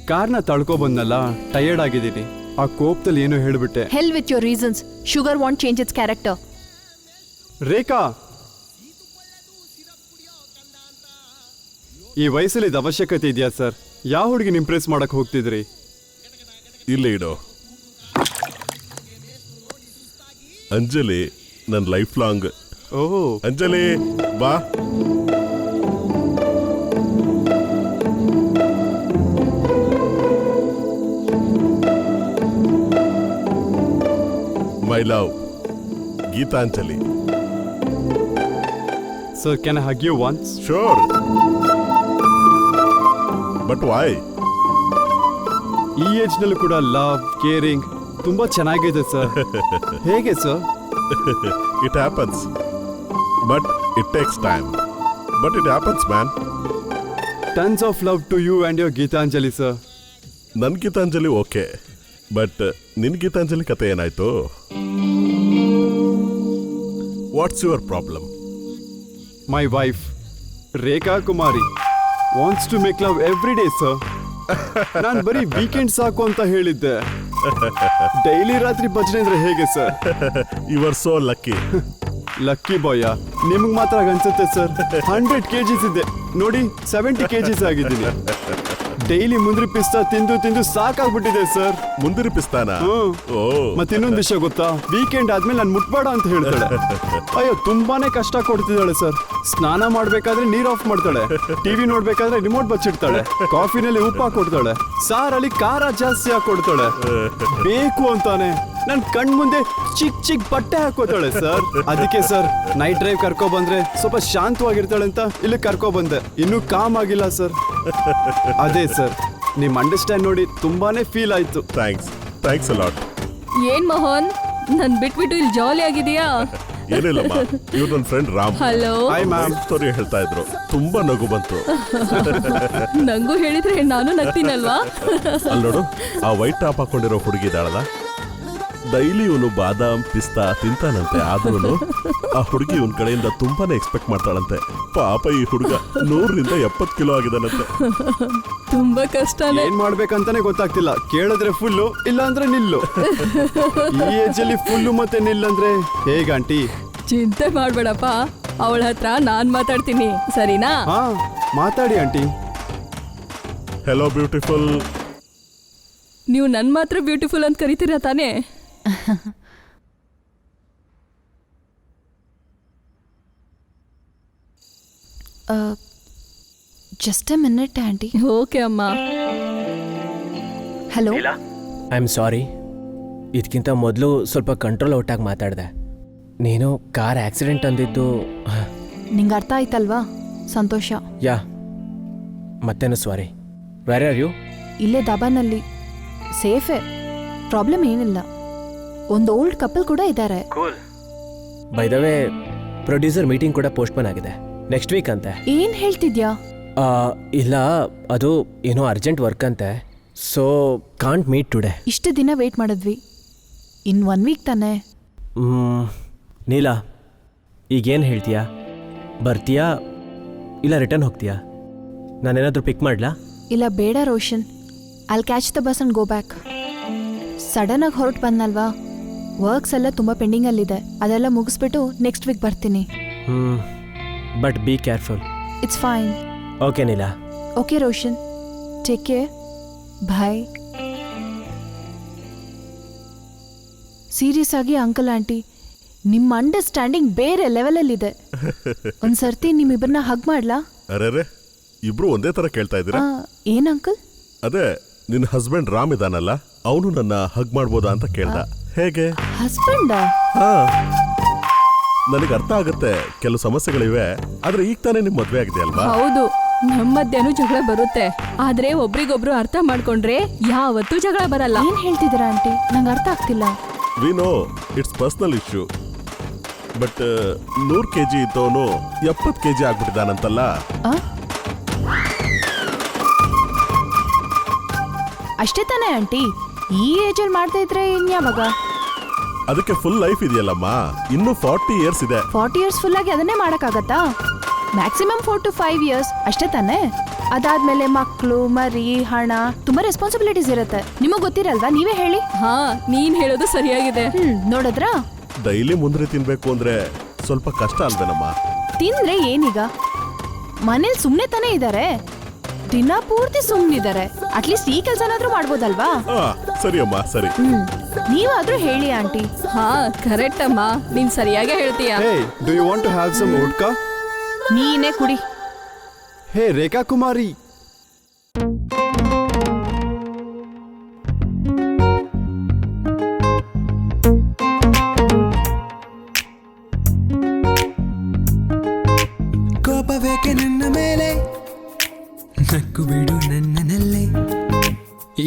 ಕಾರ್ನ ತಳ್ಕೊ ಬಂದಲ್ಲ, ಟಯರ್ಡ್ ಆಗಿದ್ದೀನಿ. ಆ ಕೋಪದಲ್ಲಿ ಏನೋ ಹೇಳ್ಬಿಟ್ಟೆ. Hell with your reasons. Sugar won't change its character. Rekha, ಈ ವಯಸ್ಸಲ್ಲಿ ಇದು ಅವಶ್ಯಕತೆ ಇದೆಯಾ ಸರ್? ಯಾವ ಹುಡುಗಿನ ಇಂಪ್ರೆಸ್ ಮಾಡಕ್ ಹೋಗ್ತಿದ್ರಿ? ಇಲ್ಲೇ ಇಡು. ಅಂಜಲಿ ನನ್ನ ಲೈಫ್ ಲಾಂಗ್. ಓಹ್, ಅಂಜಲಿ ಬಾ. My love, Geetanjali. Sir, can I hug you once? Sure, but why? ಈ ಏಜ್ನಲ್ಲೂ ಕೂಡ ಲವ್, ಕೇರಿಂಗ್ ತುಂಬಾ ಚೆನ್ನಾಗಿದೆ ಸರ್. ಹೇಗೆ sir? It happens, but it takes time. But it happens man. Tons of love to you and your Geetanjali sir. ನನ್ನ ಗೀತಾಂಜಲಿ ಓಕೆ, ಬಟ್ ನಿನ್ನ ಗೀತಾಂಜಲಿ ಕತೆ ಏನಾಯ್ತು? What's your problem? My wife Rekha Kumari wants to make love every day sir. ನಾನು ಬರೀ ವೀಕೆಂಡ್ ಸಾಕು ಅಂತ ಹೇಳಿದ್ದೆ. ಡೈಲಿ ರಾತ್ರಿ ಭಜನೆ ಅಂದ್ರೆ ಹೇಗೆ sir? You are so lucky. Lucky boy, ನಿಮ್ಗೆ ಮಾತ್ರ ಅನ್ಸುತ್ತೆ ಸರ್. 100 kgs ಇದೆ ನೋಡಿ, 70 kgs ಆಗಿದ್ದೀನಿ. ಡೈಲಿ ಮುಂದ್ರಿ ಪಿಸ್ತಾ ತಿಂದು ತಿಂದು ಸಾಕಾಗ್ಬಿಟ್ಟಿದೆ ಸರ್. ಮುಂದಿನ ಪಿಸ್ತಾನ? ಓ, ಮತ್ತೆ ಇನ್ನೊಂದು ವಿಷಯ ಗೊತ್ತಾ? ವೀಕೆಂಡ್ ಆದ್ಮೇಲೆ ನಾನು ಮುಟ್ಬೇಡ ಅಂತ ಹೇಳ್ತಾಳೆ. ಅಯ್ಯೋ, ತುಂಬಾನೇ ಕಷ್ಟ ಕೊಡ್ತಿದ್ದಾಳೆ ಸರ್. ಸ್ನಾನ ಮಾಡ್ಬೇಕಾದ್ರೆ ನೀರ್ ಆಫ್ ಮಾಡ್ತಾಳೆ, ಟಿವಿ ನೋಡ್ಬೇಕಾದ್ರೆ ರಿಮೋಟ್ ಬಚ್ಚಿಡ್ತಾಳೆ, ಕಾಫಿನಲ್ಲಿ ಉಪ್ಪು ಹಾಕೊಡ್ತಾಳೆ, ಸಾರಲ್ಲಿ ಖಾರ ಜಾಸ್ತಿ ಹಾಕೊಡ್ತಾಳೆ. ಬೇಕು ಅಂತಾನೆ ನನ್ ಕಣ್ ಮುಂದೆ ಚಿಕ್ಕ ಚಿಕ್ಕ ಬಟ್ಟೆ ಹಾಕೋತಾಳೆ ಸರ್. ಅದಕ್ಕೆ ಸರ್, ನೈಟ್ ಡ್ರೈವ್ ಕರ್ಕೊ ಬಂದ್ರೆ ಸ್ವಲ್ಪ ಶಾಂತವಾಗಿರ್ತಾಳೆ ಅಂತ ಇಲ್ಲಿ ಕರ್ಕೊ ಬಂದೆ. ಇನ್ನೂ ಕಾಮ್ ಆಗಿಲ್ಲ ಸರ್. ಅದೇ ಸರ್, ನಿಮ್ ಅಂಡರ್ಸ್ಟ್ಯಾಂಡ್ ನೋಡಿ ತುಂಬಾನೇ ಫೀಲ್ ಆಯ್ತು. Thanks a lot. ಏನ್ ಮೋಹನ್, ನನ್ ಬಿಟ್ಬಿಟ್ಟು ಇಲ್ಲಿ ಜಾಲಿ ಆಗಿದೆಯಾ? ಏನಿಲ್ಲಮ್ಮ, ಇವ್ರು ನನ್ನ friend Ram. Hello. Hi ma'am. Story ಹೇಳ್ತಾ ಇದ್ರು, ತುಂಬಾ ನಗು ಬಂತು. ನಂಗೂ ಹೇಳಿದ್ರೆ ನಾನು ನಗ್ತೀನಲ್ವಾ? ಅಲ್ಲಿ ನೋಡು, ಆ ವೈಟ್ ಟಾಪ್ ಹಾಕೊಂಡಿರೋ ಹುಡುಗಿ ಇದ್ದಾಳಲ್ಲ, ಡೈಲಿ ಇವನು ಬಾದಾಮ್ ಪಿಸ್ತಾ ತಿಂತಾನಂತೆ. ಆದ್ರೂ ಆ ಹುಡುಗಿ ಇವನ್ ಕಡೆಯಿಂದ ತುಂಬಾನೇ ಎಕ್ಸ್ಪೆಕ್ಟ್ ಮಾಡ್ತಾಳಂತೆ. ಪಾಪ ಈ ಹುಡುಗ 100ರಿಂದ 70 ಕಿಲೋ ಆಗಿದಾನಂತೆ. ತುಂಬಾ ಕಷ್ಟನೇ. ಏನ್ ಮಾಡ್ಬೇಕಂತಾನೆ ಗೊತ್ತಾಗ್ತಿಲ್ಲ. ಕೇಳಿದ್ರೆ ಫುಲ್ಲು, ಇಲ್ಲ ಅಂದ್ರೆ ನಿಲ್ಲು. ಈ ಏಜ್ ಅಲ್ಲಿ ಫುಲ್ಲು ಮತ್ತೆ ನಿಲ್ಲಂದ್ರೆ ಹೇಗ ಆಂಟಿ? ಚಿಂತೆ ಮಾಡ್ಬೇಡಪ್ಪ, ಅವಳ ಹತ್ರ ನಾನ್ ಮಾತಾಡ್ತೀನಿ, ಸರಿನಾ? ಹಾ, ಮಾತಾಡಿ ಆಂಟಿ. Hello beautiful. ನೀವು ನನ್ ಮಾತ್ರ ಬ್ಯೂಟಿಫುಲ್ ಅಂತ ಕರಿತೀರಾ ತಾನೇ? Just a minute aunty. Okay ಅಮ್ಮ. ಹಲೋ. ಐ ಆಮ್ ಸಾರಿ, ಇದಕ್ಕಿಂತ ಮೊದಲು ಸ್ವಲ್ಪ ಕಂಟ್ರೋಲ್ ಔಟಾಗಿ ಮಾತಾಡಿದೆ. ನೀನು ಕಾರ್ ಆಕ್ಸಿಡೆಂಟ್ ಅಂದಿದ್ದು ನಿಂಗೆ ಅರ್ಥ ಆಯ್ತಲ್ವಾ? ಸಂತೋಷ. ಯಾ, ಮತ್ತೇನು ಸಾರಿ. Wear are you? ಇಲ್ಲೇ ದಾಬಾನಲ್ಲಿ. ಸೇಫೇ, ಪ್ರಾಬ್ಲಮ್ ಏನಿಲ್ಲ. ಒಂದು ಓಲ್ಡ್ ಕಪಲ್ ಕೂಡ ಇದ್ದಾರೆ. By the way, producer meeting ಕೂಡ ಪೋಸ್ಟ್ಪೋನ್ ಆಗಿದೆ, ನೆಕ್ಸ್ಟ್ ವೀಕ್ ಅಂತೆ. ಏನ್ ಹೇಳ್ತಿದ್ಯಾ? ಇಲ್ಲ, ಅದು ಏನೋ ಅರ್ಜೆಂಟ್ ವರ್ಕ್ ಅಂತೆ, ಸೊ ಕಾಂಟ್ ಮೀಟ್ ಟುಡೇ. ಇಷ್ಟು ದಿನ ವೇಟ್ ಮಾಡಿದ್ವಿ, ಇನ್ 1 ವೀಕ್ ತಾನೆ. ನೀಲಾ, ಈಗೇನು ಹೇಳ್ತೀಯಾ? ಬರ್ತೀಯಾ ಇಲ್ಲ ರಿಟರ್ನ್ ಹೋಗ್ತೀಯಾ? ನಾನೇನಾದರೂ ಪಿಕ್ ಮಾಡಲಾ? ಇಲ್ಲ ಬೇಡ Roshan, I'll catch the bus and go back. Sudden ಆಗಿ ಹೊರಟು ಬಂದಲ್ವಾ, ವರ್ಕ್ಸ್ ಎಲ್ಲ ತುಂಬ ಪೆಂಡಿಂಗಲ್ಲಿದೆ. ಅದೆಲ್ಲ ಮುಗಿಸ್ಬಿಟ್ಟು ನೆಕ್ಸ್ಟ್ ವೀಕ್ ಬರ್ತೀನಿ. But be careful. It's fine. Okay Neela. Okay Roshan, take care. Bye. Serious ಆಗಿ ಅಂಕಲ್ ಆಂಟಿ, ನಿಮ್ಮ ಅಂಡರ್ಸ್ಟ್ಯಾಂಡಿಂಗ್ ಬೇರೆ ಲೆವೆಲಲ್ಲಿದೆ. ಒಂದ್ಸರ್ತಿ ನಿಮ್ಮಿಬ್ಬರನ್ನ ಹಗ್ ಮಾಡ್ಲಾ? ಅರೆ ಇಬ್ರು ಒಂದೇ ತರ ಕೇಳ್ತಾ ಇದ್ದೀರಾ? ಏನ್ ಅಂಕಲ್? ಅದೇ ನಿನ್ನ ಹಸ್ಬೆಂಡ್ ರಾಮ್ ಇದಾನಲ್ಲ, ಅವನು ನನ್ನ ಹಗ್ ಮಾಡ್ಬೋದಾ ಅಂತ ಕೇಳ್ದ. ಹೇಗೆ? ಹಸ್ಬೆಂಡಾ? ಹಾ, ನನಗೆ ಅರ್ಥ ಆಗುತ್ತೆ, ಕೆಲವು ಸಮಸ್ಯೆಗಳಿವೆ. ಆದ್ರೆ ಈಗ ತಾನೇ ನಿಮ್ ಮದ್ವೆ ಆಗಿದೆ ಅಲ್ವಾ? ಹೌದು, ನಮ್ಮ ಮಧ್ಯಾಹ್ನ ಜಗಳ ಬರುತ್ತೆ, ಆದ್ರೆ ಒಬ್ರಿಗೊಬ್ರು ಅರ್ಥ ಮಾಡ್ಕೊಂಡ್ರೆ ಯಾವತ್ತೂ ಜಗಳ ಬರಲ್ಲ. ಏನ್ ಹೇಳ್ತಿದ್ದೀರಾ ಆಂಟಿ? ನಂಗೆ ಅರ್ಥ ಆಗ್ತಿಲ್ಲ. We know it's personal issue, but 100 kg ಇದ್ದವನು 70 kg ಆಗ್ಬಿಟ್ಟಿದಾನಂತಲ್ಲ. ಆ? ಅಷ್ಟೇ ತಾನೇ ಆಂಟಿ? ಈ ಏಜಲ್ಲಿ ಮಾಡ್ತಾ ಇದ್ರೆ ಇನ್ಯಾವಾಗ? ಅದಕ್ಕೆ ಫುಲ್ ಲೈಫ್ ಇದೆಯಲ್ಲಮ್ಮ, ಇನ್ನು 40 years ಇದೆ. 40 years ಫುಲ್ ಆಗಿ ಅದನ್ನೇ ಮಾಡಕ್ಕಾಗತ್ತಾ? ಮ್ಯಾಕ್ಸಿಮಮ್ 4 to 5 years ಅಷ್ಟೇ ತಾನೇ? ಅದಾದ್ಮೇಲೆ ಮಕ್ಕಳು, ಮರಿ, ಹಣ, ತುಂಬಾ ರೆಸ್ಪಾನ್ಸಿಬಿಲಿಟೀಸ್ ಇರುತ್ತೆ. ನಿಮಗ್ ಗೊತ್ತಿರಲ್ವಾ? ನೀವೇ ಹೇಳಿ. ಹಾ, ನೀನ್ ಹೇಳೋದು ಸರಿಯಾಗಿದೆ. ನೋಡಿದ್ರಾ? ಡೈಲಿ ಮುಂದ್ರೆ ತಿನ್ಬೇಕು ಅಂದ್ರೆ ಸ್ವಲ್ಪ ಕಷ್ಟ ಅಲ್ವೇನಮ್ಮ? ತಿಂದ್ರೆ ಏನೀಗ? ಮನೇಲಿ ಸುಮ್ನೆ ತಾನೇ ಇದ್ದಾರೆ, ದಿನ ಪೂರ್ತಿ ಸುಮ್ನಿದ್ದಾರೆ. ಅಟ್ಲೀಸ್ಟ್ ಈ ಕೆಲ್ಸನಾದ್ರೂ ಮಾಡ್ಬೋದಲ್ವಾ? ಸರಿ ಅಮ್ಮ, ಸರಿ. ನೀವಾದ್ರೂ ಹೇಳಿ ಆಂಟಿ. ಹಾ, ಕರೆಕ್ಟ್ ಅಮ್ಮ, ನೀನ್ ಸರಿಯಾಗಿ ಹೇಳ್ತೀಯ. Hey, do you want to have some vodka? ನೀನೇ ಕುಡಿ. ಹೇ ರೇಖಾ ಕುಮಾರಿ, ಕೋಪವೇಕೆ ನನ್ನ ಮೇಲೆ, ನಕ್ಕು ಬಿಡು ನನ್ನನಲ್ಲೇ,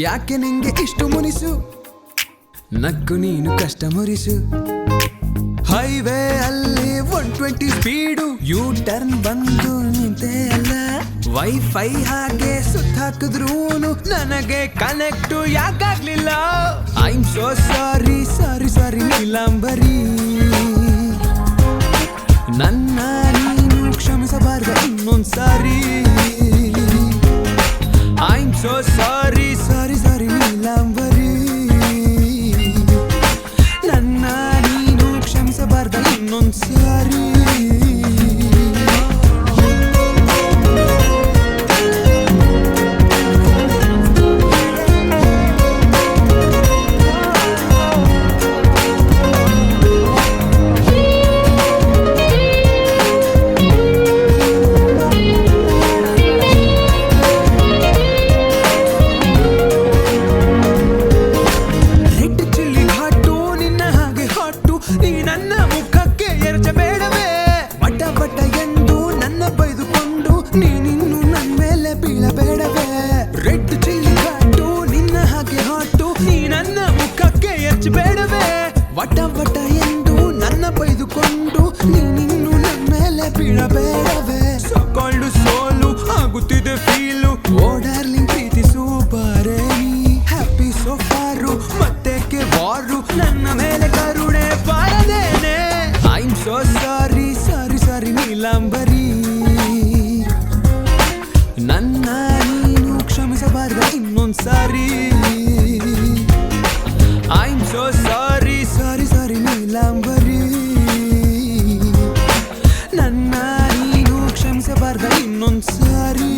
ಯಾಕೆ ನಿಂಗೆ ಇಷ್ಟು ಮುನಿಸು, ನಕ್ಕು ನೀನು ಕಷ್ಟ ಮುರಿಸು. ಹೈವೇ ಅಲ್ಲಿ 120 ಸ್ಪೀಡು, ಯೂ ಟರ್ನ್ ಬಂದು ನಿಂತೆ ಅಲ್ಲ, ವೈಫೈ ಹಾಗೆ ಸುತ್ತಾಕಿದ್ರೂನು ನನಗೆ ಕನೆಕ್ಟ್ ಯಾಕಾಗ್ಲಿಲ್ಲ. I am so sorry sorry sorry Neelambari, ನನ್ನ ನೀನು ಕ್ಷಮಿಸಬಾರ್ದು ಇನ್ನೊಂದ್ಸಾರಿ. I am so sorry sorry sorry Neelambari, ನನ್ನ ನೀನು ಕ್ಷಮಿಸಬಾರ್ದು ಇನ್ನೊಂದ್ಸಾರಿ. ವಟ ವಟ ಎಂದು ನನ್ನ ಬೈದುಕೊಂಡು ನೀನಿನ್ನು ನನ್ನ ಮೇಲೆ ಬೀಳಬೇಡವೇ. ಸೊಕ್ಕೊಂಡು ಸೋಲು ಆಗುತ್ತಿದೆ ಫೀಲು, ಓ ಡಾರ್ಲಿಂಗ್ ಪ್ರೀತಿಸು ಬಾರೆ ನೀ. ಹ್ಯಾಪಿ ಸೋಫಾರು ಮತ್ತೆಕ್ಕೆ ವಾರು, ನನ್ನ ಮೇಲೆ ಕರುಣೆ ಬಾರದೇನೆ. I am so sorry sorry sorry Neelambari, ನನ್ನ ನೀನು ಕ್ಷಮಿಸಬಾರ್ದು ಇನ್ನೊಂದ್ಸಾರಿ. I am so sorry sorry sorry Neelambari, ನನ್ನ ನೀನು ಕ್ಷಮಿಸಬಾರ್ದು ಇನ್ನೊಂದ್ಸಾರಿ.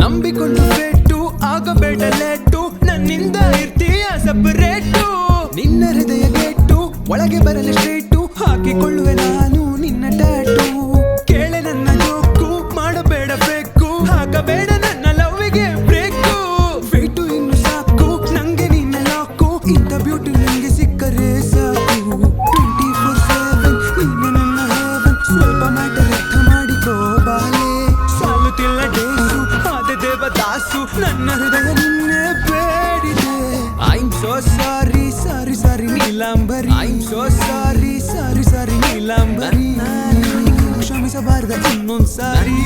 ನಂಬಿಕೊಂಡು ಬೆಟ್ಟು ಆಗಬೇಡ ಲೇಟು, ನನ್ನಿಂದ ಇರ್ತೀಯ ಸಪರೇಟು. ನಿನ್ನ ಹೃದಯ ಗೆಟ್ಟು ಒಳಗೆ ಬರಲು ಸ್ಟ್ರೇಟು, ಹಾಕಿಕೊಳ್ಳುವೆ ನಾನು ನಿನ್ನ ಟ್ಯಾಟು. ಕೇಳೆ ನನ್ನ ಜೋಕು ಮಾಡಬೇಡ ಬೇಕು, ಹಾಕಬೇಡ ನನ್ನ ಲವ್ವಿಗೆ ಬ್ರೇಕು. ವೇಟು ಇನ್ನು ಸಾಕು ನಂಗೆ ನಿನ್ನ ಲಾಕು, ಇಂಥ ಬ್ಯೂಟಿ ನಂಗೆ ಸಿಕ್ಕರೆ ಸಾಕು. 24/7 ನಿನ್ನ ನನ್ನ ಹೇವನ್, ಸ್ವಲ್ಪ ಮ್ಯಾಟರ್ ಅರ್ಥ ಮಾಡಿಕೋ ಬಾಲೆ. ಸಾಲುತ್ತಿಲ್ಲ ಡೇಸು ಆದೆ ದೇವದಾಸು, ನನ್ನ ಹೃದಯ ನಿನ್ನೆ ಬೇಡಿದೆ. I am so sorry sorry sorry Neelambari, I am so sorry sorry sorry Neelambari, ಕ್ಷಮಿಸಬಾರ್ದ ಇನ್ನೊಂದ್ಸಾರಿ.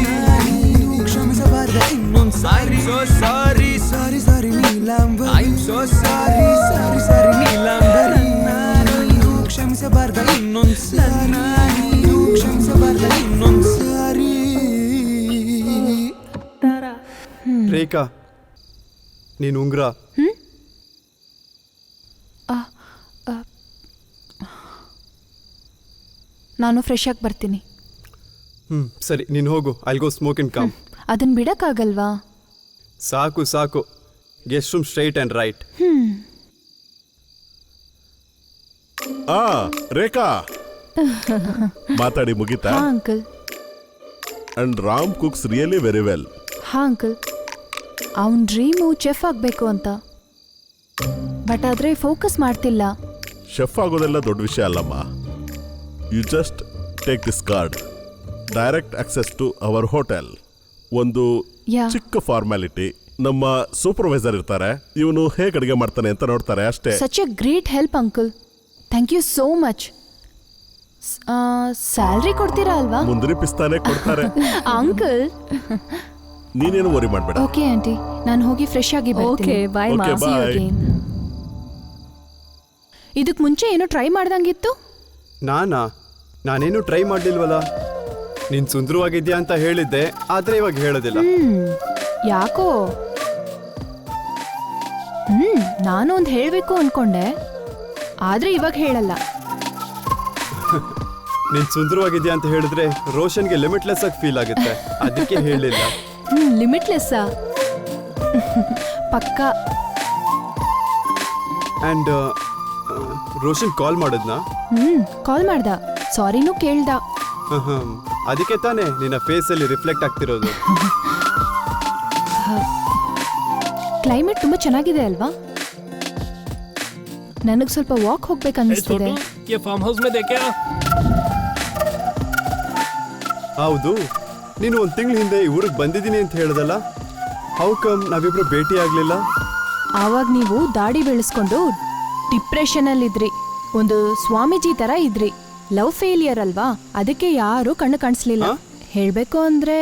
ಕ್ಷಮಿಸಬಾರ್ದ ಇನ್ನೊಂದ್ಸಾರಿ sorry sorry sorry Neelambari I am so sorry sorry sorry Neelambari ನೀನು ಕ್ಷಮಿಸಬಾರ್ದ ಇನ್ನೊಂದ್ಸಾರಿ ಕ್ಷಮಿಸಬಾರ್ದ ಇನ್ನೊಂದ್ಸಾರಿ. ರೇಖಾ, ನೀನು ಉಂಗ್ರ. ನಾನು ಫ್ರೆಶ್ ಆಗಿ ಬರ್ತೀನಿ. ಸರಿ, ನೀನು ಹೋಗು. I'll go smoke and come. ಅದನ್ನ ಬಿಡಕ್ಕಾಗಲ್ವಾ? ಸಾಕು ಸಾಕು. Guest room straight and right. ಆ ರೇಖಾ ಮಾತಾಡಿ ಮುಗಿತಾ? ಹಾ uncle. And Ram cooks really very well. ಹಾ ಅಂಕಲ್, ಅವನ ಡ್ರೀಮು ಚೆಫ್ ಆಗಬೇಕು ಅಂತ, ಬಟ್ ಆದರೆ ಫೋಕಸ್ ಮಾಡ್ತಿಲ್ಲ. ಶೆಫ್ ಆಗೋದೆಲ್ಲ ದೊಡ್ಡ ವಿಷಯ ಅಲ್ಲಮ್ಮ. You just take this card, direct access to our hotel. ಒಂದು Yeah. ಚಿಕ್ಕ ಫಾರ್ಮ್ಯಾಲಿಟಿ. ನಮ್ಮ ಸೂಪರ್ವೈಸರ್ ಇರ್ತಾರೆ, ಇವನು ಹೇಗೆ ಅಡುಗೆ ಮಾಡ್ತಾನೆ ಅಂತ ನೋಡ್ತಾರೆ ಅಷ್ಟೇ. Such a great help uncle. Thank you so much. Salary ಕೊಡ್ತೀರಾ ಅಲ್ವಾ? ಮುಂದಿನ ಪಿಸ್ತಾನೆ ಕೊಡ್ತಾರೆ. ಅಂಕಲ್. ನೀನೇನು ವರಿ ಮಾಡಬೇಡ. ಓಕೆ ಆಂಟಿ, ನಾನು ಹೋಗಿ ಫ್ರೆಶ್ ಆಗಿ ಬರ್ತೀನಿ. ಓಕೆ ಬಾಯ್ ಮಾ. Okay, bye. ಇದಕ್ಕೆ ಮುಂಚೆ ಏನೋ ಟ್ರೈ ಮಾಡ್ದಂಗಿತ್ತು. ನಾನೇನು ಟ್ರೈ ಮಾಡಲಿಲ್ವಲ್ಲ. ನೀನು ಸುಂದರವಾಗಿದ್ಯಾ ಅಂತ ಹೇಳಿದ್ದೆ, ಆದರೆ ಇವಾಗ ಹೇಳೋದಿಲ್ಲ. ಯಾಕೋ? ನಾನು ಒಂದು ಹೇಳಬೇಕು ಅನ್ಕೊಂಡೆ, ಆದ್ರೆ ಇವಾಗ ಹೇಳಲ್ಲ. ನೀನು ಸುಂದರವಾಗಿದ್ಯಾ ಅಂತ ಹೇಳಿದ್ರೆ ರೋಷನ್ಗೆ ಲಿಮಿಟ್ಲೆಸ್ ಆಗಿ ಫೀಲ್ ಆಗುತ್ತೆ, ಅದಕ್ಕೆ ಹೇಳಿಲ್ಲ. ಲಿಮಿಟ್ಲೆಸ್ಸಾ? ಪಕ್ಕ. ಆ್ಯಂಡ್ ರೋಷನ್ ಕಾಲ್ ಮಾಡಿದ್ನಾ? ಕಾಲ್ ಮಾಡ್ದ, ಸಾರಿನೂ ಕೇಳ್ದ. ಅದಕ್ಕೆ ತಾನೇ ನಿನ್ನ ಫೇಸಲ್ಲಿ ರಿಫ್ಲೆಕ್ಟ್ ಆಗ್ತಿರೋದು. ಕ್ಲೈಮೇಟ್ ತುಂಬಾ ಚೆನ್ನಾಗಿದೆ ಅಲ್ವಾ? ನನಗೆ ಸ್ವಲ್ಪ ವಾಕ್ ಹೋಗ್ಬೇಕು ಅನ್ನಿಸ್ತಿದೆ. ಹೌದು, ನೀನು ಒಂದು ತಿಂಗಳ ಹಿಂದೆ ಈ ಊರಿಗೆ ಬಂದಿದ್ದೀನಿ ಅಂತ ಹೇಳ್ದಲ್ಲ, ಹೌ ಕಮ್ ನಾವಿಬ್ರು ಭೇಟಿ ಆಗ್ಲಿಲ್ಲ? ಆವಾಗ ನೀವು ದಾಡಿ ಬೆಳೆಸ್ಕೊಂಡು ಡಿಪ್ರೆಷನ್ ಅಲ್ಲಿದ್ರಿ, ಒಂದು ಸ್ವಾಮೀಜಿ ತರ ಇದ್ರಿ. ಲವ್ ಫೇಲಿಯರ್ ಅಲ್ವಾ, ಅದಕ್ಕೆ ಯಾರು ಕಣ್ಣು ಕಾಣಿಸ್ಲಿಲ್ಲ. ಹೇಳ್ಬೇಕು ಅಂದ್ರೆ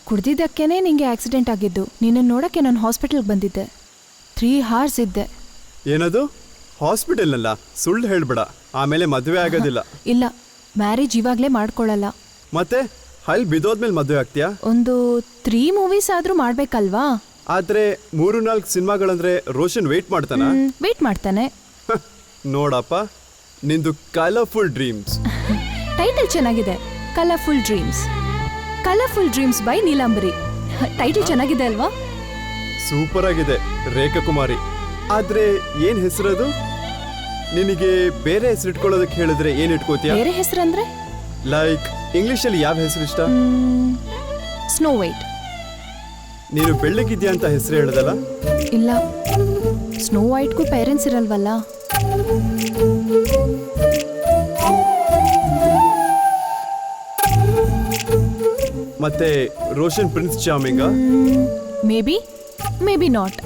ಕುಡ್ದಿದ್ದಕ್ಕೇನೆ ನಿಂಗೆ ಆಕ್ಸಿಡೆಂಟ್ ಆಗಿದ್ದು. ನಿನ್ನ ನೋಡಕ್ಕೆ ನಾನು ಹಾಸ್ಪಿಟಲ್ಗೆ ಬಂದಿದ್ದೆ. 3 hours ಇದ್ದೆ. ಏನದು ಹಾಸ್ಪಿಟಲ್ನಲ್ಲ? ಸುಳ್ಳು ಹೇಳ್ಬೇಡ, ಆಮೇಲೆ ಮದುವೆ ಆಗೋದಿಲ್ಲ. ಇಲ್ಲ, ಮ್ಯಾರೇಜ್ ಇವಾಗ್ಲೇ ಮಾಡ್ಕೊಳ್ಳಲ್ಲ. ಮತ್ತೆ ಅಲ್ಲಿ ಬಿದ್ದೋದ್ಮೇಲೆ ಮದುವೆ ಆಗ್ತೀಯಾ? ಒಂದು 3 movies ಆದ್ರೂ ಮಾಡ್ಬೇಕಲ್ವಾ? ಆದ್ರೆ 3-4 ಸಿನಿಮಾಗಳಂದ್ರೆ ರೋಷನ್ ವೇಟ್ ಮಾಡ್ತಾನ? ವೇಟ್ ಮಾಡ್ತಾನೆ. ನೋಡಪ್ಪ, ನಿಂದು ಕಲರ್ಫುಲ್ ಡ್ರೀಮ್ಸ್. ಟೈಟಲ್ ಚೆನ್ನಾಗಿದೆ, colourful dreams. Colourful dreams by Neelambari. Title ಚೆನ್ನಾಗಿದೆ ಅಲ್ವಾ? ಸೂಪರ್ ಆಗಿದೆ, ರೇಖಾ ಕುಮಾರಿ. ಆದ್ರೆ ಏನ್ ಹೆಸರದು? ನಿನಗೆ ಬೇರೆ ಹೆಸರು ಇಟ್ಕೊಳ್ಳೋದಕ್ಕೆ ಹೇಳಿದ್ರೆ ಏನ್ ಇಟ್ಕೋತೀಯ? ಬೇರೆ ಹೆಸರಂದ್ರೆ? ಲೈಕ್ ಇಂಗ್ಲಿಷಲ್ಲಿ ಯಾವ ಹೆಸರು ಇಷ್ಟ? Snow white. ನೀನು ಬೆಳ್ಳಗಿದ್ಯಾ ಅಂತ ಹೆಸರು ಹೇಳದಲ್ಲ? ಇಲ್ಲ, ಸ್ನೋ ವೈಟ್ಗೂ ಪೇರೆಂಟ್ಸ್ ಇರಲ್ವಲ್ಲ. ಮತ್ತೆ ರೋಷನ್ ಪ್ರಿನ್ಸ್ ಚಾರ್ಮಿಂಗ? Maybe not.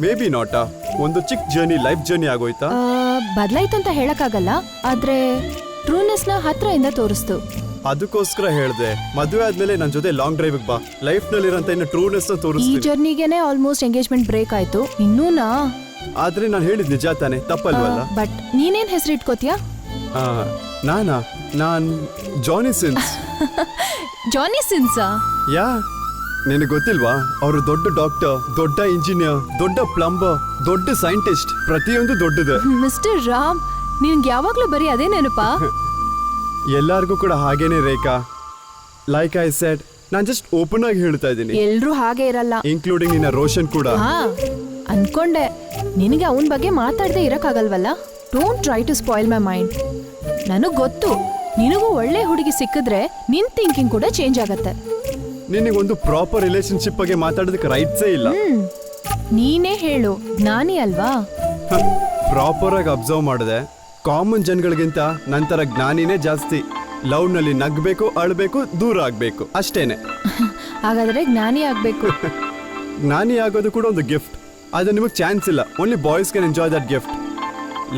Maybe ನಾಟಾ? ಒಂದು ಚಿಕ್ಕ ಜರ್ನಿ, ಲೈಫ್ ಜರ್ನಿ ಆಗೋಯ್ತಾ? ಬದಲಾಯ್ತು ಅಂತ ಹೇಳಕ್ಕಾಗಲ್ಲ, ಆದ್ರೆ ಟ್ರೂನೆಸ್ನ ಹತ್ರದಿಂದ ತೋರಿಸ್ತು. ಅದಕ್ಕೋಸ್ಕರ ಹೇಳ್ದೆ, ಮದುವೆ ಆದ್ಮೇಲೆ ನನ್ನ ಜೊತೆ ಲಾಂಗ್ ಡ್ರೈವ್ ಬಾ, ಲೈಫ್ ನಲ್ಲಿರಂತ ಇನ್ನು ಟ್ರೂನೆಸ್ ನ ಈ ತೋರಿಸ್ತೀನಿ. ಜರ್ನಿಗೆನೆ ಆಲ್ಮೋಸ್ಟ್ ಎಂಗೇಜ್ಮೆಂಟ್ ಬ್ರೇಕ್ ಆಯ್ತು, ಇನ್ನೂನಾ? ಆದ್ರೆ ನಾನು ಹೇಳಿದ್ ನಿಜ ತಾನೆ, ತಪ್ಪಲ್ವಲ್ಲ? ಬಟ್ ನೀನೇನ್ ಹೆಸರು ಇಟ್ಕೋತೀಯಾ? ನಾನ್ ಜಾನಿ ಸಿನ್ಸ್. ಜಾನಿ ಸಿನ್ಸಾ? ಯಾ, ನಿನಗೆ ಗೊತ್ತಿಲ್ವಾ? ಅವರು ದೊಡ್ಡ ಡಾಕ್ಟರ್, ದೊಡ್ಡ ಇಂಜಿನಿಯರ್, ದೊಡ್ಡ ಪ್ಲಂಬರ್, ದೊಡ್ಡ ಸೈಂಟಿಸ್ಟ್, ಪ್ರತಿಯೊಂದು ದೊಡ್ಡದು. ಮಿಸ್ಟರ್ ರಾಮ್, ನಿನ್ಗೆ ಯಾವಾಗ್ಲೂ ಬರೀ ಅದೇ ನೆನಪಾ? ಎಲ್ಲಾರ್ಗೂ ಕೂಡ ಹಾಗೇನೆ ರೇಖಾ. ಲೈಕ್ ಐ ಸೆಡ್, ನಾನ್ ಜಸ್ಟ್ ಓಪನ್ ಆಗಿ ಹೇಳ್ತಾ ಇದ್ದೀನಿ. ಎಲ್ರೂ ಹಾಗೆ ಇರಲ್ಲ, ಇನ್ಕ್ಲೂಡಿಂಗ್ ನಿನ್ನ ರೋಷನ್ ಕೂಡ. ಹಾ ಅನ್ಕೊಂಡೆ. ನಿನಗೆ ಅವನ ಬಗ್ಗೆ ಮಾತಾಡದೆ ಇರಕ್ಕಾಗಲ್ವಲ್ಲ? Don't try to spoil my mind. ನನಗ್ ಗೊತ್ತು, ನಿನಗೂ ಒಳ್ಳೆ ಹುಡುಗಿ ಸಿಕ್ಕಿದ್ರೆ ನಿನ್ ಥಿಂಕಿಂಗ್ ಕೂಡ ಚೇಂಜ್ ಆಗತ್ತೆ. ನಿನಗೊಂದು ಪ್ರಾಪರ್ ರಿಲೇಶನ್ಶಿಪ್ ಬಗ್ಗೆ ಮಾತಾಡೋದಕ್ಕೆ ರೈಟ್ಸೇ ಇಲ್ಲ. ನೀನೇ ಹೇಳು, ಜ್ಞಾನಿ ಅಲ್ವಾ? ಪ್ರಾಪರ್ ಆಗಿ ಅಬ್ಸರ್ವ್ ಮಾಡಿದೆ, ಕಾಮನ್ ಜನಗಳಿಗಿಂತ ನಂತರ ಜ್ಞಾನಿನೇ ಜಾಸ್ತಿ. ಲವ್ ನಲ್ಲಿ ನಗ್ಬೇಕು, ಅಳ್ಬೇಕು, ದೂರ ಆಗ್ಬೇಕು, ಅಷ್ಟೇನೆ. ಹಾಗಾದ್ರೆ ಜ್ಞಾನಿ ಆಗ್ಬೇಕು. ಜ್ಞಾನಿ ಆಗೋದು ಕೂಡ ಒಂದು ಗಿಫ್ಟ್. ಅದು ನಿಮಗೆ ಚಾನ್ಸ್ ಇಲ್ಲ. Only boys can enjoy that gift.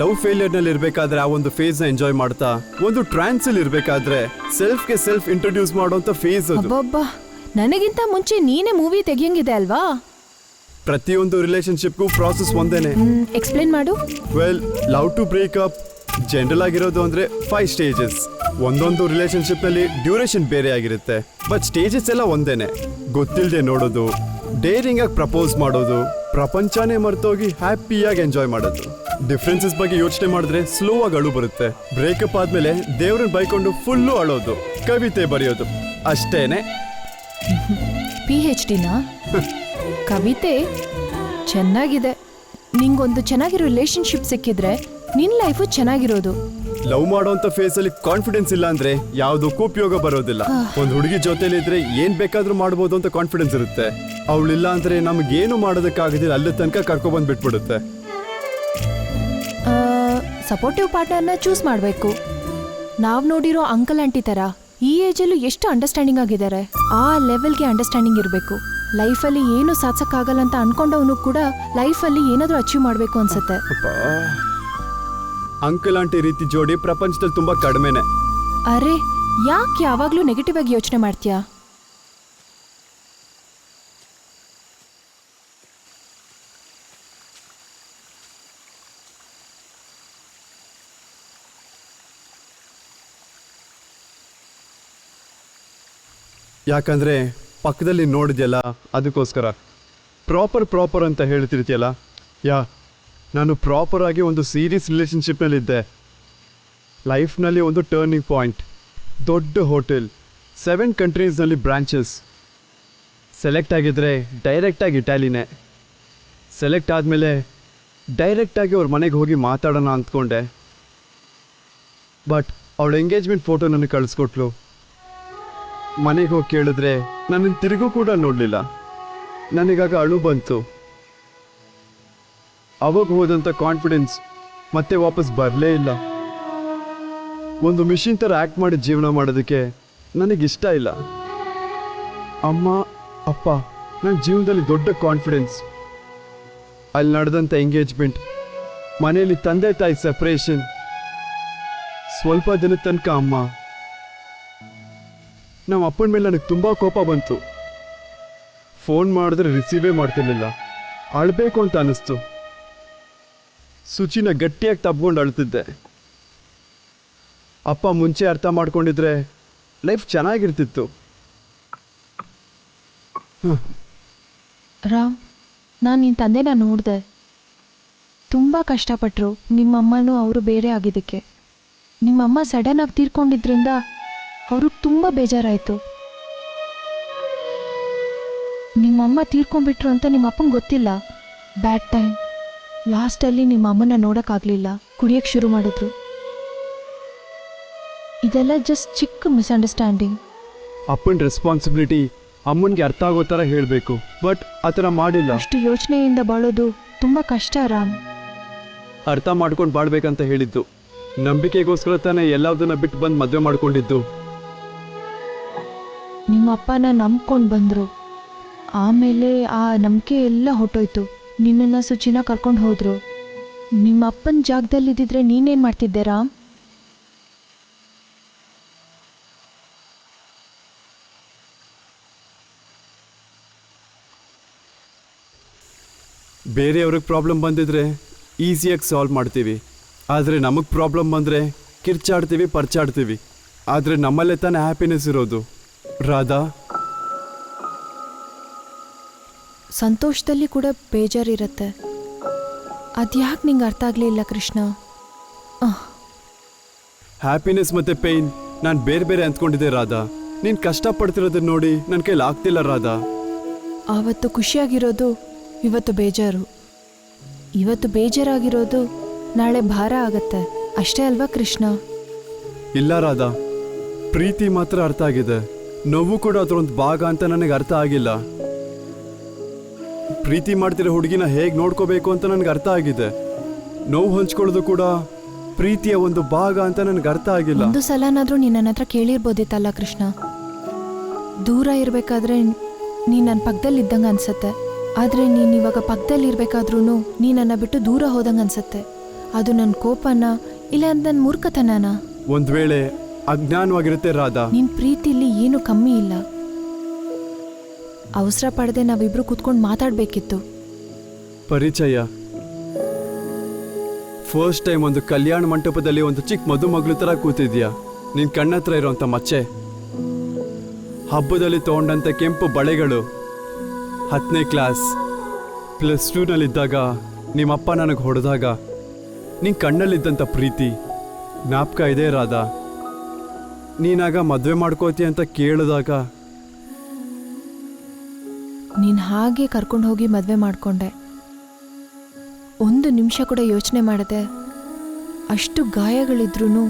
Love failure ನಲ್ಲಿ ಇರ್ಬೇಕಾದ್ರೆ ಆ ಒಂದು ಫೇಸ್ ನ ಎಂಜಾಯ್ ಮಾಡ್ತಾ, ಒಂದು ಟ್ರಾನ್ಸ್ ಅಲ್ಲಿ ಇರ್ಬೇಕಾದ್ರೆ ಸೆಲ್ಫ್ ಗೆ ಸೆಲ್ಫ್ ಇಂಟ್ರೊಡ್ಯೂಸ್ ಮಾಡುವಂತ ಫೇಸ್ ಅದು. ಅಬ್ಬಬ್ಬಾ, ನನಗಿಂತ ಮುಂಚೆ ನೀನೇ ಮೂವಿ ತೆಗಿಯಂಗಿದೆ ಅಲ್ವಾ? ಪ್ರತಿಯೊಂದು ರಿಲೇಶನ್ಶಿಪ್ಗೂ ಪ್ರಾಸೆಸ್ ಒಂದೇನೆ. ಎಕ್ಸ್ಪ್ಲೇನ್ ಮಾಡು. Well, love to breakup general ಆಗಿರೋದು ಅಂದ್ರೆ 5 ಸ್ಟೇಜಸ್. ಒಂದೊಂದು ರಿಲೇಶನ್ಶಿಪ್ ನಲ್ಲಿ ಡ್ಯೂರೇಷನ್ ಬೇರೆ ಆಗಿರುತ್ತೆ, ಬಟ್ ಸ್ಟೇಜಸ್ ಎಲ್ಲ ಒಂದೇನೆ. ಗೊತ್ತಿಲ್ಲದೆ ನೋಡೋದು, ಡೇರಿಂಗ್ ಆಗಿ ಪ್ರಪೋಸ್ ಮಾಡೋದು, ಪ್ರಪಂಚನೇ ಮರ್ತೋಗಿ ಹ್ಯಾಪಿಯಾಗಿ ಎಂಜಾಯ್ ಮಾಡೋದು. ಡಿಫ್ರೆನ್ಸಸ್ ಬಗ್ಗೆ ಯೋಚನೆ ಮಾಡಿದ್ರೆ ಸ್ಲೋ ಆಗಿ ಅಳು ಬರುತ್ತೆ. ಬ್ರೇಕಪ್ ಆದ್ಮೇಲೆ ದೇವ್ರನ್ನ ಬೈಕೊಂಡು ಫುಲ್ಲು ಅಳೋದು, ಕವಿತೆ ಬರೆಯೋದು, ಅಷ್ಟೇನೆ. PhD ನಾ? ಕವಿತೆ ಚೆನ್ನಾಗಿದೆ. ನಿಂಗೊಂದು ಚೆನ್ನಾಗಿರೋ ರಿಲೇಶನ್ಶಿಪ್ ಸಿಕ್ಕಿದ್ರೆ ನಿನ್ ಲೈಫು ಚೆನ್ನಾಗಿರೋದು. ಲವ್ ಮಾಡೋಂಥ ಫೇಸ್ ಅಲ್ಲಿ ಕಾನ್ಫಿಡೆನ್ಸ್ ಇಲ್ಲ ಅಂದ್ರೆ ಯಾವ್ದಕ್ಕೂ ಉಪಯೋಗ ಬರೋದಿಲ್ಲ. ಒಂದ್ ಹುಡುಗಿ ಜೊತೆಲಿ ಇದ್ರೆ ಏನ್ ಬೇಕಾದ್ರೂ ಮಾಡ್ಬೋದು ಅಂತ ಕಾನ್ಫಿಡೆನ್ಸ್ ಇರುತ್ತೆ. ಅವಳಿಲ್ಲ ಅಂದ್ರೆ ನಮ್ಗೇನು ಮಾಡೋದಕ್ಕಾಗೋದಿಲ್ಲ, ಅಲ್ಲಿ ತನಕ ಕರ್ಕೊಬಂದ್ ಬಿಟ್ಬಿಡುತ್ತೆ. ಸಪೋರ್ಟಿವ್ ಪಾರ್ಟ್ನರ್ನ ಚೂಸ್ ಮಾಡಬೇಕು. ನಾವು ನೋಡಿರೋ ಅಂಕಲ್ ಆಂಟಿ ಥರ ಈ ಏಜಲ್ಲೂ ಎಷ್ಟು ಅಂಡರ್ಸ್ಟ್ಯಾಂಡಿಂಗ್ ಆಗಿದ್ದಾರೆ. ಆ ಲೆವೆಲ್ಗೆ ಅಂಡರ್ಸ್ಟ್ಯಾಂಡಿಂಗ್ ಇರಬೇಕು. ಲೈಫಲ್ಲಿ ಏನು ಸಾಧಿಸಕ್ಕಾಗಲ್ಲ ಅಂತ ಅನ್ಕೊಂಡವನು ಕೂಡ ಲೈಫಲ್ಲಿ ಏನಾದರೂ ಅಚೀವ್ ಮಾಡಬೇಕು ಅನ್ಸುತ್ತೆ. ಅಂಕಲ್ ಆಂಟಿ ರೀತಿ ಜೋಡಿ ಪ್ರಪಂಚದಲ್ಲಿ ತುಂಬಾ ಕಡಿಮೆನೆ. ಅರೆ, ಯಾಕೆ ಯಾವಾಗಲೂ ನೆಗೆಟಿವ್ ಆಗಿ ಯೋಚನೆ ಮಾಡ್ತೀಯಾ? ಯಾಕಂದ್ರೆ ಪಕ್ಕದಲ್ಲಿ ನೋಡಿದ್ಯಲ್ಲ, ಅದಕ್ಕೋಸ್ಕರ ಪ್ರಾಪರ್ ಅಂತ ಹೇಳ್ತಿರ್ತೀಯಲ್ಲ. ನಾನು ಪ್ರಾಪರ್ ಆಗಿ ಒಂದು ಸೀರಿಯಸ್ ರಿಲೇಶನ್ಶಿಪ್ನಲ್ಲಿದ್ದೆ. ಲೈಫ್ನಲ್ಲಿ ಒಂದು ಟರ್ನಿಂಗ್ ಪಾಯಿಂಟ್, ದೊಡ್ಡ ಹೋಟೆಲ್, 7 ಕಂಟ್ರೀಸ್ನಲ್ಲಿ ಬ್ರಾಂಚಸ್. ಸೆಲೆಕ್ಟ್ ಆಗಿದ್ರೆ ಡೈರೆಕ್ಟಾಗಿ ಇಟಾಲಿನೇ. ಸೆಲೆಕ್ಟ್ ಆದಮೇಲೆ ಡೈರೆಕ್ಟಾಗಿ ಅವ್ರ ಮನೆಗೆ ಹೋಗಿ ಮಾತಾಡೋಣ ಅಂದ್ಕೊಂಡೆ. ಬಟ್ ಅವಳ ಎಂಗೇಜ್ಮೆಂಟ್ ಫೋಟೋ ನನಗೆ ಕಳಿಸ್ಕೊಟ್ಲು. ಮನೆಗೆ ಹೋಗಿ ಕೇಳಿದ್ರೆ ನನ್ನನ್ನು ತಿರುಗೂ ಕೂಡ ನೋಡಲಿಲ್ಲ. ನನಗಾಗ ಅಳು ಬಂತು. ಅವಾಗ ಹೋದಂಥ ಕಾನ್ಫಿಡೆನ್ಸ್ ಮತ್ತೆ ವಾಪಸ್ ಬರಲೇ ಇಲ್ಲ. ಒಂದು ಮಿಷಿನ್ ಥರ ಆ್ಯಕ್ಟ್ ಮಾಡಿ ಜೀವನ ಮಾಡೋದಕ್ಕೆ ನನಗಿಷ್ಟ ಇಲ್ಲ. ಅಮ್ಮ ಅಪ್ಪ ನನ್ನ ಜೀವನದಲ್ಲಿ ದೊಡ್ಡ ಕಾನ್ಫಿಡೆನ್ಸ್. ಅಲ್ಲಿ ನಡೆದಂಥ ಎಂಗೇಜ್ಮೆಂಟ್, ಮನೆಯಲ್ಲಿ ತಂದೆ ತಾಯಿ ಸೆಪ್ರೇಷನ್, ಸ್ವಲ್ಪ ದಿನದ ತನಕ ಅಮ್ಮ. ನಮ್ಮ ಅಪ್ಪನ ಮೇಲೆ ನನಗೆ ತುಂಬ ಕೋಪ ಬಂತು. ಫೋನ್ ಮಾಡಿದ್ರೆ ರಿಸೀವೇ ಮಾಡ್ತಿರ್ಲಿಲ್ಲ. ಅಳಬೇಕು ಅಂತ ಅನ್ನಿಸ್ತು. ಸುಚಿನ ಗಟ್ಟಿಯಾಗಿ ತಬ್ಕೊಂಡು ಅಳ್ತಿದ್ದೆ. ಅಪ್ಪ ಮುಂಚೆ ಅರ್ಥ ಮಾಡ್ಕೊಂಡಿದ್ರೆ ಲೈಫ್ ಚೆನ್ನಾಗಿರ್ತಿತ್ತು. ರಾಮ್, ನಾನು ನಿನ್ನ ತಂದೆನ ನೋಡಿದೆ. ತುಂಬ ಕಷ್ಟಪಟ್ಟರು ನಿಮ್ಮಮ್ಮನೂ ಅವರು ಬೇರೆ ಆಗಿದ್ದಕ್ಕೆ. ನಿಮ್ಮಮ್ಮ ಸಡನ್ನಾಗಿ ತೀರ್ಕೊಂಡಿದ್ರಿಂದ ಅವ್ರಿಗೆ ತುಂಬ ಬೇಜಾರಾಯಿತು. ನಿಮ್ಮಮ್ಮ ತೀರ್ಕೊಂಡ್ಬಿಟ್ರು ಅಂತ ನಿಮ್ಮ ಅಪ್ಪಂಗೆ ಗೊತ್ತಿಲ್ಲ. Bad time. ಲಾಸ್ಟಲ್ಲಿ ನಿಮ್ಮ ಅಮ್ಮನ ನೋಡೋಕ್ಕಾಗಲಿಲ್ಲ, ಕುಡಿಯೋಕ್ಕೆ ಶುರು ಮಾಡಿದ್ರು. ಇದೆಲ್ಲ ಜಸ್ಟ್ ಚಿಕ್ಕ ಮಿಸ್ಅಂಡರ್ಸ್ಟ್ಯಾಂಡಿಂಗ್. ಅಪ್ಪನ ರೆಸ್ಪಾನ್ಸಿಬಿಲಿಟಿ ಅಮ್ಮನಿಗೆ ಅರ್ಥ ಆಗೋ ಥರ ಹೇಳಬೇಕು, ಬಟ್ ಆ ಥರ ಮಾಡಿಲ್ಲ. ಅಷ್ಟು ಯೋಚನೆಯಿಂದ ಬಾಳೋದು ತುಂಬ ಕಷ್ಟ ರಾಮ್. ಅರ್ಥ ಮಾಡ್ಕೊಂಡು ಬಾಳ್ಬೇಕಂತ ಹೇಳಿದ್ದು. ನಂಬಿಕೆಗೋಸ್ಕರ ತಾನೇ ಎಲ್ಲದನ್ನ ಬಿಟ್ಟು ಬಂದು ಮದುವೆ ಮಾಡ್ಕೊಂಡಿದ್ದು. ನಿಮ್ಮ ಅಪ್ಪನ ನಂಬ್ಕೊಂಡು ಬಂದರು. ಆಮೇಲೆ ಆ ನಂಬಿಕೆ ಎಲ್ಲ ಹೊಟ್ಟೋಯ್ತು. ನಿನ್ನನ್ನು ಸುಚಿನ ಕರ್ಕೊಂಡು ಹೋದ್ರು. ನಿಮ್ಮ ಅಪ್ಪನ ಜಾಗದಲ್ಲಿದ್ದಿದ್ರೆ ನೀನೇನು ಮಾಡ್ತಿದ್ದೆ ರಾಮ್? ಬೇರೆಯವ್ರಿಗೆ ಪ್ರಾಬ್ಲಮ್ ಬಂದಿದ್ರೆ ಈಸಿಯಾಗಿ ಸಾಲ್ವ್ ಮಾಡ್ತೀವಿ, ಆದರೆ ನಮಗೆ ಪ್ರಾಬ್ಲಮ್ ಬಂದರೆ ಕಿರ್ಚಾಡ್ತೀವಿ, ಪರ್ಚಾಡ್ತೀವಿ. ಆದರೆ ನಮ್ಮಲ್ಲೇ ತಾನೇ ಹ್ಯಾಪಿನೆಸ್ ಇರೋದು. ರಾಧಾ, ಸಂತೋಷದಲ್ಲಿ ಕೂಡ ಬೇಜಾರಿರುತ್ತೆ. ಅದ್ಯಾಕೆ ನಿಂಗೆ ಅರ್ಥ ಆಗಲಿಲ್ಲ ಕೃಷ್ಣ? ಹ್ಯಾಪಿನೆಸ್ ಮತ್ತು ಪೇಯ್ನ್ ನಾನು ಬೇರೆ ಬೇರೆ ಅಂದ್ಕೊಂಡಿದ್ದೆ ರಾಧಾ. ನೀನು ಕಷ್ಟಪಡ್ತಿರೋದನ್ನ ನೋಡಿ ನನ್ನ ಕೈಲಿ ಆಗ್ತಿಲ್ಲ ರಾಧಾ. ಆವತ್ತು ಖುಷಿಯಾಗಿರೋದು ಇವತ್ತು ಬೇಜಾರು, ಇವತ್ತು ಬೇಜಾರಾಗಿರೋದು ನಾಳೆ ಭಾರ ಆಗತ್ತೆ. ಅಷ್ಟೇ ಅಲ್ವಾ ಕೃಷ್ಣ? ಇಲ್ಲ ರಾಧಾ, ಪ್ರೀತಿ ಮಾತ್ರ ಅರ್ಥ ಆಗಿದೆ, ನೋವು ಕೂಡ ಅದರೊಂದು ಭಾಗ ಅಂತ ನನಗೆ ಅರ್ಥ ಆಗಿಲ್ಲ. ಪ್ರೀತಿ ಮಾಡ್ತಿರೋ ಹುಡುಗಿನ ಹೇಗೆ ನೋಡ್ಕೋಬೇಕು ಅಂತ ನನಗೆ ಅರ್ಥ ಆಗಿದೆ. ನೋವು ಹಂಚ್ಕೊಳ್ಳೋದು ಕೂಡ ಪ್ರೀತಿಯ ಒಂದು ಭಾಗ ಅಂತ ನನಗೆ ಅರ್ಥ ಆಗಿಲ್ಲ. ಒಂದು ಸಲನಾದ್ರೂ ನೀನು ನನ್ನ ಹತ್ರ ಕೇಳಿರ್ಬೋದಿತ್ತಲ್ಲ ಕೃಷ್ಣ. ದೂರ ಇರಬೇಕಾದ್ರೆ ನೀನು ನನ್ನ ಪಕ್ಕದಲ್ಲಿ ಇದ್ದಂಗೆ ಅನ್ಸತ್ತೆ, ಆದರೆ ನೀನು ಇವಾಗ ಪಕ್ಕದಲ್ಲಿ ಇರಬೇಕಾದ್ರೂ ನೀ ನನ್ನ ಬಿಟ್ಟು ದೂರ ಹೋದಂಗೆ ಅನ್ಸತ್ತೆ. ಅದು ನನ್ನ ಕೋಪನ ಇಲ್ಲ ನನ್ನ ಮೂರ್ಖತನನ? ಒಂದು ವೇಳೆ ಅಜ್ಞಾನವಾಗಿರುತ್ತೆ ರಾಧಾ. ನಿನ್ನ ಪ್ರೀತಿಲಿ ಏನು ಕಮ್ಮಿ ಇಲ್ಲ. ಅವಸರ ಪಡದೆ ನಾವಿಬ್ರು ಕೂತ್ಕೊಂಡು ಮಾತಾಡ್ಬೇಕಿತ್ತು. ಪರಿಚಯ ಫಸ್ಟ್ ಟೈಮ್ ಒಂದು ಕಲ್ಯಾಣ ಮಂಟಪದಲ್ಲಿ ಒಂದು ಚಿಕ್ಕ ಮದುಮಗಳು ಥರ ಕೂತಿದ್ಯಾ. ನಿನ್ನ ಕಣ್ಣತ್ರ ಇರೋಂಥ ಮಚ್ಚೆ, ಹಬ್ಬದಲ್ಲಿ ತೊಗೊಂಡಂಥ ಕೆಂಪು ಬಳೆಗಳು, 10ನೇ ಕ್ಲಾಸ್ +2ನಲ್ಲಿದ್ದಾಗ ನಿಮ್ಮಪ್ಪ ನನಗೆ ಹೊಡೆದಾಗ ನಿನ್ನ ಕಣ್ಣಲ್ಲಿದ್ದಂಥ ಪ್ರೀತಿ ಜ್ಞಾಪಕ ಇದೆ ರಾಧಾ. ನೀನಾಗ ಮದುವೆ ಮಾಡ್ಕೋತಿ ಅಂತ ಕೇಳಿದಾಗ ನೀನು ಹಾಗೆ ಕರ್ಕೊಂಡು ಹೋಗಿ ಮದುವೆ ಮಾಡಿಕೊಂಡೆ. ಒಂದು ನಿಮಿಷ ಕೂಡ ಯೋಚನೆ ಮಾಡದೆ ಅಷ್ಟು ಗಾಯಗಳಿದ್ರೂ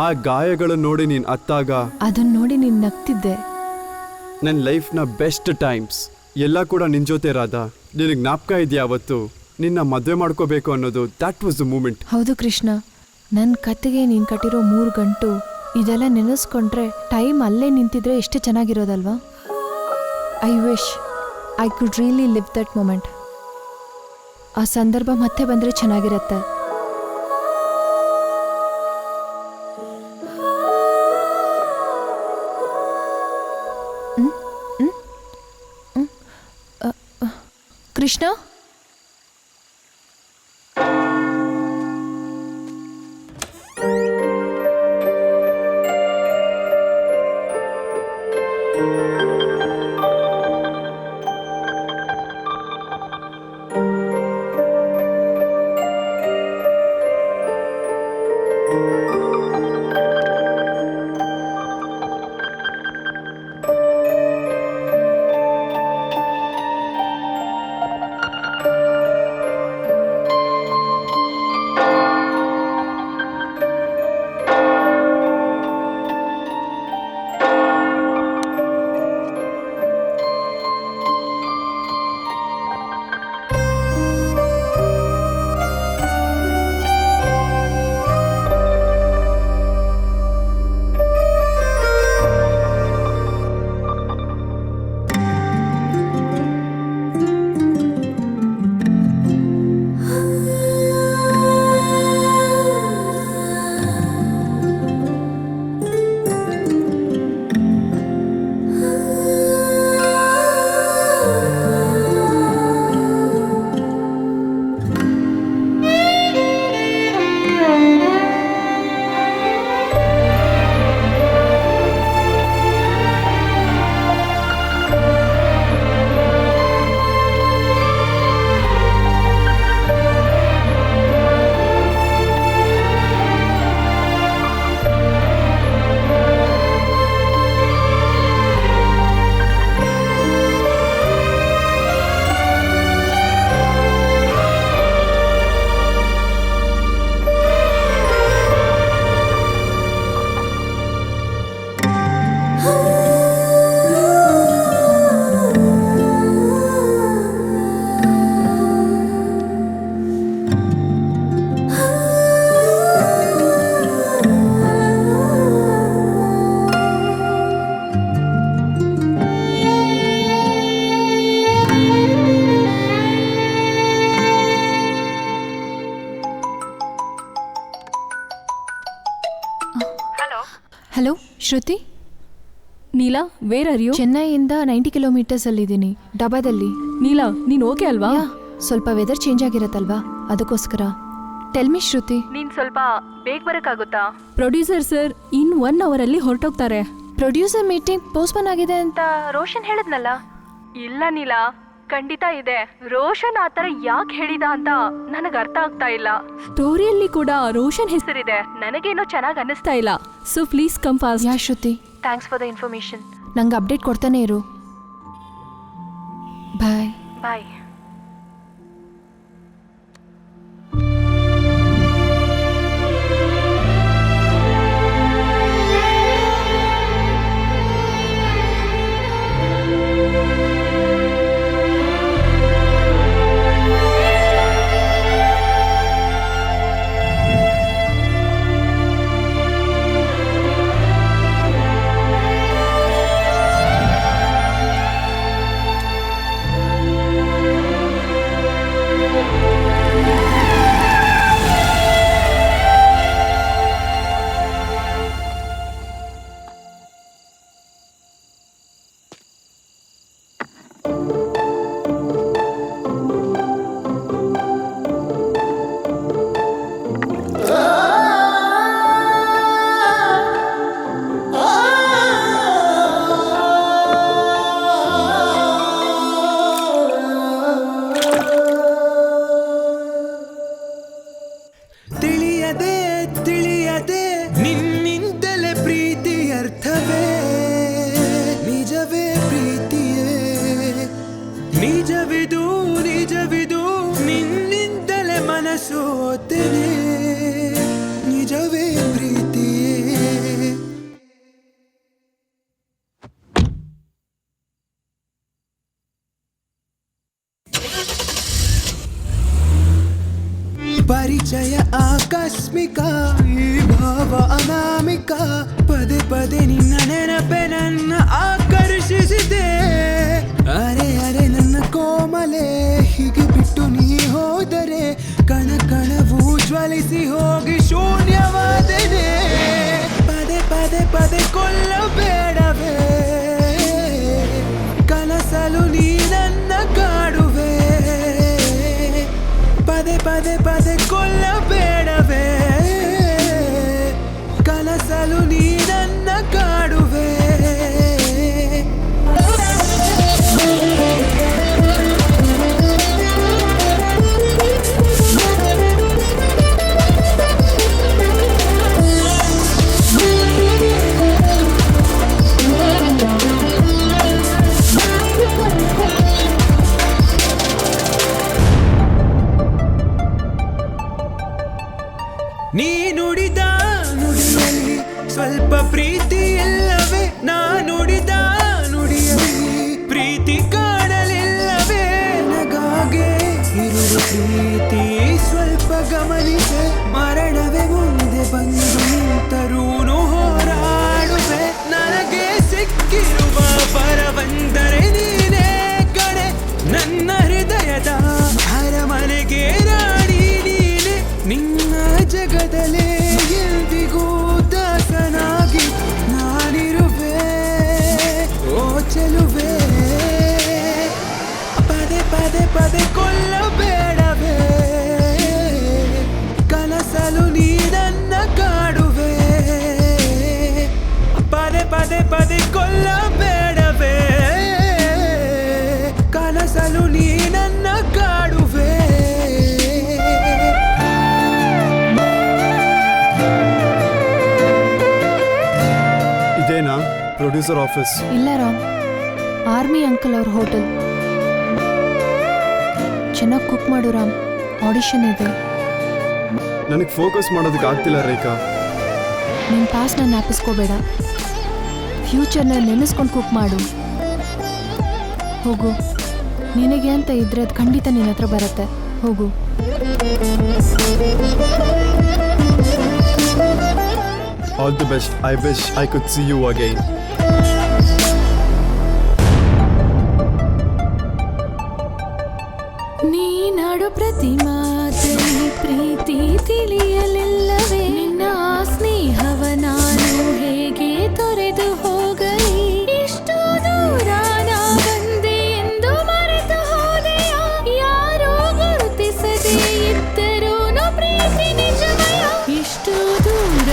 ಆ ಗಾಯಗಳು ನೋಡಿ ನೀನು ಅತ್ತಾಗ ಅದನ್ನ ನೋಡಿ ನೀನು ನಗ್ತಿದ್ದೆ. ನನ್ನ ಲೈಫ್ನ ಬೆಸ್ಟ್ ಟೈಮ್ಸ್ ಎಲ್ಲ ಕೂಡ ನಿನ್ನ ಜೊತೆ ರಾಧಾ. ನಿನಗೆ ಜ್ಞಾಪಕ ಇದೆಯಾ ಅವತ್ತು ನಿನ್ನ ಮದುವೆ ಮಾಡ್ಕೋಬೇಕು ಅನ್ನೋದು? That was the moment. ಹೌದು ಕೃಷ್ಣ, ನನ್ನ ಕತ್ತಿಗೆ ನೀನು ಕಟ್ಟಿರೋ 3 ಗಂಟು ಇದೆಲ್ಲ ನೆನೆಸ್ಕೊಂಡ್ರೆ ಟೈಮ್ ಅಲ್ಲೇ ನಿಂತಿದ್ರೆ ಎಷ್ಟು ಚೆನ್ನಾಗಿರೋದಲ್ವಾ? I wish I could really live that moment. ಆ ಸಂದರ್ಭ ಮತ್ತೆ ಬಂದರೆ ಚೆನ್ನಾಗಿರತ್ತೆ. Krishna, hello Shruti. Neela, where are you? ಚೆನ್ನೈಯಿಂದ 90 ಕಿಲೋಮೀಟರ್ಸ್ ಅಲ್ಲಿದ್ದೀನಿ, ಡಬಾದಲ್ಲಿ. ನೀಲಾ, ನೀನ್ ಓಕೆ ಅಲ್ವಾ? ಸ್ವಲ್ಪ ವೆದರ್ ಚೇಂಜ್ ಆಗಿರತ್ತಲ್ವಾ, ಅದಕ್ಕೋಸ್ಕರ. Tell me Shruti. ನೀನ್ ಸ್ವಲ್ಪ ಬೇಗ ಬರಕ್ಕಾಗುತ್ತಾ? ಪ್ರೊಡ್ಯೂಸರ್ ಸರ್ ಇನ್ 1 hour ಅಲ್ಲಿ ಹೊರಟೋಗ್ತಾರೆ. ಪ್ರೊಡ್ಯೂಸರ್ ಮೀಟಿಂಗ್ ಪೋಸ್ಟ್ಪೋನ್ ಆಗಿದೆ ಅಂತ ರೋಷನ್ ಹೇಳಿದ್ನಲ್ಲ. ಇಲ್ಲ ನೀಲಾ, ಖಂಡಿತ ಇದೆ. ರೋಷನ್ ಆತರ ಯಾಕೆ ಹೇಳಿದ ಅಂತ ನನಗೆ ಅರ್ಥ ಆಗ್ತಾ ಇಲ್ಲ. ಸ್ಟೋರಿಯಲ್ಲಿ ಕೂಡ ರೋಷನ್ ಹೆಸರಿದೆ, ನನಗೇನೋ ಚೆನ್ನಾಗಿ ಅನ್ನಿಸ್ತಾ ಇಲ್ಲ. So please come fast. Yeah Shruti, thanks for the information. ನಂಗೆ ಅಪ್ಡೇಟ್ ಕೊಡ್ತಾನೆ ಇರು. ಬಾಯ್ ಬಾಯ್. ಪರಿಚಯ ಆಕಸ್ಮಿಕ ಈ ಭಾವ ಅನಾಮಿಕ ಪದೇ ಪದೇ ನಿನ್ನ ನೆನಪೆ ನನ್ನ ಆಕರ್ಷಿಸಿದೆ ಅರೆ ಅರೆ ನನ್ನ ಕೋಮಲೆ ಹೀಗೆ ಬಿಟ್ಟು ನೀ ಹೋದರೆ ಕಣ ಕಣವು ಜ್ವಲಿಸಿ ಹೋಗಿ ಶೂನ್ಯವಾದನೆ ಪದೇ ಪದೇ ಪದೇ ಕೊಲ್ಲಬೇಡವೇ ಕನಸಲು ನೀ ನನ್ನ ಕಾಡುವೆ ಪದೇ ಪದೇ ಪದೇ ಕೊಲ್ಲಬೇಡವೇ ಕನಸಲು ನೀ ನನ್ನ ಕಾಡುವೆ ನೀ ನುಡಿದ ನುಡಿಯಲ್ಲಿ ಸ್ವಲ್ಪ ಪ್ರೀತಿ ಇಲ್ಲವೇ ನಾ ನುಡಿದ ನುಡಿಯಲ್ಲಿ ಪ್ರೀತಿ ಕಾಣಲಿಲ್ಲವೇ ನಗಾಗೆ ಇರುವ ಪ್ರೀತಿ ಸ್ವಲ್ಪ ಗಮನಿಸೆ ಮರಣವೇ ಮುಂದೆ ಬಂದು ನಿಂತರೂನು ಹೋರಾಡುವೆ ನನಗೆ ಸಿಕ್ಕಿರುವ ಬರವಂದರೆ ನೀನೇ ಕಡೆ ನನ್ನ ಹೃದಯದ ಅರಮನೆಗೆ ರಾಣಿ ನೀನೆ ನಿನ್ನ ಜಗದಲ್ಲೇ ಎಂದಿಗೂ ದಾಸನಾಗಿ ನಾನಿರುವೆ ಓ ಚೆಲುವೆ ಪದೇ ಪದೇ ಪದೇ ಕೊಲ್ಲಬೇಡವೇ ಕನಸಲು ನೀ ನನ್ನ ಕಾಡುವೆ ಪದೇ ಪದೇ ಪದೇ ಕೊಲ್ಲಬೇಡವೇ ಕನಸಲು ನೀ ನನ್ನ ಕಾಡುವೆ ಇದೇನಾ ಪ್ರೊಡ್ಯೂಸರ್ ಆಫೀಸ್? ಇಲ್ಲ ರಾಮ್, ಆರ್ಮಿ ಅಂಕಲ್ ಅವ್ರ ಹೋಟೆಲ್. ಚೆನ್ನಾಗಿ ಕುಕ್ ಮಾಡು ರಾಮ್, ಆಡಿಷನ್ ಇದೆ. ನನಗೆ ಫೋಕಸ್ ಮಾಡೋದಕ್ಕೆ ಆಗ್ತಿಲ್ಲ ರೇಖಾ. ನಿನ್ನ ಪಾಸ್ನ ಜ್ಞಾಪಿಸ್ಕೋಬೇಡ, ಫ್ಯೂಚರ್ನ ನೆನೆಸ್ಕೊಂಡು ಕುಕ್ ಮಾಡು. ಹೋಗು, ನಿನಗೆ ಅಂತ ಇದ್ರೆ ಅದು ಖಂಡಿತ ನಿನ್ನ ಹತ್ರ ಬರುತ್ತೆ. ಹೋಗು. All the best. I wish I could see you again. ನೀನಾಡು ಪ್ರತಿ ಮಾತಲ್ಲಿ ಪ್ರೀತಿ ತಿಳಿಯಲಿಲ್ಲವೇ ನಿನ್ನ ಸ್ನೇಹವ ನಾನು ಹೇಗೆ ತೊರೆದು ಹೋಗಲಿ ಇಷ್ಟು ದೂರ ನಾ ಬಂದೆ ಎಂದು ಮರೆತು ಹೋದೆಯ ಯಾರೋ ಗುರುತಿಸದೆ ಇದ್ದರೂನು ಪ್ರೀತಿ ನಿಜಮಯ ಇಷ್ಟು ದೂರ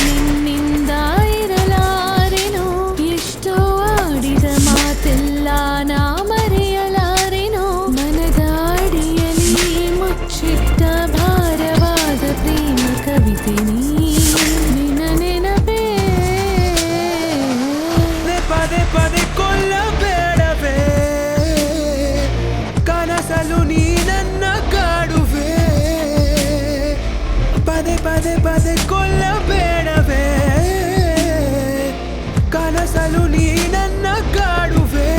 ನಿನ್ನಿಂದ ಇರಲಾರೆನೋ ಎಷ್ಟೋ ಆಡಿದ ಮಾತೆಲ್ಲ ನಾ ಮರೆಯಲಾರೆನೋ ಮನದಾಡಿಯಲಿ ಮುಚ್ಚಿಟ್ಟ ಭಾರವಾದ ಪ್ರೇಮ ಕವಿತೆ ನಿನ್ನ ನೆನಪೇ ಪದೇ ಪದೇ ಕೊಲ್ಲಬೇಡವೇ ಕನಸಲು ನೀ ನನ್ನ ಕಾಡುವೆ ಪದೇ ಪದೇ ಪದೇ ಕೊಲ್ಲಬೇಡವೇ ಕನಸಲು ನೀ ನನ್ನ ಕಾಡುವೆ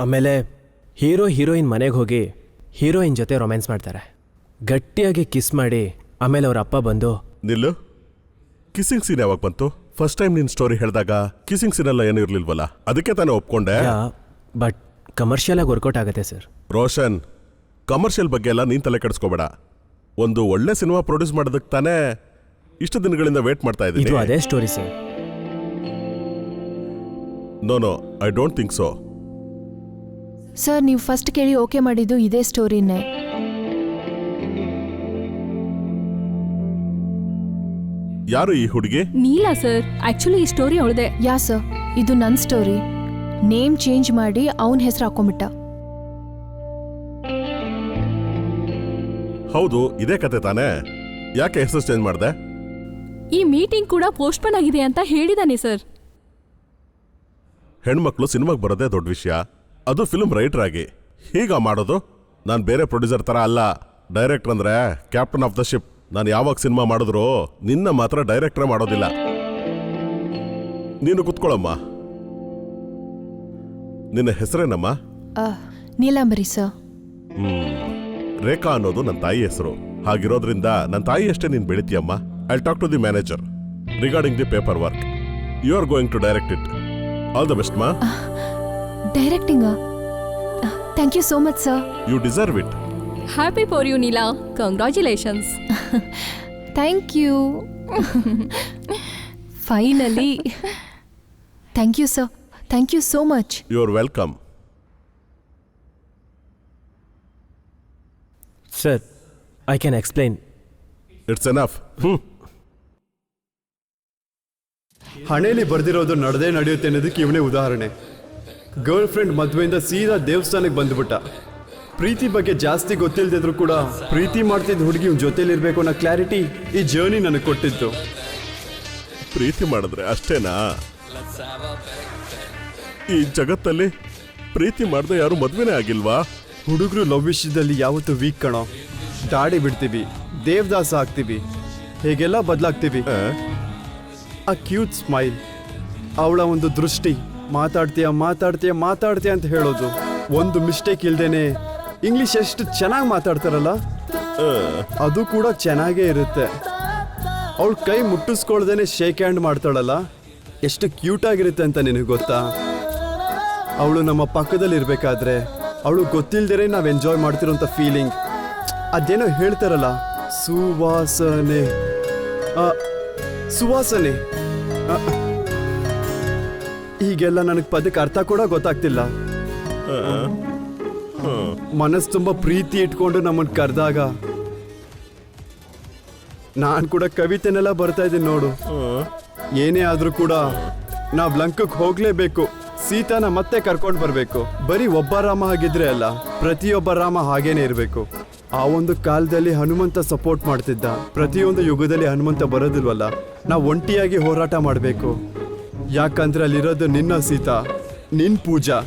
ಆಮೇಲೆ ಹೀರೋ ಹೀರೋಯಿನ್ ಮನೆಗೆ ಹೋಗಿ ಹೀರೋಯಿನ್ ಜೊತೆ ರೊಮ್ಯಾನ್ಸ್ ಮಾಡ್ತಾರೆ. ಗಟ್ಟಿಯಾಗಿ ಕಿಸ್ ಮಾಡಿ ಆಮೇಲೆ ಅವ್ರ ಅಪ್ಪ ಬಂದು ನಿಲ್ಲು. ಕಿಸ್ಸಿಂಗ್ ಸೀನ್ ಯಾವಾಗ ಬಂತು? ಫಸ್ಟ್ ಟೈಮ್ ನಿನ್ ಸ್ಟೋರಿ ಹೇಳಿದಾಗ ಕಿಸ್ಸಿಂಗ್ ಸೀನ್ ಎಲ್ಲ ಏನೂ ಇರ್ಲಿಲ್ವಲ್ಲ, ಅದಕ್ಕೆ ತಾನೇ ಒಪ್ಕೊಂಡೆ. ಬಟ್ ಕಮರ್ಷಿಯಲ್ ಆಗಿ ವರ್ಕೌಟ್ ಆಗುತ್ತೆ ಸರ್. ರೋಷನ್, ಕಮರ್ಷಿಯಲ್ ಬಗ್ಗೆ ಎಲ್ಲ ನೀನ್ ತಲೆ ಕೆಡಿಸ್ಕೋಬೇಡ. ಒಂದು ಒಳ್ಳೆ ಸಿನಿಮಾ ಪ್ರೊಡ್ಯೂಸ್ ಮಾಡೋದಕ್ಕೆ ತಾನೇ ಇಷ್ಟು ದಿನಗಳಿಂದ ವೇಟ್ ಮಾಡ್ತಾ ಇದು ಇದ್ದೀನಿ. ಅದೇ story sir. No I don't think so. Sir, ನೀವು ಫಸ್ಟ್ ಕೇಳಿ ಓಕೆ ಮಾಡಿದ್ದು ಇದೇ ಸ್ಟೋರಿನೇ. ಯಾರು ಈ ಹುಡುಗಿ? ನೀಲಾ ಸರ್, ಆಕ್ಚುಲಿ ಈ ಸ್ಟೋರಿ ಅವಳದೆ. ಯಾ ಸರ್, ಇದು ನನ್ನ ಸ್ಟೋರಿ. ನೇಮ್ ಚೇಂಜ್ ಮಾಡಿ ಅವನ ಹೆಸರು ಹಾಕೊಂಬಿಟ್ಟ. ಹೌದು, ಇದೇ ಕತೆ ತಾನೇ. ಯಾಕೆ ಹೆಸರು ಚೇಂಜ್ ಮಾಡಿದೆ? ಈ ಮೀಟಿಂಗ್ ಕೂಡ ಪೋಸ್ಟ್ಪೋನ್ ಆಗಿದೆ ಅಂತ ಹೇಳಿದಾನೆ ಸರ್. ಹೆಣ್ಮಕ್ಳು ಸಿನಿಮಾಗೆ ಬರೋದೇ ದೊಡ್ಡ ವಿಷಯ, ಅದು ಫಿಲ್ಮ್ ರೈಟರ್ ಆಗಿ. ಹೀಗ ಮಾಡೋದು? ನಾನು ಬೇರೆ ಪ್ರೊಡ್ಯೂಸರ್ ಥರ ಅಲ್ಲ. ಡೈರೆಕ್ಟರ್ ಅಂದರೆ ಕ್ಯಾಪ್ಟನ್ ಆಫ್ ದ ಶಿಪ್. ನಾನು ಯಾವಾಗ ಸಿನಿಮಾ ಮಾಡಿದ್ರು ನಿನ್ನ ಮಾತ್ರ ಡೈರೆಕ್ಟ್ರೇ ಮಾಡೋದಿಲ್ಲ. ನೀನು ಕುತ್ಕೊಳ್ಳಮ್ಮ. ನಿನ್ನ ಹೆಸರೇನಮ್ಮ? ನೀಲಾಂಬರಿ ಸರ್. ರೇಖಾ ಅನ್ನೋದು ನನ್ನ ತಾಯಿ ಹೆಸರು. ಹಾಗಿರೋದ್ರಿಂದ ನನ್ನ ತಾಯಿ ಅಷ್ಟೇ ನೀನು ಬೆಳಿತೀಯಮ್ಮ. I talk to the manager regarding the paper work. You are going to direct it. All the best ಮಾ. Directing? Thank you so much sir. You deserve it. Happy for you Neela. Congratulations. Thank you. Finally. Thank you sir. Thank you so much. You are welcome. Sir, I can explain. It's enough. ಹಣೆಯಲ್ಲಿ ಬರ್ದಿರೋದು ನಡೆದೇ ನಡೆಯುತ್ತೆ ಅನ್ನೋದಕ್ಕೆ ಇವನೇ ಉದಾಹರಣೆ. ಗರ್ಲ್ ಫ್ರೆಂಡ್ ಮದುವೆಯಿಂದ ಸೀದಾ ದೇವಸ್ಥಾನಕ್ಕೆ ಬಂದ್ಬಿಟ್ಟ. ಪ್ರೀತಿ ಬಗ್ಗೆ ಜಾಸ್ತಿ ಗೊತ್ತಿಲ್ಲದಿದ್ರು ಕೂಡ ಪ್ರೀತಿ ಮಾಡ್ತಿದ್ದ ಹುಡುಗಿ ಇವ್ನ ಜೊತೆಲಿರ್ಬೇಕು ಅನ್ನೋ ಕ್ಲಾರಿಟಿ ಈ ಜರ್ನಿ ನನಗೆ ಕೊಟ್ಟಿತ್ತು. ಪ್ರೀತಿ ಮಾಡಿದ್ರೆ ಅಷ್ಟೇನಾ? ಈ ಜಗತ್ತಲ್ಲಿ ಪ್ರೀತಿ ಮಾಡದೆ ಯಾರು ಮದ್ವೆನೇ ಆಗಿಲ್ವಾ? ಹುಡುಗರು ಲವ್ ವಿಷಯದಲ್ಲಿ ಯಾವತ್ತೂ ವೀಕ್ ಕಣೋ. ದಾಡಿ ಬಿಡ್ತೀವಿ, ದೇವದಾಸ ಆಗ್ತೀವಿ, ಹೇಗೆಲ್ಲ ಬದಲಾಗ್ತೀವಿ. ಆ ಕ್ಯೂಟ್ ಸ್ಮೈಲ್, ಅವಳ ಒಂದು ದೃಷ್ಟಿ, ಮಾತಾಡ್ತೀಯ ಮಾತಾಡ್ತೀಯ ಮಾತಾಡ್ತೀಯ ಅಂತ ಹೇಳೋದು, ಒಂದು ಮಿಸ್ಟೇಕ್ ಇಲ್ದೇನೆ ಇಂಗ್ಲಿಷ್ ಎಷ್ಟು ಚೆನ್ನಾಗಿ ಮಾತಾಡ್ತಾರಲ್ಲ, ಅದು ಕೂಡ ಚೆನ್ನಾಗೇ ಇರುತ್ತೆ. ಅವಳ ಕೈ ಮುಟ್ಟಿಸ್ಕೊಳ್ದೇನೆ ಶೇಕ್ ಹ್ಯಾಂಡ್ ಮಾಡ್ತಾಳಲ್ಲ, ಎಷ್ಟು ಕ್ಯೂಟ್ ಆಗಿರುತ್ತೆ ಅಂತ ನಿನಗೆ ಗೊತ್ತಾ? ಅವಳು ನಮ್ಮ ಪಕ್ಕದಲ್ಲಿ ಇರಬೇಕಾದ್ರೆ ಅವಳು ಗೊತ್ತಿಲ್ದೇನೆ ನಾವು ಎಂಜಾಯ್ ಮಾಡ್ತಿರೋಂಥ ಫೀಲಿಂಗ್, ಅದೇನೋ ಹೇಳ್ತಾರಲ್ಲ, ಸುವಾಸನೆ. ಸುವಾಸನೆ ಹೀಗೆಲ್ಲ ನನಗೆ ಪದಕ್ಕೆ ಅರ್ಥ ಕೂಡ ಗೊತ್ತಾಗ್ತಿಲ್ಲ. ಮನಸ್ಸು ತುಂಬ ಪ್ರೀತಿ ಇಟ್ಕೊಂಡು ನಮ್ಮನ್ನು ಕರೆದಾಗ ನಾನು ಕೂಡ ಕವಿತೆನೆಲ್ಲ ಬರ್ತಾ ಇದ್ದೀನಿ ನೋಡು. ಏನೇ ಆದ್ರೂ ಕೂಡ ನಾವು ಲಂಕಕ್ಕೆ ಹೋಗ್ಲೇಬೇಕು, ಸೀತಾನ ಮತ್ತೆ ಕರ್ಕೊಂಡು ಬರಬೇಕು. ಬರೀ ಒಬ್ಬ ರಾಮ ಆಗಿದ್ರೆ ಅಲ್ಲ, ಪ್ರತಿಯೊಬ್ಬ ರಾಮ ಹಾಗೇನೆ ಇರಬೇಕು. ಆ ಒಂದು ಕಾಲದಲ್ಲಿ ಹನುಮಂತ ಸಪೋರ್ಟ್ ಮಾಡ್ತಿದ್ದ, ಪ್ರತಿಯೊಂದು ಯುಗದಲ್ಲಿ ಹನುಮಂತ ಬರೋದಿಲ್ವಲ್ಲ. ನಾವು ಒಂಟಿಯಾಗಿ ಹೋರಾಟ ಮಾಡಬೇಕು. ಯಾಕಂದ್ರೆ ಅಲ್ಲಿರೋದು ನಿನ್ನ ಸೀತಾ, ನಿನ್ ಪೂಜಾ.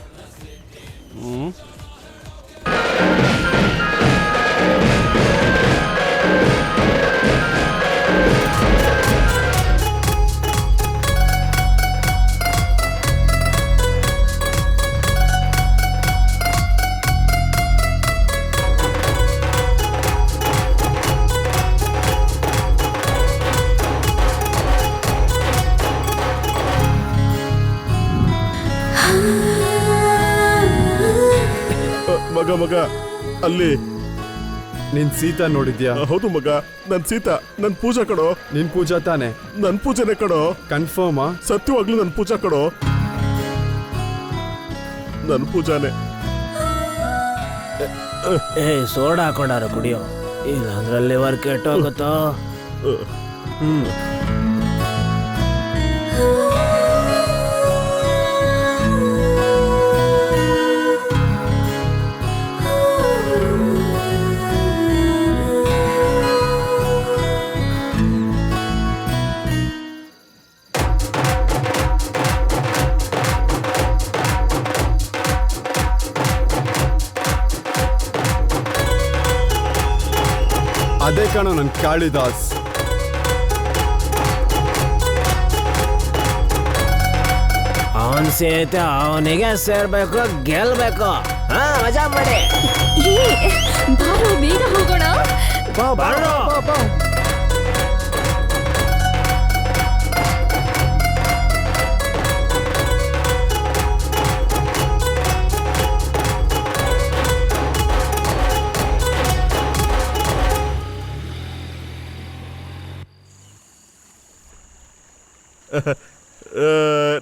ಮಗ ಮಗ ಅಲ್ಲಿ ನಿನ್ ಸೀತಾ ನೋಡಿದ್ಯಾ? ಹೌದು ಮಗ, ನನ್ ಸೀತಾ, ನನ್ ಪೂಜಾ ಕಡೋ. ನಿನ್ ಪೂಜಾ ತಾನೆ? ನನ್ ಪೂಜಾನೆ ಕಡೋ. ಕನ್ಫರ್ಮಾ? ಸತ್ಯವಾಗ್ಲೂ ನನ್ ಪೂಜಾ ಕಡೋ. ನನ್ ಪೂಜಾನೆ. ಸೋಡಾ ಹಾಕೊಂಡಾರ ಕುಡಿಯೋ, ಇಲ್ಲ ಅಂದ್ರಲ್ಲಿ ವರ್ಕ್ ಕೆಟ್ಟೋಗುತ್ತೋ. ಅದೇ ಕಣೋ ನನ್ ಕಾಳಿದಾಸ್. ಅವನ್ ಸೇತೆ ಅವನಿಗೆ ಸೇರ್ಬೇಕು, ಗೆಲ್ಬೇಕು. ಮಜಾ ಮಾಡಿ. ಬಾರೋ ಬೇಗ ಹೋಗೋಣ.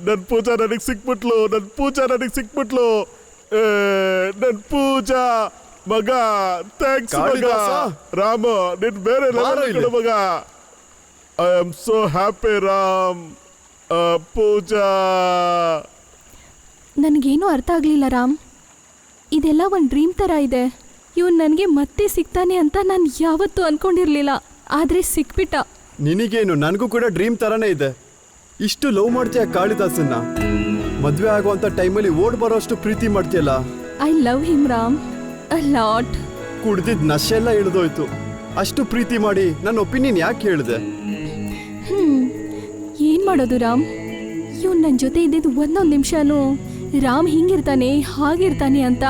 ನನ್ ಪೂಜಾ ನನಗ್ ಸಿಕ್ಬಿಟ್ಲು. ನನ್ ಪೂಜಾ ನನಗ್ ಸಿಕ್ಬಿಟ್ಲು. ನನ್ ಪೂಜಾ ಮಗ, ಥ್ಯಾಂಕ್ಸ್ ಮಗ. ಕಾಳಿದಾಸ? ರಾಮ, ನಿನ್ ಬೇರೆ ಬಾರೋ ಇಲ್ಲಿ. ಮಗ. I am so happy Ram. Pooja, ನನಗೇನು ಅರ್ಥ ಆಗ್ಲಿಲ್ಲ ರಾಮ್. ಇದೆಲ್ಲ ಒಂದು ಡ್ರೀಮ್ ಥರ ಇದೆ. ಇವನು ನನಗೆ ಮತ್ತೆ ಸಿಗ್ತಾನೆ ಅಂತ ನಾನು ಯಾವತ್ತೂ ಅನ್ಕೊಂಡಿರ್ಲಿಲ್ಲ, ಆದರೆ ಸಿಕ್ಬಿಟ್ಟ. ನಿನಗೇನು? ನನಗೂ ಕೂಡ ಡ್ರೀಮ್ ತರಾನೇ ಇದೆ. ಇಷ್ಟು ಲವ್ ಮಾಡ್ತೀಯ ಕಾಳಿದಾಸನ್ನ, ಮದ್ವೆ ಆಗುವಂತ ಟೈಮಲ್ಲಿ ಓಡ್ ಬರೋಷ್ಟು ಪ್ರೀತಿ ಮಾಡ್ತೀಯಲ್ಲ. I love him Ram a lot. ಕುಡ್ದಿದ್ ನಶೆ ಎಲ್ಲ ಇಳಿದೋಯ್ತು. ಅಷ್ಟು ಪ್ರೀತಿ ಮಾಡಿ ನನ್ನ ಒಪಿನಿಯನ್ ಯಾಕೆ ಹೇಳಿದೆ? ಏನ್ ಮಾಡೋದು ರಾಮ್? ಇವ್ನು ನನ್ನ ಜೊತೆ ಇದ್ದಿದ್ದು ಒಂದೊಂದು ನಿಮಿಷನೂ ರಾಮ್ ಹಿಂಗಿರ್ತಾನೆ ಹಾಗಿರ್ತಾನೆ ಅಂತ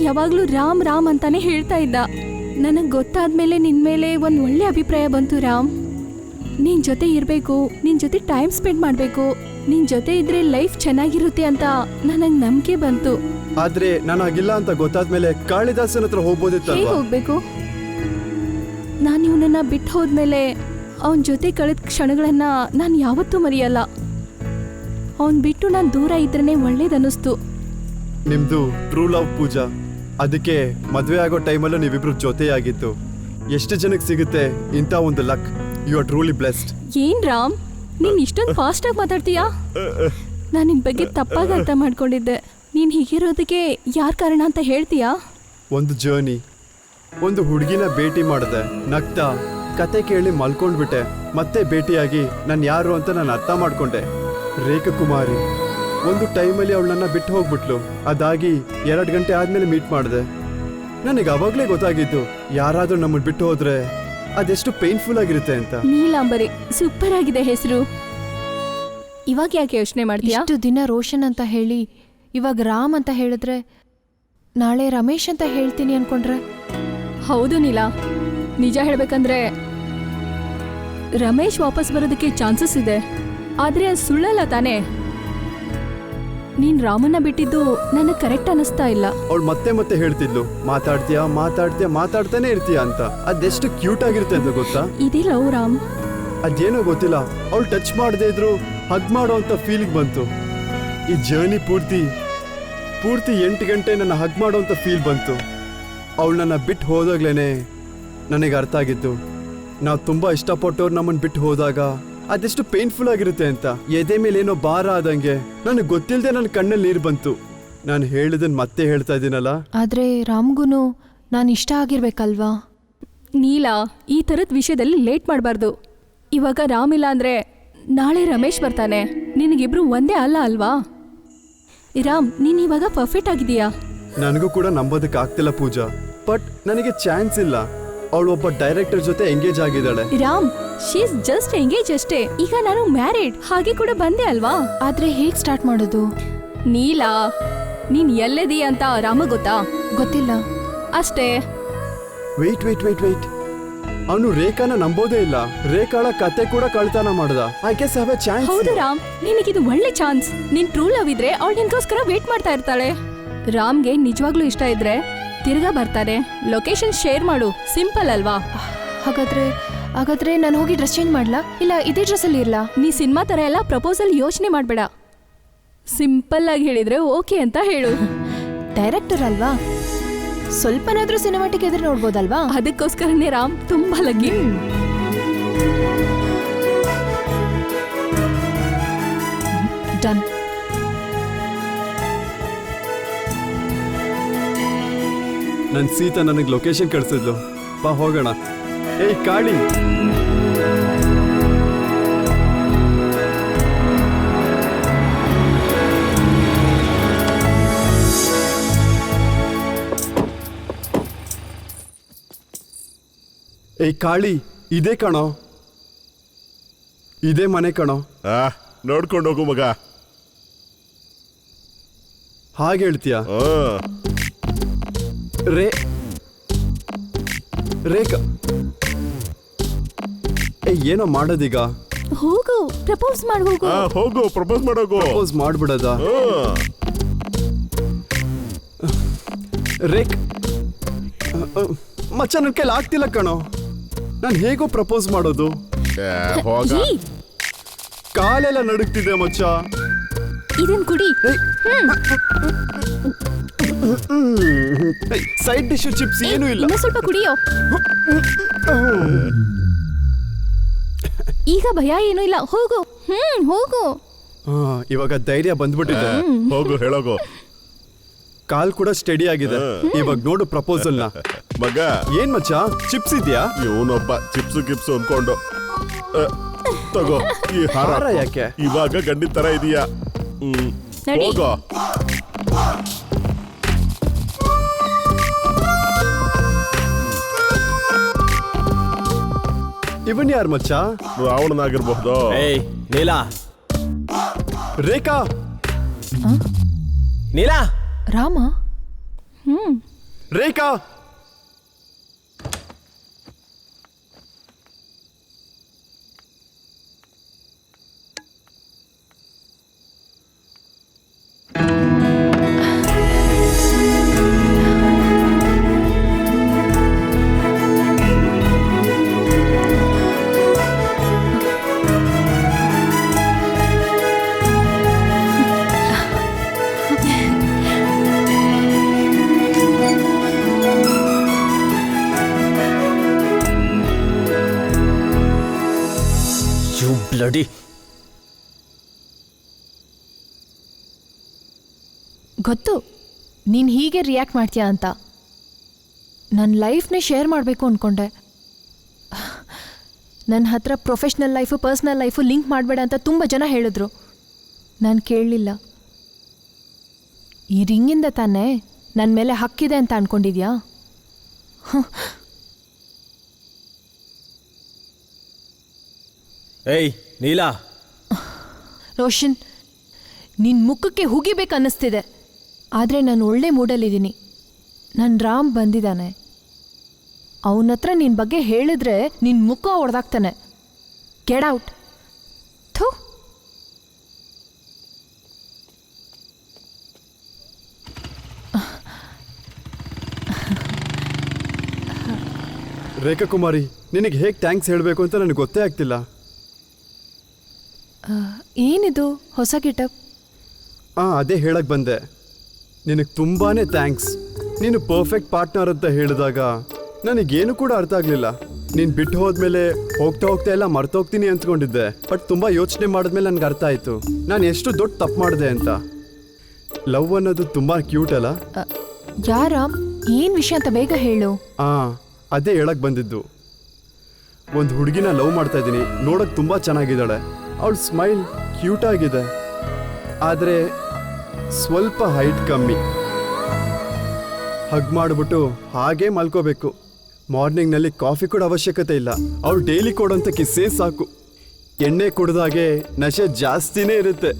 ಯಾವಾಗ್ಲೂ ರಾಮ್ ರಾಮ್ ಅಂತಾನೆ ಹೇಳ್ತಾ ಇದ್ದ. ನನಗೆ ಗೊತ್ತಾದ್ಮೇಲೆ ನಿನ್ ಮೇಲೆ ಒಂದು ಒಳ್ಳೆ ಅಭಿಪ್ರಾಯ ಬಂತು ರಾಮ್. ನಿನ್ ಜೊತೆ ಇರಬೇಕು, ನಿನ್ ಜೊತೆ ಟೈಮ್ ಸ್ಪೆಂಡ್ ಮಾಡಬೇಕು, ನಿನ್ ಜೊತೆ ಇದ್ರೆ ಲೈಫ್ ಚೆನ್ನಾಗಿರುತ್ತೆ ಅಂತ ನನಗೆ ನಂಬಿಕೆ ಬಂತು. ಆದ್ರೆ ನಾನು ಆಗಿಲ್ಲ ಅಂತ ಗೊತ್ತಾದ್ಮೇಲೆ ಕಾಳಿದಾಸನ ಹತ್ರ ಹೇಗೆ ಹೋಗ್ಬೋದಿತ್ತಲ್ವಾ? ಹೋಗ್ಬೇಕು? ನಾನು ಇವನನ್ನ ಬಿಟ್ಟು ಹೋದ್ಮೇಲೆ ಅವನ ಜೊತೆ ಕಳೆದ ಕ್ಷಣಗಳನ್ನ ನಾನು ಯಾವತ್ತೂ ಮರೆಯಲ್ಲ. ಅವನ್ ಬಿಟ್ಟು ನಾನು ದೂರ ಇದ್ರೇನೆ ಒಳ್ಳೇದನ್ನಿಸ್ತು. ನಿಮ್ದು ಟ್ರೂ ಲವ್ ಪೂಜಾ. ಅದಕ್ಕೆ ಮದ್ವೆ ಆಗೋ ಟೈಮಲ್ಲೂ ನೀವಿಬ್ರು ಜೊತೆಯಾಗಿತ್ತು. ಎಷ್ಟು ಜನಕ್ಕೆ ಸಿಗುತ್ತೆ ಇಂಥ ಒಂದು luck. You are truly blessed. ಏನ್ ರಾಮ್, ನೀನ್ ಇಷ್ಟೊಂದು ಫಾಸ್ಟ್ ಆಗಿ ಮಾತಾಡ್ತೀಯಾ? ನಾನು ನಿನ್ ಬಗ್ಗೆ ತಪ್ಪಾಗಿ ಅರ್ಥ ಮಾಡ್ಕೊಂಡಿದ್ದೆ. ನೀನ್ ಹೀಗಿರೋದಕ್ಕೆ ಯಾರ್ ಕಾರಣ ಅಂತ ಹೇಳ್ತೀಯಾ? ಒಂದು ಜರ್ನಿ, ಒಂದು ಹುಡುಗಿನ ಭೇಟಿ ಮಾಡಿದೆ, ನಗ್ತಾ ಕತೆ ಕೇಳಿ ಮಲ್ಕೊಂಡ್ಬಿಟ್ಟೆ. ಮತ್ತೆ ಭೇಟಿಯಾಗಿ ನಾನು ಯಾರು ಅಂತ ನಾನು ಅರ್ಥ ಮಾಡ್ಕೊಂಡೆ. ರೇಖಕುಮಾರಿ. ಒಂದು ಟೈಮಲ್ಲಿ ಅವಳನ್ನ ಬಿಟ್ಟು ಹೋಗ್ಬಿಟ್ಲು. ಅದಾಗಿ 2 ಗಂಟೆ ಆದ್ಮೇಲೆ ಮೀಟ್ ಮಾಡಿದೆ. ನನಗೆ ಅವಾಗಲೇ ಗೊತ್ತಾಗಿದ್ದು ಯಾರಾದ್ರೂ ನಮ್ಮನ್ನು ಬಿಟ್ಟು ಹೋದ್ರೆ ಅದೆಷ್ಟು ಪೇನ್ಫುಲ್ ಆಗಿರುತ್ತೆ ಅಂತ. ನೀಲಾಂಬರಿ, ಸೂಪರ್ ಆಗಿದೆ ಹೆಸರು. ಇವಾಗ ಯಾಕೆ ಯೋಚನೆ ಮಾಡ್ತೀಯಾ? ಇಷ್ಟು ದಿನ ರೋಷನ್ ಅಂತ ಹೇಳಿ ಇವಾಗ ರಾಮ್ ಅಂತ ಹೇಳಿದ್ರೆ ನಾಳೆ ರಮೇಶ್ ಅಂತ ಹೇಳ್ತೀನಿ ಅನ್ಕೊಂಡ್ರೆ? ಹೌದು ನೀಲಾ, ನಿಜ ಹೇಳ್ಬೇಕಂದ್ರೆ ರಮೇಶ್ ವಾಪಸ್ ಬರೋದಕ್ಕೆ ಚಾನ್ಸಸ್ ಇದೆ. ಆದ್ರೆ ಅದು ಸುಳ್ಳಲ್ಲ ತಾನೇ? ನೀನ್ ರಾಮನ್ನ ಬಿಟ್ಟಿದ್ದು ನನಗೆ ಕರೆಕ್ಟ್ ಅನಿಸ್ತಾ ಇಲ್ಲ. ಅವಳು ಮತ್ತೆ ಮತ್ತೆ ಹೇಳ್ತಿದ್ಲು, ಮಾತಾಡ್ತೀಯಾ ಮಾತಾಡ್ತೀಯಾ ಮಾತಾಡ್ತಾನೆ ಇರ್ತೀಯ ಅಂತ. ಅದೆಷ್ಟು ಕ್ಯೂಟ್ ಆಗಿರುತ್ತೆ ಅಂತ ಗೊತ್ತಾ? ಇದೇ ಲವ್ ರಾಮ್. ಅದೇನೋ ಗೊತ್ತಿಲ್ಲ, ಅವಳು ಟಚ್ ಮಾಡದೇ ಇದ್ರು ಹಗ್ ಮಾಡೋ ಅಂತ ಫೀಲಿಂಗ್ ಬಂತು. ಈ ಜರ್ನಿ ಪೂರ್ತಿ 8 ಗಂಟೆ ನನ್ನ ಹಗ್ ಮಾಡೋ ಅಂತ ಫೀಲ್ ಬಂತು. ಅವಳು ನನ್ನ ಬಿಟ್ಟು ಹೋದಾಗ್ಲೇನೆ ನನಗೆ ಅರ್ಥ ಆಗಿದ್ದು, ನಾವು ತುಂಬಾ ಇಷ್ಟಪಟ್ಟವ್ರು ನಮ್ಮನ್ನು ಬಿಟ್ಟು ಹೋದಾಗ ಅದೆಷ್ಟು ಪೇನ್ಫುಲ್ ಆಗಿರುತ್ತೆ ಅಂತ. ಎದೆ ಮೇಲೆ ಏನೋ ಭಾರ ಆದಂಗೆ ನನಗೆ ಗೊತ್ತಿಲ್ಲದೆ ನನ್ನ ಕಣ್ಣಲ್ಲಿ ನೀರು ಬಂತು. ನಾನು ಹೇಳಿದನ್ ಮತ್ತೆ ಹೇಳ್ತಾ ಇದ್ದೀನಲ್ಲ. ಆದ್ರೆ ರಾಮ್ಗುನು ನಾನು ಇಷ್ಟ ಆಗಿರ್ಬೇಕಲ್ವಾ? ನೀಲಾ, ಈ ಥರದ ವಿಷಯದಲ್ಲಿ ಲೇಟ್ ಮಾಡಬಾರ್ದು. ಇವಾಗ ರಾಮ್ ಇಲ್ಲ ಅಂದ್ರೆ ನಾಳೆ ರಮೇಶ್ ಬರ್ತಾನೆ. ನಿನಗಿಬ್ರು ಒಂದೇ ಅಲ್ಲ ಅಲ್ವಾ? ರಾಮ್, ನೀನ್ ಇವಾಗ ಪರ್ಫೆಕ್ಟ್ ಆಗಿದೀಯಾ? ನನಗೂ ಕೂಡ ನಂಬೋದಕ್ಕೆ ಆಗ್ತಿಲ್ಲ ಪೂಜಾ, ಬಟ್ ನನಗೆ ಚಾನ್ಸ್ ಇಲ್ಲ. ಅವಳು ಒಬ್ಬ ಡೈರೆಕ್ಟರ್ ಜೊತೆ ಎಂಗೇಜ್ ಆಗಿದ್ದಾಳೆ. Ram, she is just engage ಅಷ್ಟೇ. ಈಗ ನಾನು ಮ್ಯಾರಿಡ್, ಹಾಗೆ ಕೂಡ ಬಂದೆ ಅಲ್ವಾ? ಆದ್ರೆ ಹೇಗ್ ಸ್ಟಾರ್ಟ್ ಮಾಡೋದು? ನೀಲಾ, ನೀನ್ ಎಲ್ಲದಿ ಅಂತ ರಾಮ ಗೊತ್ತಾ? ಗೊತ್ತಿಲ್ಲ. ಅಷ್ಟೇ. ವೆಯ್ಟ್ ಅವನು ರೇಖಾನ ನಂಬೋದೇ ಇಲ್ಲ. ರೇಖಾಳ ಕತೆ ಕೂಡ ಕಳ್ತನ ಮಾಡ್ದ. I guess have A chance. ಹೌದು ರಾಮ್, ನಿನಗಿದು ಒಳ್ಳೆ ಚಾನ್ಸ್. ನಿನ್ ಟ್ರೂ ಲವ್ ಇದ್ರೆ ಅವಳು ನಿನ್ಗೋಸ್ಕರ ವೇಟ್ ಮಾಡ್ತಾ ಇರ್ತಾಳೆ. ರಾಮ್ಗೆ ನಿಜವಾಗ್ಲೂ ಇಷ್ಟ ಇದ್ರೆ ತಿರ್ಗಾ ಬರ್ತಾರೆ. ಲೊಕೇಶನ್ ಶೇರ್ ಮಾಡು, ಸಿಂಪಲ್ ಅಲ್ವಾ? ಹಾಗಾದ್ರೆ ನಾನು ಹೋಗಿ ಡ್ರೆಸ್ ಚೇಂಜ್ ಮಾಡ್ಲಾ? ಇಲ್ಲ ಇದೇ ಡ್ರೆಸ್ಸಲ್ಲಿ ಇರ್ಲಾ? ನೀ ಸಿನಿಮಾ ತರ ಎಲ್ಲ ಪ್ರಪೋಸಲ್ ಯೋಚನೆ ಮಾಡ್ಬೇಡ. ಸಿಂಪಲ್ ಆಗಿ ಹೇಳಿದ್ರೆ ಓಕೆ ಅಂತ ಹೇಳು. ಡೈರೆಕ್ಟರ್ ಅಲ್ವಾ, ಸ್ವಲ್ಪನಾದ್ರೂ ಸಿನಿಮಾಟಿಕ್ ಎದುರು ನೋಡ್ಬೋದಲ್ವಾ? ಅದಕ್ಕೋಸ್ಕರನೇ ರಾಮ್ ತುಂಬಾ ಲಗ್ಗಿ. ಡನ್. ನನ್ ಸೀತಾ ನನಗೆ ಲೊಕೇಶನ್ ಕಳ್ಸಿದ್ಲು. ಬಾ ಹೋಗೋಣ. ಏಯ್ ಕಾಳಿ, ಏಯ್ ಕಾಳಿ, ಇದೇ ಕಣೋ, ಇದೇ ಮನೆ ಕಣೋ. ನೋಡ್ಕೊಂಡು ಹೋಗು ಮಗ. ಹಾಗೆ ಹೇಳ್ತೀಯ? ರೇಖಾ, ಏನೋ ಮಾಡೋದೀಗ? ಹೋಗು, ಪ್ರಪೋಸ್ ಮಾಡಿ ಹೋಗು. ಹೋಗು, ಪ್ರಪೋಸ್ ಮಾಡೋಗು. ಪ್ರಪೋಸ್ ಮಾಡ್ಬಿಡದ? ರೇಕ್ ಮಚ್ಚ, ನನ್ನ ಕೈಲಿ ಆಗ್ತಿಲ್ಲ ಕಣೋ. ನಾನು ಹೇಗೋ ಪ್ರಪೋಸ್ ಮಾಡೋದು? ಈ, ಕಾಲೆಲ್ಲ ನಡುಗ್ತಿದೆ ಮಚ್ಚ. ಇದನ್ ಕುಡಿ. ಸೈಡ್ ಡಿಶ್ ಚಿಪ್ಸ್ ಏನೂ ಇಲ್ಲ. ಇನ್ನು ಸ್ವಲ್ಪ ಕುಡಿಯೋ. ಈಗ ಭಯ ಏನೂ ಇಲ್ಲ, ಹೋಗು. ಹೋಗು. ಇವಾಗ ಧೈರ್ಯ ಬಂದ್ಬಿಟ್ಟಿದೆ. ಹೋಗು, ಹೇಳೋಗು. ಕಾಲ್ ಕೂಡ ಸ್ಟಡಿ ಆಗಿದೆ. ಇವಾಗ ನೋಡು ಪ್ರಪೋಸಲ್ ನ. ಮಗ, ಏನ್ ಮಚ್ಚ, ಚಿಪ್ಸ್ ಇದೆಯಾ? ಇವನೊಬ್ಬ ಚಿಪ್ಸು ಗಿಪ್ಸು ಅನ್ಕೊಂಡು ತಗೋ ಈ ಹಾರ. ಯಾಕೆ? ಇವಾಗ ಗಂಡಿನ ತರ ಇದೀಯಾ? ನಡಿ. ಹೋಗೋ. ಇವನ್ ಯಾರು ಮಚ್ಚ? ರಾವಣನಾಗಿರ್ಬಹುದು. ಏಯ್ ನೀಲಾ, ರೇಖಾ ನೀಲಾ ರಾಮ ರೇಖಾ ಯು ಬ್ಲಡಿ. ಗೊತ್ತು ನೀನು ಹೀಗೆ ರಿಯಾಕ್ಟ್ ಮಾಡ್ತೀಯಾ ಅಂತ. ನನ್ನ ಲೈಫ್ನೇ ಶೇರ್ ಮಾಡಬೇಕು ಅಂದ್ಕೊಂಡೆ. ನನ್ನ ಹತ್ರ professional life personal life link ಮಾಡಬೇಡ ಅಂತ ತುಂಬ ಜನ ಹೇಳಿದ್ರು. ನಾನು ಕೇಳಲಿಲ್ಲ. ಈ ರಿಂಗಿಂದ ತಾನೇ ನನ್ನ ಮೇಲೆ ಹಕ್ಕಿದೆ ಅಂತ ಅಂದ್ಕೊಂಡಿದ್ಯಾ? ಏಯ್ ನೀಲಾ, ರೋಷನ್, ನಿನ್ನ ಮುಖಕ್ಕೆ ಹುಗಿಬೇಕು ಅನ್ನಿಸ್ತಿದೆ. ಆದರೆ ನಾನು ಒಳ್ಳೆ ಮೂಡಲ್ಲಿದ್ದೀನಿ. ನನ್ನ ರಾಮ್ ಬಂದಿದ್ದಾನೆ. ಅವನ ಹತ್ರ ನಿನ್ನ ಬಗ್ಗೆ ಹೇಳಿದ್ರೆ ನಿನ್ನ ಮುಖ ಹೊಡೆದಾಕ್ತಾನೆ. Get out. ಥೂ. ರೇಖಾ ಕುಮಾರಿ, ನಿನಗೆ ಹೇಗೆ ಥ್ಯಾಂಕ್ಸ್ ಹೇಳಬೇಕು ಅಂತ ನನಗೆ ಗೊತ್ತೇ ಆಗ್ತಿಲ್ಲ. ಏನಿದು ಹೊಸ ಗೆಟಪ್? ಅದೇ ಹೇಳಕ್ಕೆ ಬಂದೆ. ನಿನಗೆ ತುಂಬಾ ಥ್ಯಾಂಕ್ಸ್. ನೀನು ಪರ್ಫೆಕ್ಟ್ ಪಾರ್ಟ್ನರ್ ಅಂತ ಹೇಳಿದಾಗ ನನಗೇನು ಕೂಡ ಅರ್ಥ ಆಗಲಿಲ್ಲ. ನೀನು ಬಿಟ್ಟು ಹೋದ್ಮೇಲೆ ಹೋಗ್ತಾ ಹೋಗ್ತಾ ಎಲ್ಲ ಮರ್ತೋಗ್ತೀನಿ ಅಂದ್ಕೊಂಡಿದ್ದೆ. ಬಟ್ ತುಂಬ ಯೋಚನೆ ಮಾಡಿದ್ಮೇಲೆ ನನಗೆ ಅರ್ಥ ಆಯಿತು ನಾನು ಎಷ್ಟು ದೊಡ್ಡ ತಪ್ಪು ಮಾಡಿದೆ ಅಂತ. ಲವ್ ಅನ್ನೋದು ತುಂಬ ಕ್ಯೂಟ್ ಅಲ್ಲ? ಯಾರಾಮ್, ಏನು ವಿಷಯ ಅಂತ ಬೇಗ ಹೇಳು. ಅದೇ ಹೇಳಕ್ಕೆ ಬಂದಿದ್ದು. ಒಂದು ಹುಡುಗಿನ ಲವ್ ಮಾಡ್ತಾ ಇದ್ದೀನಿ. ನೋಡೋಕೆ ತುಂಬ ಚೆನ್ನಾಗಿದ್ದಾಳೆ. ಅವಳ ಸ್ಮೈಲ್ ಕ್ಯೂಟ್ ಆಗಿದೆ. ಆದರೆ ಸ್ವಲ್ಪ ಹೈಟ್ ಕಮ್ಮಿ. ಹಗ್ ಮಾಡಿಬಿಟ್ಟು ಹಾಗೇ ಮಲ್ಕೋಬೇಕು. ಮಾರ್ನಿಂಗ್ನಲ್ಲಿ ಕಾಫಿ ಕೂಡ ಅವಶ್ಯಕತೆ ಇಲ್ಲ. ಅವಳು ಡೈಲಿ ಕೊಡೋಂಥ ಕಿಸ್ಸೇ ಸಾಕು. ಎಣ್ಣೆ ಕುಡ್ದಾಗೆ ನಶೆ ಜಾಸ್ತಿನೇ ಇರುತ್ತೆ.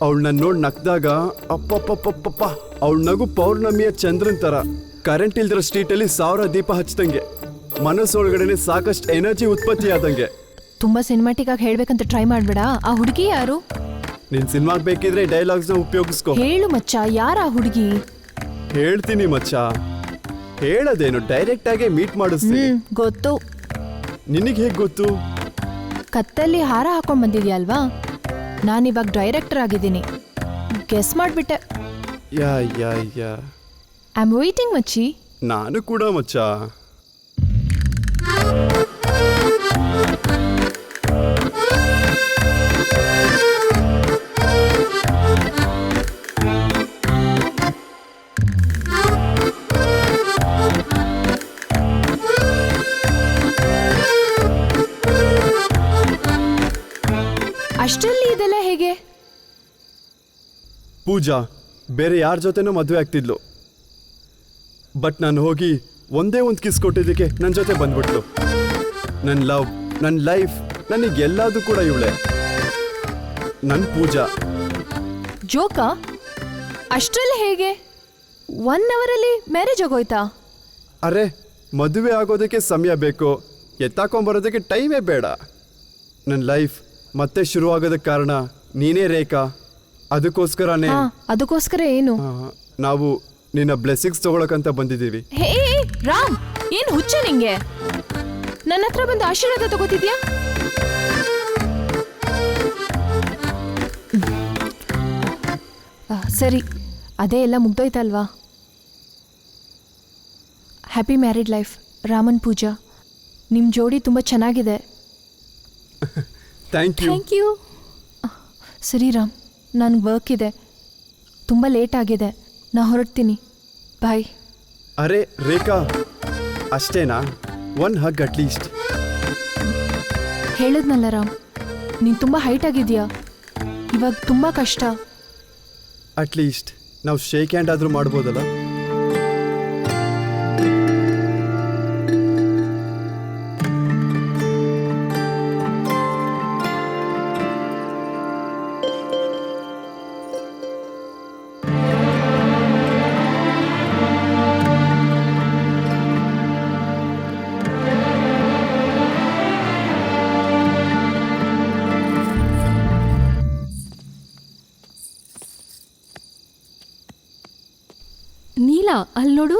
ಅವಳನ್ನ ನೋಡಿ ನಕ್ದಾಗ ಅಪ್ಪಪ್ಪಪ್ಪಪ್ಪ, ಅವಳ ನಗು ಪೌರ್ಣಮಿಯ ಚಂದ್ರನ್ ಥರ. ಕರೆಂಟ್ ಇಲ್ದಿರೋ ಸ್ಟ್ರೀಟಲ್ಲಿ 1000 ದೀಪ ಹಚ್ಚಿದಂಗೆ. ಮನಸ್ಸೊಳಗಡೆ ಸಾಕಷ್ಟು ಎನರ್ಜಿ ಉತ್ಪತ್ತಿ ಆದಂಗೆ. ತುಂಬ ಸಿನಿಮ್ಯಾಟಿಕ್ ಆಗಿ ಹೇಳ್ಬೇಕಂತ ಟ್ರೈ ಮಾಡಬೇಡ. ಆ ಹುಡುಗಿ ಯಾರು? ನೀನ್ ಸಿನಿಮಾಗ್ ಬೇಕಿದ್ರೆ ಡೈಲಾಗ್ಸ್ನ ಉಪಯೋಗಿಸ್ಕೊ. ಹೇಳು ಮಚ್ಚ, ಯಾರ ಆ ಹುಡುಗಿ? ಹೇಳ್ತೀನಿ ಮಚ್ಚ. ಹೇಳೋದೇನು, ಡೈರೆಕ್ಟ್ ಆಗೇ ಮೀಟ್ ಮಾಡಿಸ್ತೀನಿ. ಗೊತ್ತು. ನಿನಗೆ ಹೇಗೆ ಗೊತ್ತು? ಕತ್ತಲ್ಲಿ ಹಾರ ಹಾಕೊಂಡ್ ಬಂದಿದ್ಯಾ ಅಲ್ವಾ? ನಾನಿವಾಗ ಡೈರೆಕ್ಟರ್ ಆಗಿದ್ದೀನಿ. ಗೆಸ್ ಮಾಡಿಬಿಟ್ಟೆ. ಯಾ ಯಾ ಯಾ ಐ ಆಮ್ ವೇಟಿಂಗ್ ಮಚ್ಚಿ. ನಾನು ಕೂಡ ಮಚ್ಚ. ಅಷ್ಟರಲ್ಲಿ ಇದೆಲ್ಲ ಹೇಗೆ? ಪೂಜಾ ಬೇರೆ ಯಾರ ಜೊತೆನೂ ಮದುವೆ ಆಗ್ತಿದ್ಲು. ಬಟ್ ನಾನು ಹೋಗಿ ಒಂದೇ ಒಂದು ಕಿಸ್ ಕೊಟ್ಟಿದ್ದಕ್ಕೆ ನನ್ನ ಜೊತೆ ಬಂದ್ಬಿಟ್ಲು. ನನ್ನ ಲವ್, ನನ್ನ ಲೈಫ್, ನನಗೆಲ್ಲದೂ ಕೂಡ ಇವಳೆ, ನನ್ನ ಪೂಜಾ. ಜೋಕಾ? ಅಷ್ಟರಲ್ಲಿ ಹೇಗೆ? 1 ಅವರಲ್ಲಿ ಮ್ಯಾರೇಜ್ ಆಗೋಯ್ತಾ? ಅರೆ, ಮದುವೆ ಆಗೋದಕ್ಕೆ ಸಮಯ ಬೇಕು, ಎತ್ತಾಕೊಂಬರೋದಕ್ಕೆ ಟೈಮೇ ಬೇಡ. ನನ್ನ ಲೈಫ್ ಮತ್ತೆ ಶುರುವಾಗೋದಕ್ಕೆ ಕಾರಣ ನೀನೇ ರೇಖಾ. ಅದಕ್ಕೋಸ್ಕರನೇ ಅದಕ್ಕೋಸ್ಕರ ಏನು? ನಾವು ನಿನ್ನ ಬ್ಲೆಸ್ಸಿಂಗ್ಸ್ ತಗೊಳಕಂತ ಬಂದಿದ್ದೀವಿ. ಹೇ ರಾಮ್, ಏನು ಹುಚ್ಚ ನಿಂಗೆ? ನನ್ನ ಹತ್ರ ಬಂದು ಆಶೀರ್ವಾದ ತಗೋತಿದ್ಯಾ? ಸರಿ, ಅದೇ ಎಲ್ಲ ಮುಗ್ದೋಯ್ತಲ್ವಾ? Happy married life Raman Pooja. ನಿಮ್ಮ ಜೋಡಿ ತುಂಬ ಚೆನ್ನಾಗಿದೆ. Thank you. Thank you. ಸರಿ ರಾಮ್, ನನಗೆ ವರ್ಕ್ ಇದೆ, ತುಂಬ ಲೇಟ್ ಆಗಿದೆ, ನಾ ಹೊರಡ್ತೀನಿ. ಬಾಯ್. ಅರೆ ರೇಖಾ, ಅಷ್ಟೇನಾ? 1 ಹಗ್ ಅಟ್ಲೀಸ್ಟ್. ಹೇಳಿದ್ನಲ್ಲ ರಾಮ್, ನೀನು ತುಂಬ ಹೈಟ್ ಆಗಿದೆಯಾ, ಇವಾಗ ತುಂಬ ಕಷ್ಟ. ಅಟ್ಲೀಸ್ಟ್ ನಾವು ಶೇಕ್ ಹ್ಯಾಂಡ್ ಆದರೂ ಮಾಡ್ಬೋದಲ್ಲ? ಅಲ್ಲಿ ನೋಡು.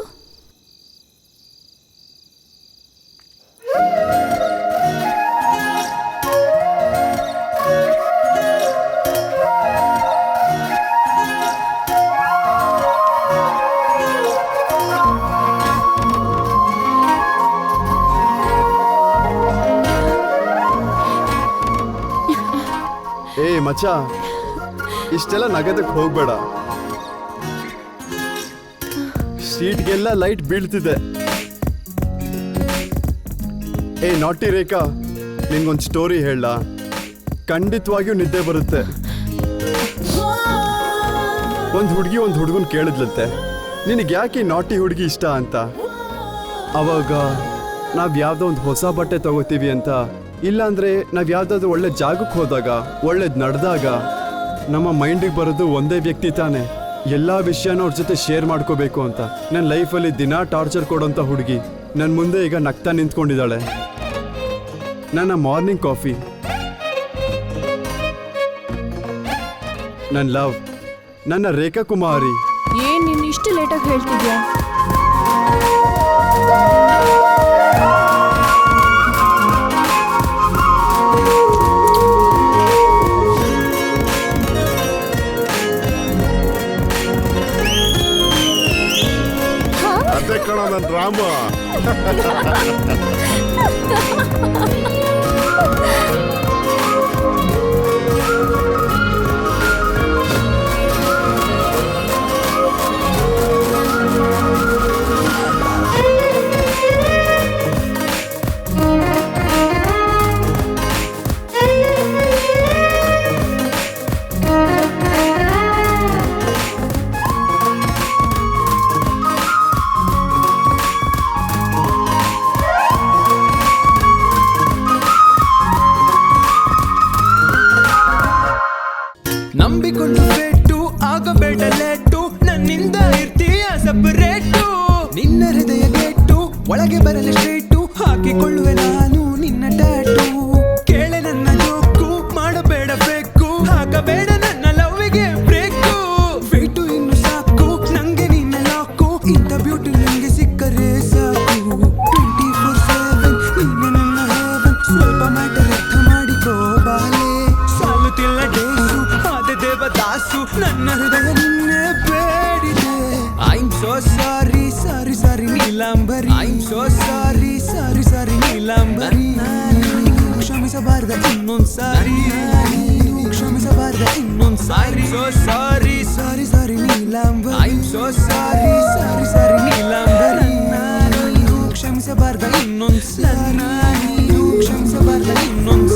ಏ ಮಚ್ಚ, ಇಷ್ಟೆಲ್ಲ ನಗದಕ್ಕೆ ಹೋಗ್ಬೇಡ. ಸೀಟ್ಗೆಲ್ಲ ಲೈಟ್ ಬೀಳ್ತಿದೆ. ಏ ನಾಟಿ ರೇಖಾ, ನಿನ್ಗೊಂದು ಸ್ಟೋರಿ ಹೇಳ. ಖಂಡಿತವಾಗಿಯೂ ನಿದ್ದೆ ಬರುತ್ತೆ. ಒಂದು ಹುಡುಗಿ ಒಂದು ಹುಡುಗನ್ ಕೇಳಿದ್ಲಂತೆ, ನಿನಗೆ ಯಾಕೆ ನಾಟಿ ಹುಡುಗಿ ಇಷ್ಟ ಅಂತ. ಅವಾಗ ನಾವ್ ಯಾವ್ದೋ ಒಂದು ಹೊಸ ಬಟ್ಟೆ ತಗೋತೀವಿ ಅಂತ, ಇಲ್ಲಾಂದ್ರೆ ನಾವ್ ಯಾವ್ದಾದ್ರು ಒಳ್ಳೆ ಜಾಗಕ್ಕೆ ಹೋದಾಗ, ಒಳ್ಳೇದ್ ನಡೆದಾಗ ನಮ್ಮ ಮೈಂಡಿಗೆ ಬರೋದು ಒಂದೇ ವ್ಯಕ್ತಿ ತಾನೆ. ಎಲ್ಲಾ ವಿಷಯನೂ ಅವ್ರ ಜೊತೆ ಶೇರ್ ಮಾಡ್ಕೋಬೇಕು ಅಂತ. ನನ್ನ ಲೈಫಲ್ಲಿ ದಿನ ಟಾರ್ಚರ್ ಕೊಡೋಂಥ ಹುಡುಗಿ ನನ್ನ ಮುಂದೆ ಈಗ ನಗ್ತಾ ನಿಂತ್ಕೊಂಡಿದ್ದಾಳೆ. ನನ್ನ ಮಾರ್ನಿಂಗ್ ಕಾಫಿ, ನನ್ನ ಲವ್, ನನ್ನ ರೇಖಾ ಕುಮಾರಿ. ಏನ್ ನೀನ್ ಇಷ್ಟು ಲೇಟಾಗಿ ಹೇಳ್ತಿದ್ಯಾ? ಅದೇ ಕಣ ನನ್ನ ರಾಮ. ನಂಬಿಕೊಂಡು ಬೆಟ್ಟು ಆಗಬೇಡ ಲೇಟು, ನನ್ನಿಂದ ಇರ್ತೀಯ ಸಪರೇಟು. ನಿನ್ನ ಹೃದಯ ಗೆಟ್ಟು ಒಳಗೆ ಬರಲಿ ಸ್ಟ್ರೇಟು, ಹಾಕಿಕೊಳ್ಳುವೆ ನಾನು ನಿನ್ನ ಟ್ಯಾಟು. ಕೇಳೆ ನನ್ನ ಜೋಕು, ಮಾಡಬೇಡ ಬೇಕು, ಹಾಕಬೇಡ ನನ್ನ ಲವ್ವಿಗೆ ಬ್ರೇಕು. ವೇಟು ಇನ್ನು ಸಾಕು, ನಂಗೆ ನಿನ್ನ ಲಾಕು, ಇಂಥ ಬ್ಯೂಟಿ ನಂಗೆ ಸಿಕ್ಕರೆ ಸಾಕು. 24/7 ನೀನೆ ನನ್ನ heaven, ಸ್ವಲ್ಪ ಮ್ಯಾಟರ್ ಅರ್ಥ ಮಾಡಿಕೋ ಬಾಲೆ. ಸಾಲುತ್ತಿಲ್ಲ ಡೇಸು, ಆದ ದೇವದಾಸು, ನನ್ನ ಹೃದಯ ನಿನ್ನೆ ಬೇಡಿದೆ. I'm so sorry, sorry sorry Neelambari. I'm so sorry, sorry sorry Neelambari. ಕ್ಷಮಿಸಬಾರ್ದ ಇನ್ನೊಂದ್ ಸಾರಿ, ಕ್ಷಮಿಸಬಾರ್ದ ಇನ್ನೊಂದ್ ಸಾರಿ. So sorry, sorry sorry Neelambari. I'm so sorry, sorry sorry Neelambari. ಕ್ಷಮಿಸಬಾರ್ದ ಇನ್ನೊಂದ್ ಸಾರಿ, ಕ್ಷಮಿಸಬಾರ್ದ ಇನ್ನೊಂದ್